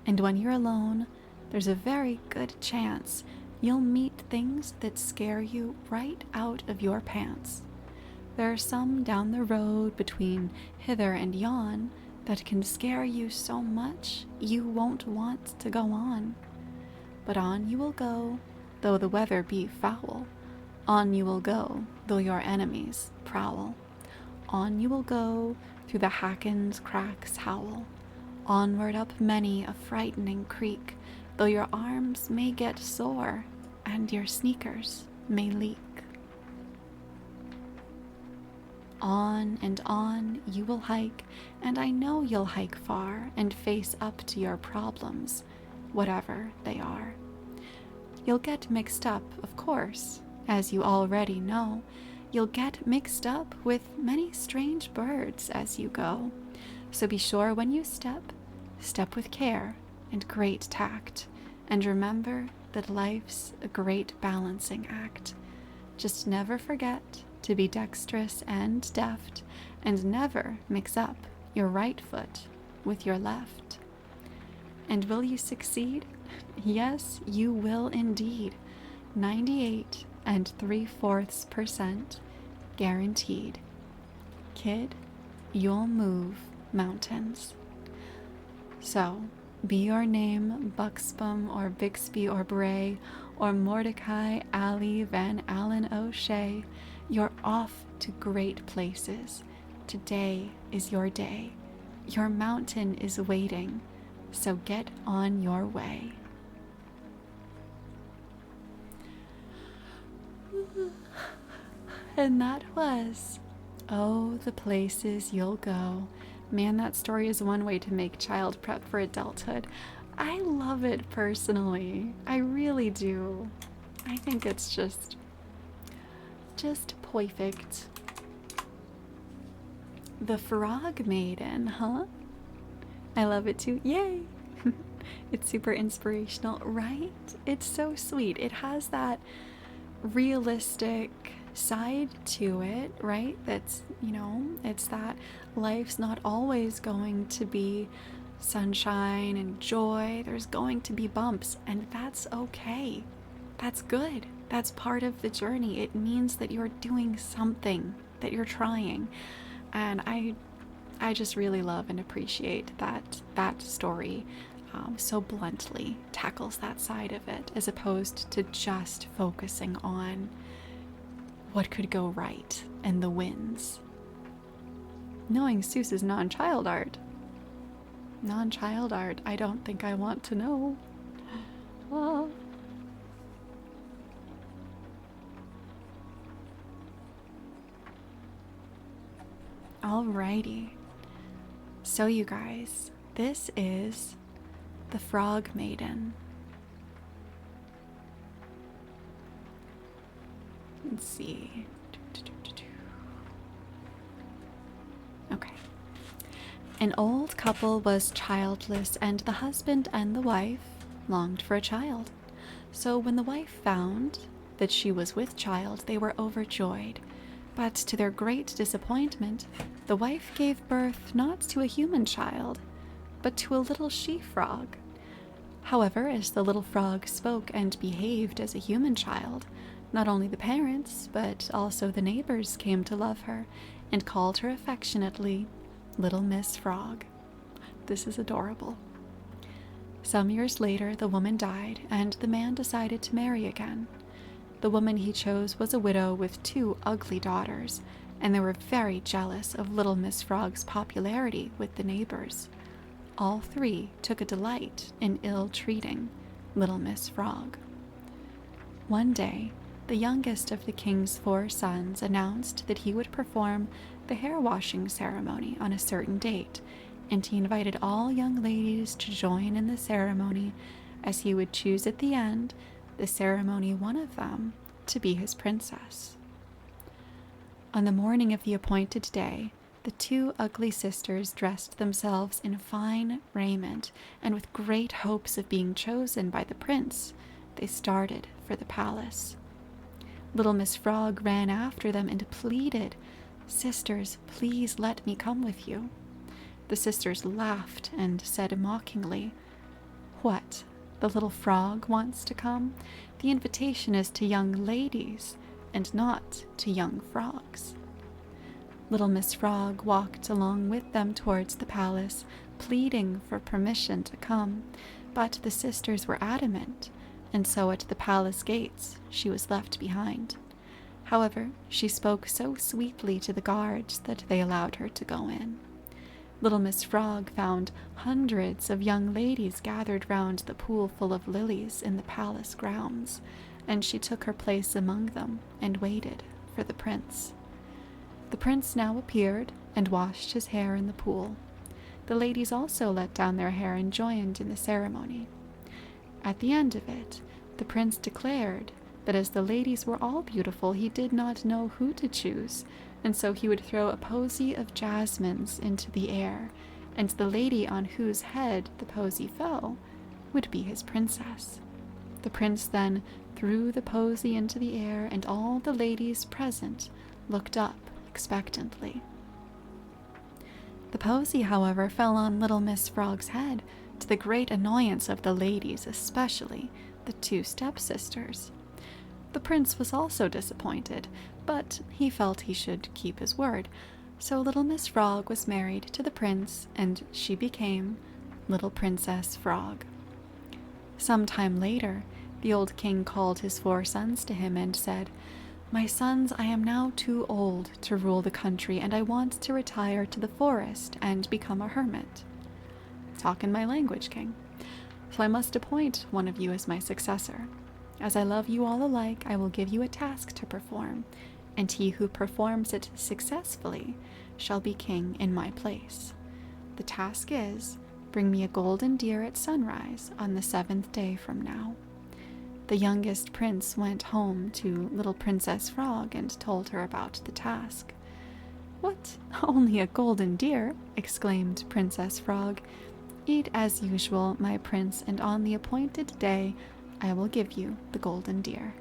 And when you're alone, there's a very good chance you'll meet things that scare you right out of your pants. There are some down the road between hither and yon that can scare you so much you won't want to go on. But on you will go, though the weather be foul. On you will go, though your enemies prowl. On you will go, through the Hacken's cracks howl. Onward up many a frightening creek, though your arms may get sore and your sneakers may leak. On and on you will hike, and I know you'll hike far and face up to your problems, whatever they are. You'll get mixed up, of course, as you already know. You'll get mixed up with many strange birds as you go. So be sure when you step with care and great tact, and remember that life's a great balancing act. Just never forget to be dexterous and deft, and never mix up your right foot with your left. And will you succeed? Yes, you will indeed. 98 3/4% guaranteed. Kid, you'll move mountains. So, be your name Buxbaum or Bixby or Bray or Mordecai Ali Van Allen O'Shea, you're off to great places. Today is your day. Your mountain is waiting, so get on your way. And that was Oh, the Places You'll Go. Man, that story is one way to make child prep for adulthood. I love it personally. I really do. I think it's just perfect. The Frog Maiden, huh? I love it too. Yay! It's super inspirational, right? It's so sweet. It has that realistic side to it, right? That's, it's that life's not always going to be sunshine and joy. There's going to be bumps, and that's okay. That's good. That's part of the journey. It means that you're doing something, that you're trying. And I just really love and appreciate that story so bluntly tackles that side of it, as opposed to just focusing on what could go right and the wins. Knowing Seuss is non-child art. Non-child art, I don't think I want to know. Ah. Alrighty. So you guys, this is The Frog Maiden. Let's see. Okay. An old couple was childless, and the husband and the wife longed for a child. So when the wife found that she was with child, they were overjoyed. But to their great disappointment, the wife gave birth not to a human child, but to a little she-frog. However, as the little frog spoke and behaved as a human child, not only the parents, but also the neighbors came to love her and called her affectionately Little Miss Frog. This is adorable. Some years later, the woman died, and the man decided to marry again. The woman he chose was a widow with 2 ugly daughters, and they were very jealous of Little Miss Frog's popularity with the neighbors. All 3 took a delight in ill-treating Little Miss Frog. One day, the youngest of the king's 4 sons announced that he would perform the hair-washing ceremony on a certain date, and he invited all young ladies to join in the ceremony, as he would choose at the end the ceremony one of them to be his princess. On the morning of the appointed day, The two ugly sisters dressed themselves in fine raiment, and with great hopes of being chosen by the prince, they started for the palace. Little Miss Frog ran after them and pleaded, "Sisters, please let me come with you." The sisters laughed and said mockingly, "What? The little frog wants to come? The invitation is to young ladies, and not to young frogs." Little Miss Frog walked along with them towards the palace, pleading for permission to come, but the sisters were adamant, and so at the palace gates she was left behind. However, she spoke so sweetly to the guards that they allowed her to go in. Little Miss Frog found hundreds of young ladies gathered round the pool full of lilies in the palace grounds, and she took her place among them and waited for the prince. The prince now appeared and washed his hair in the pool. The ladies also let down their hair and joined in the ceremony. At the end of it, the prince declared that as the ladies were all beautiful, he did not know who to choose, and so he would throw a posy of jasmines into the air, and the lady on whose head the posy fell would be his princess. The prince then threw the posy into the air, and all the ladies present looked up expectantly. The posy, however, fell on little Miss Frog's head, to the great annoyance of the ladies, especially the two stepsisters. The prince was also disappointed, but he felt he should keep his word, so little Miss Frog was married to the prince, and she became Little Princess Frog. Some time later, the old king called his 4 sons to him and said, "My sons, I am now too old to rule the country, and I want to retire to the forest and become a hermit." "Talk in my language, king. So I must appoint one of you as my successor. As I love you all alike, I will give you a task to perform, and he who performs it successfully shall be king in my place. The task is, bring me a golden deer at sunrise on the 7th day from now." The youngest prince went home to little Princess Frog and told her about the task. "What? Only a golden deer?" exclaimed Princess Frog. "Eat as usual, my prince, and on the appointed day I will give you the golden deer."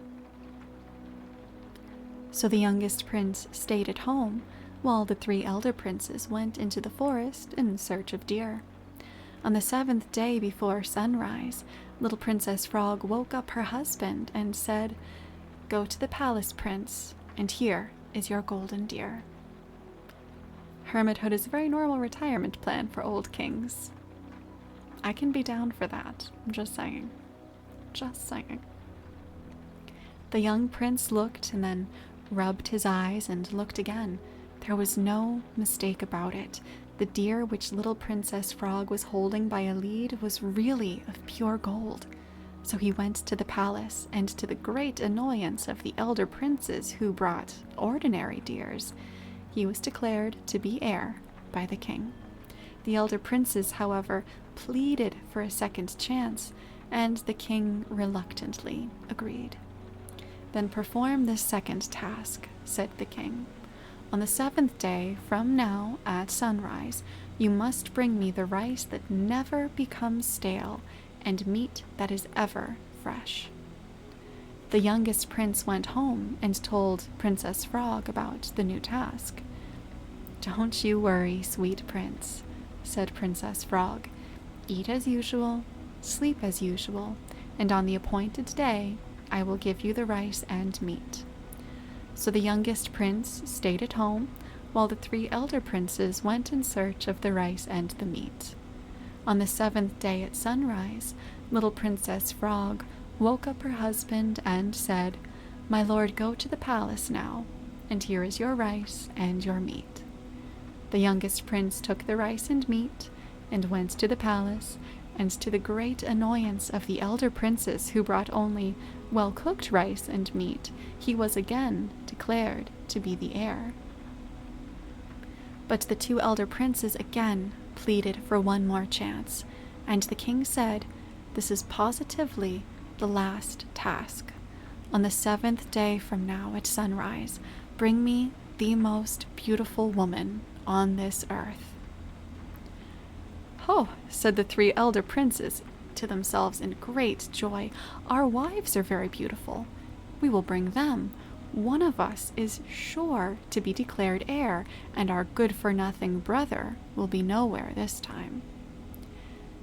So the youngest prince stayed at home, while the 3 elder princes went into the forest in search of deer. On the 7th day before sunrise, little Princess Frog woke up her husband and said, "Go to the palace, prince, and here is your golden deer." Hermithood is a very normal retirement plan for old kings. I can be down for that. I'm just saying. Just saying. The young prince looked and then rubbed his eyes and looked again. There was no mistake about it. The deer which little Princess Frog was holding by a lead was really of pure gold. So he went to the palace, and to the great annoyance of the elder princes who brought ordinary deers, he was declared to be heir by the king. The elder princes, however, pleaded for a second chance, and the king reluctantly agreed. "Then perform this second task," said the king. "On the 7th day from now at sunrise, you must bring me the rice that never becomes stale and meat that is ever fresh." The youngest prince went home and told Princess Frog about the new task. "Don't you worry, sweet prince," said Princess Frog. "Eat as usual, sleep as usual, and on the appointed day I will give you the rice and meat." So the youngest prince stayed at home, while the 3 elder princes went in search of the rice and the meat. On the 7th day at sunrise, little Princess Frog woke up her husband and said, "My lord, go to the palace now, and here is your rice and your meat." The youngest prince took the rice and meat and went to the palace, and to the great annoyance of the elder princes who brought only well-cooked rice and meat, he was again declared to be the heir. But the 2 elder princes again pleaded for one more chance, and the king said, "This is positively the last task. On the 7th day from now at sunrise, bring me the most beautiful woman on this earth. "Oh," said the 3 elder princes to themselves in great joy, "our wives are very beautiful. We will bring them. One of us is sure to be declared heir, and our good-for-nothing brother will be nowhere this time."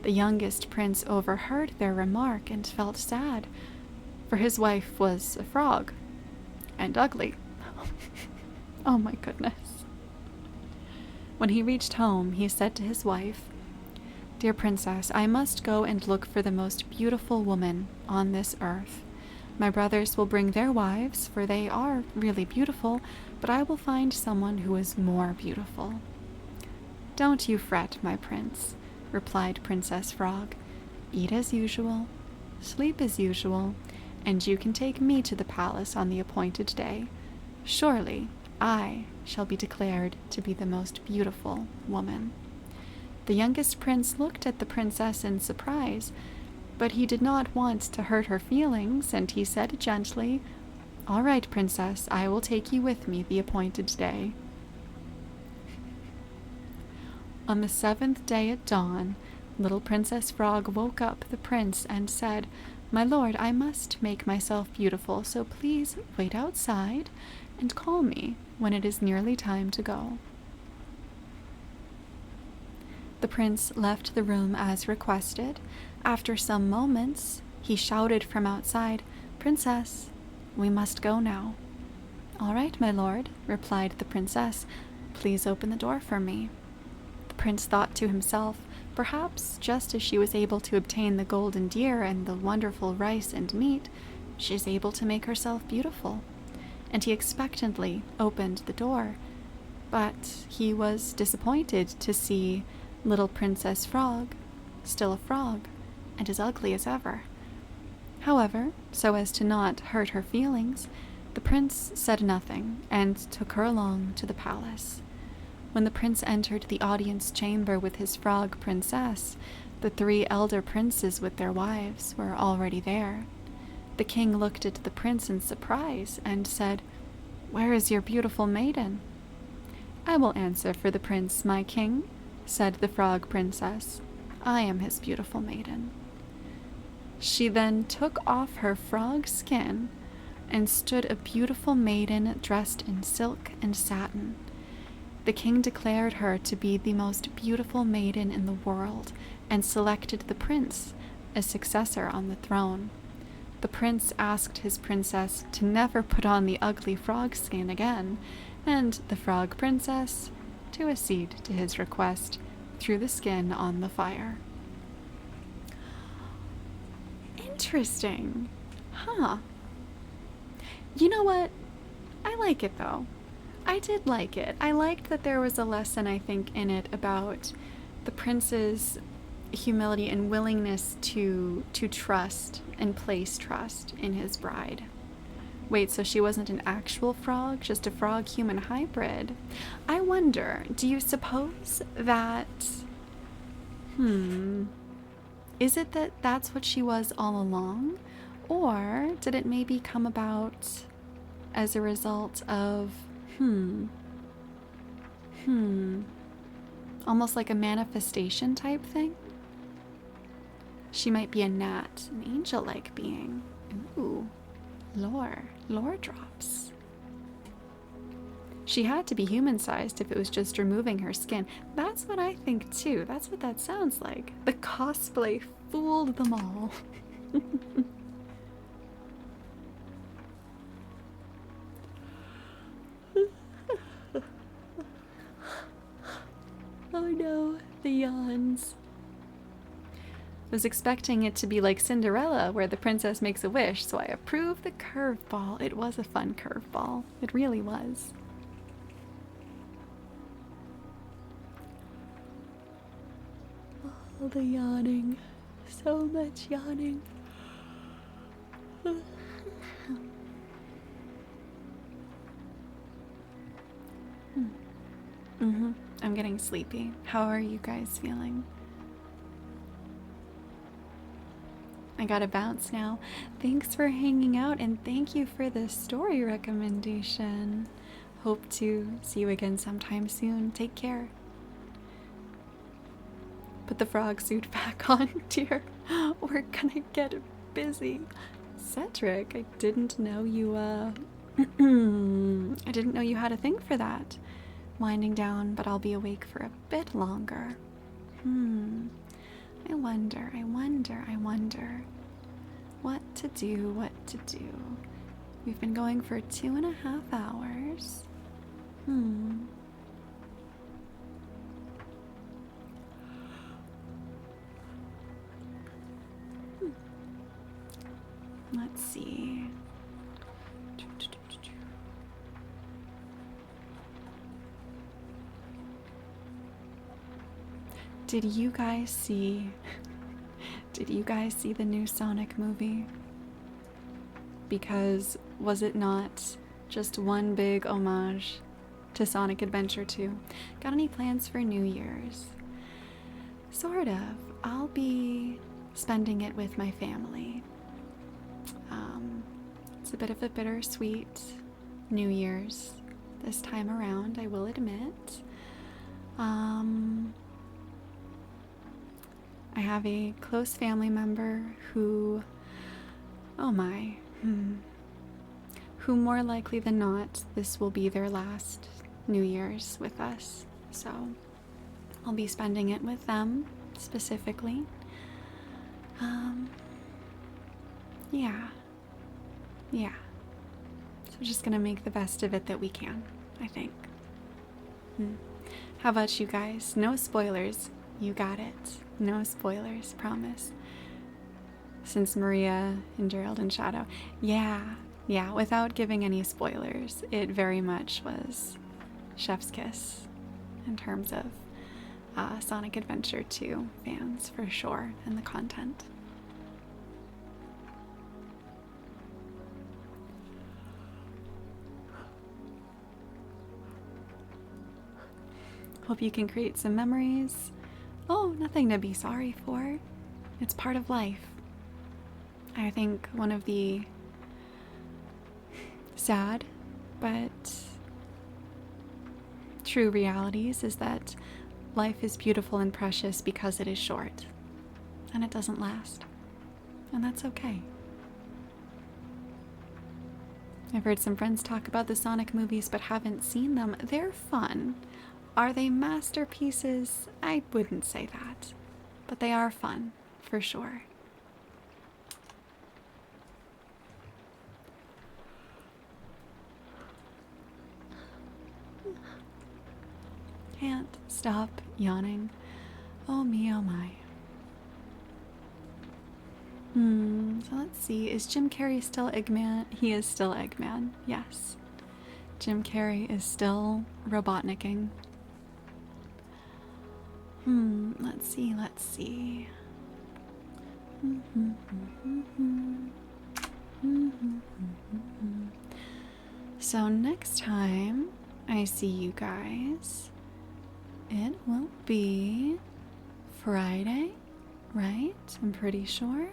The youngest prince overheard their remark and felt sad, for his wife was a frog, and ugly. Oh my goodness. When he reached home, he said to his wife, "Dear princess, I must go and look for the most beautiful woman on this earth. My brothers will bring their wives, for they are really beautiful, but I will find someone who is more beautiful." "Don't you fret, my prince," replied Princess Frog. "Eat as usual, sleep as usual, and you can take me to the palace on the appointed day. Surely I shall be declared to be the most beautiful woman." The youngest prince looked at the princess in surprise, but he did not want to hurt her feelings, and he said gently, "All right, princess, I will take you with me the appointed day." On the 7th day at dawn, little Princess Frog woke up the prince and said, "My lord, I must make myself beautiful, so please wait outside and call me when it is nearly time to go." The prince left the room as requested. After some moments, he shouted from outside, "Princess, we must go now." "All right, my lord," replied the princess. "Please open the door for me." The prince thought to himself, perhaps just as she was able to obtain the golden deer and the wonderful rice and meat, she is able to make herself beautiful. And he expectantly opened the door, but he was disappointed to see little Princess Frog, still a frog, and as ugly as ever. However, so as to not hurt her feelings, the prince said nothing and took her along to the palace. When the prince entered the audience chamber with his frog princess, the 3 elder princes with their wives were already there. The king looked at the prince in surprise and said, "Where is your beautiful maiden?" "I will answer for the prince, my king," said the frog princess. "I am his beautiful maiden." She then took off her frog skin and stood a beautiful maiden dressed in silk and satin. The king declared her to be the most beautiful maiden in the world and selected the prince as successor on the throne. The prince asked his princess to never put on the ugly frog skin again, and the frog princess to accede to his request, threw the skin on the fire. Interesting. Huh. You know what? I like it though. I did like it. I liked that there was a lesson, I think, in it about the prince's humility and willingness to trust and place trust in his bride. Wait, so she wasn't an actual frog, just a frog-human hybrid? I wonder, do you suppose that... Is it that that's what she was all along? Or did it maybe come about as a result of, almost like a manifestation type thing? She might be a gnat, an angel-like being. Ooh, lore drops. She had to be human-sized if it was just removing her skin. That's what I think too. That's what that sounds like. The cosplay fooled them all. Oh no, the yawns. I was expecting it to be like Cinderella, where the princess makes a wish, so I approve the curveball. It was a fun curveball. It really was. All the yawning. So much yawning. I'm getting sleepy. How are you guys feeling? I gotta bounce now. Thanks for hanging out and thank you for the story recommendation. Hope to see you again sometime soon. Take care. Put the frog suit back on, dear. We're gonna get busy. Cedric, I didn't know you, I didn't know you had a thing for that. Winding down, but I'll be awake for a bit longer. I wonder. What to do. We've been going for 2.5 hours. Let's see. Did you guys see the new Sonic movie? Because was it not just one big homage to Sonic Adventure 2? Got any plans for New Year's? Sort of. I'll be spending it with my family. It's a bit of a bittersweet New Year's this time around, I will admit. I have a close family member who, oh my, who more likely than not, this will be their last New Year's with us. So I'll be spending it with them specifically. Yeah. So we're just gonna make the best of it that we can, I think. How about you guys? No spoilers. You got it. No spoilers, promise. Since Maria and Gerald and Shadow. Yeah, without giving any spoilers, it very much was chef's kiss in terms of Sonic Adventure 2 fans, for sure, and the content. Hope you can create some memories. Oh, nothing to be sorry for. It's part of life. I think one of the sad but true realities is that life is beautiful and precious because it is short. And it doesn't last. And that's okay. I've heard some friends talk about the Sonic movies but haven't seen them. They're fun. Are they masterpieces? I wouldn't say that. But they are fun, for sure. Can't stop yawning. Oh me, oh my. So let's see. Is Jim Carrey still Eggman? He is still Eggman, yes. Jim Carrey is still Robotnicking. Let's see. So next time I see you guys, it will be Friday, right? I'm pretty sure.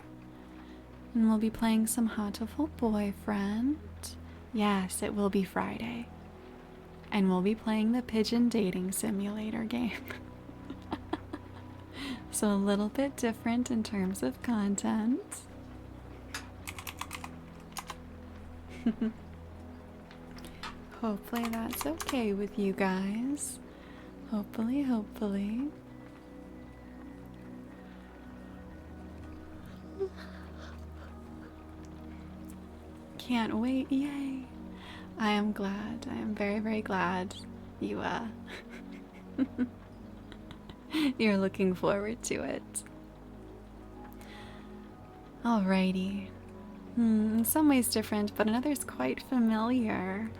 And we'll be playing some Hatoful Boyfriend. Yes, it will be Friday. And we'll be playing the Pigeon Dating Simulator game. So a little bit different in terms of content. Hopefully that's okay with you guys. Hopefully. Can't wait, yay. I am glad. I am very, very glad you, you're looking forward to it. Alrighty. In some ways different, but in others quite familiar.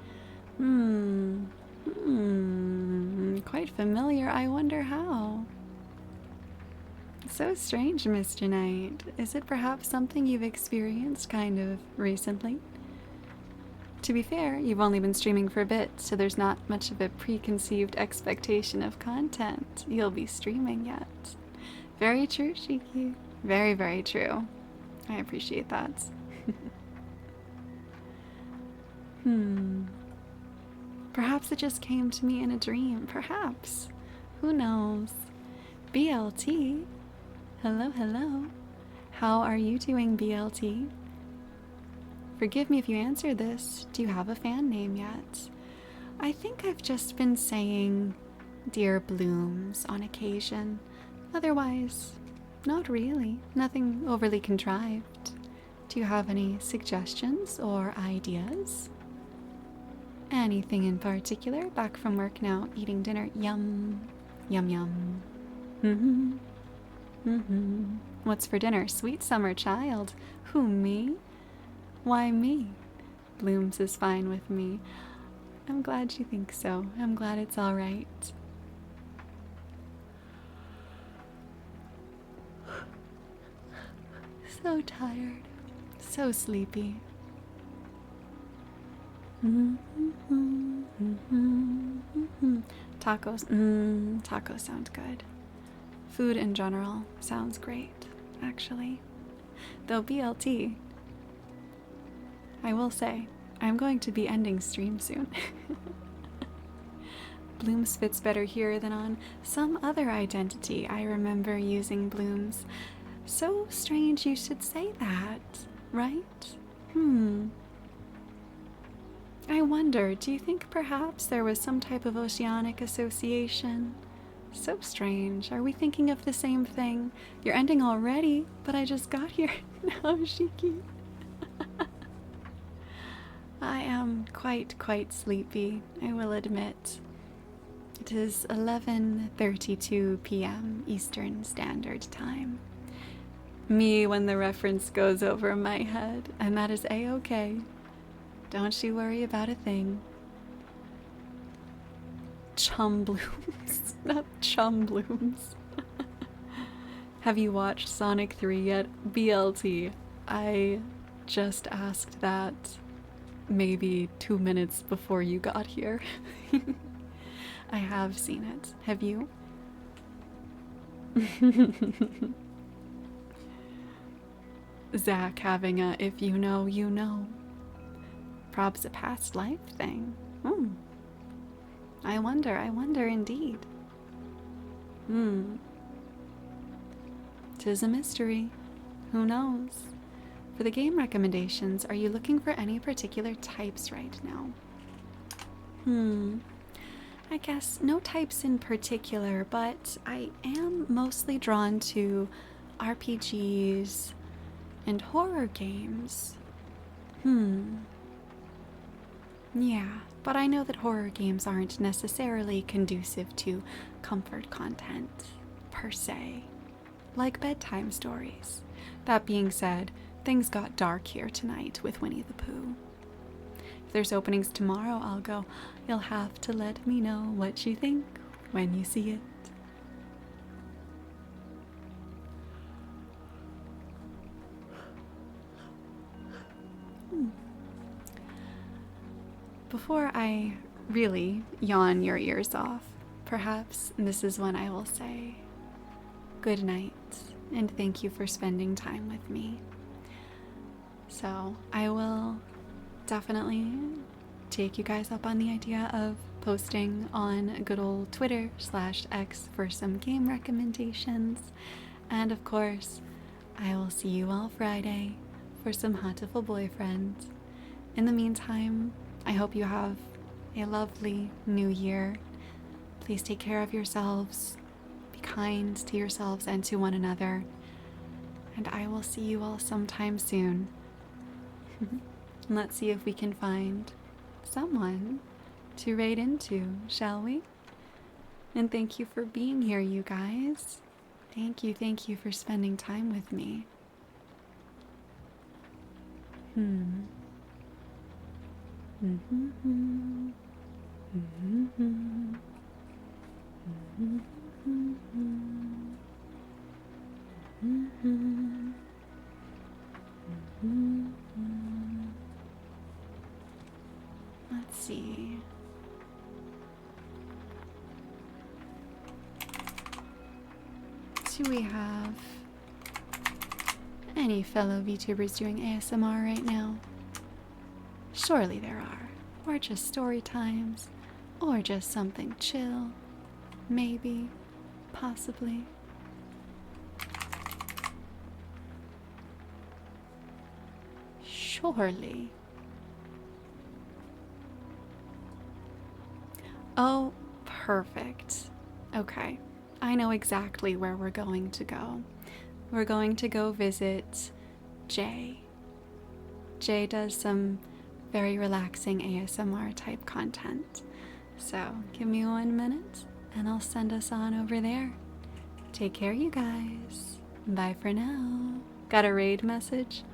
Quite familiar. I wonder how. So strange, Mr. Knight. Is it perhaps something you've experienced kind of recently? To be fair, you've only been streaming for a bit, so there's not much of a preconceived expectation of content you'll be streaming yet. Very true, Shiki. Very, very true. I appreciate that. Perhaps it just came to me in a dream. Perhaps. Who knows? BLT? Hello, hello. How are you doing, BLT? Forgive me if you answered this. Do you have a fan name yet? I think I've just been saying Dear Blooms on occasion. Otherwise, not really. Nothing overly contrived. Do you have any suggestions or ideas? Anything in particular? Back from work now, eating dinner. Yum. Yum yum. What's for dinner? Sweet summer child. Who, me? Why me? Blooms is fine with me. I'm glad you think so. I'm glad it's all right. So tired. So sleepy. Tacos. Tacos sound good. Food in general sounds great, actually. Though BLT, I will say, I'm going to be ending stream soon. Blooms fits better here than on some other identity. I remember using Blooms. So strange you should say that, right? I wonder, do you think perhaps there was some type of oceanic association? So strange. Are we thinking of the same thing? You're ending already, but I just got here. No, Shiki. I am quite sleepy, I will admit. It is 11:32 p.m. Eastern Standard Time. Me when the reference goes over my head, and that is a-okay. Don't you worry about a thing. Chum Blooms, not Chum Blooms. Have you watched Sonic 3 yet? BLT, I just asked that maybe 2 minutes before you got here. I have seen it. Have you? Zach having a if you know, you know. Prob's a past life thing. I wonder indeed. 'Tis a mystery. Who knows? For the game recommendations, are you looking for any particular types right now? I guess no types in particular, but I am mostly drawn to RPGs and horror games. Yeah, but I know that horror games aren't necessarily conducive to comfort content, per se, like bedtime stories. That being said, things got dark here tonight with Winnie the Pooh. If there's openings tomorrow, I'll go. You'll have to let me know what you think when you see it. Before I really yawn your ears off, perhaps this is when I will say good night and thank you for spending time with me. So I will definitely take you guys up on the idea of posting on good old Twitter/X for some game recommendations. And of course, I will see you all Friday for some Hatoful Boyfriend. In the meantime, I hope you have a lovely new year. Please take care of yourselves. Be kind to yourselves and to one another. And I will see you all sometime soon. Let's see if we can find someone to raid into, shall we? And thank you for being here, you guys. Thank you for spending time with me. Let's see. Do we have any fellow VTubers doing ASMR right now? Surely there are. Or just story times. or just something chill, maybe, possibly. Surely. Oh, perfect. Okay, I know exactly where we're going to go. We're going to go visit Jay. Jay does some very relaxing ASMR type content. So give me 1 minute and I'll send us on over there. Take care, you guys. Bye for now. Got a raid message?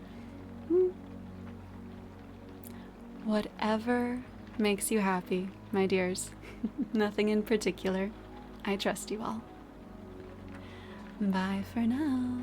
Whatever makes you happy, my dears. Nothing in particular. I trust you all. Bye for now.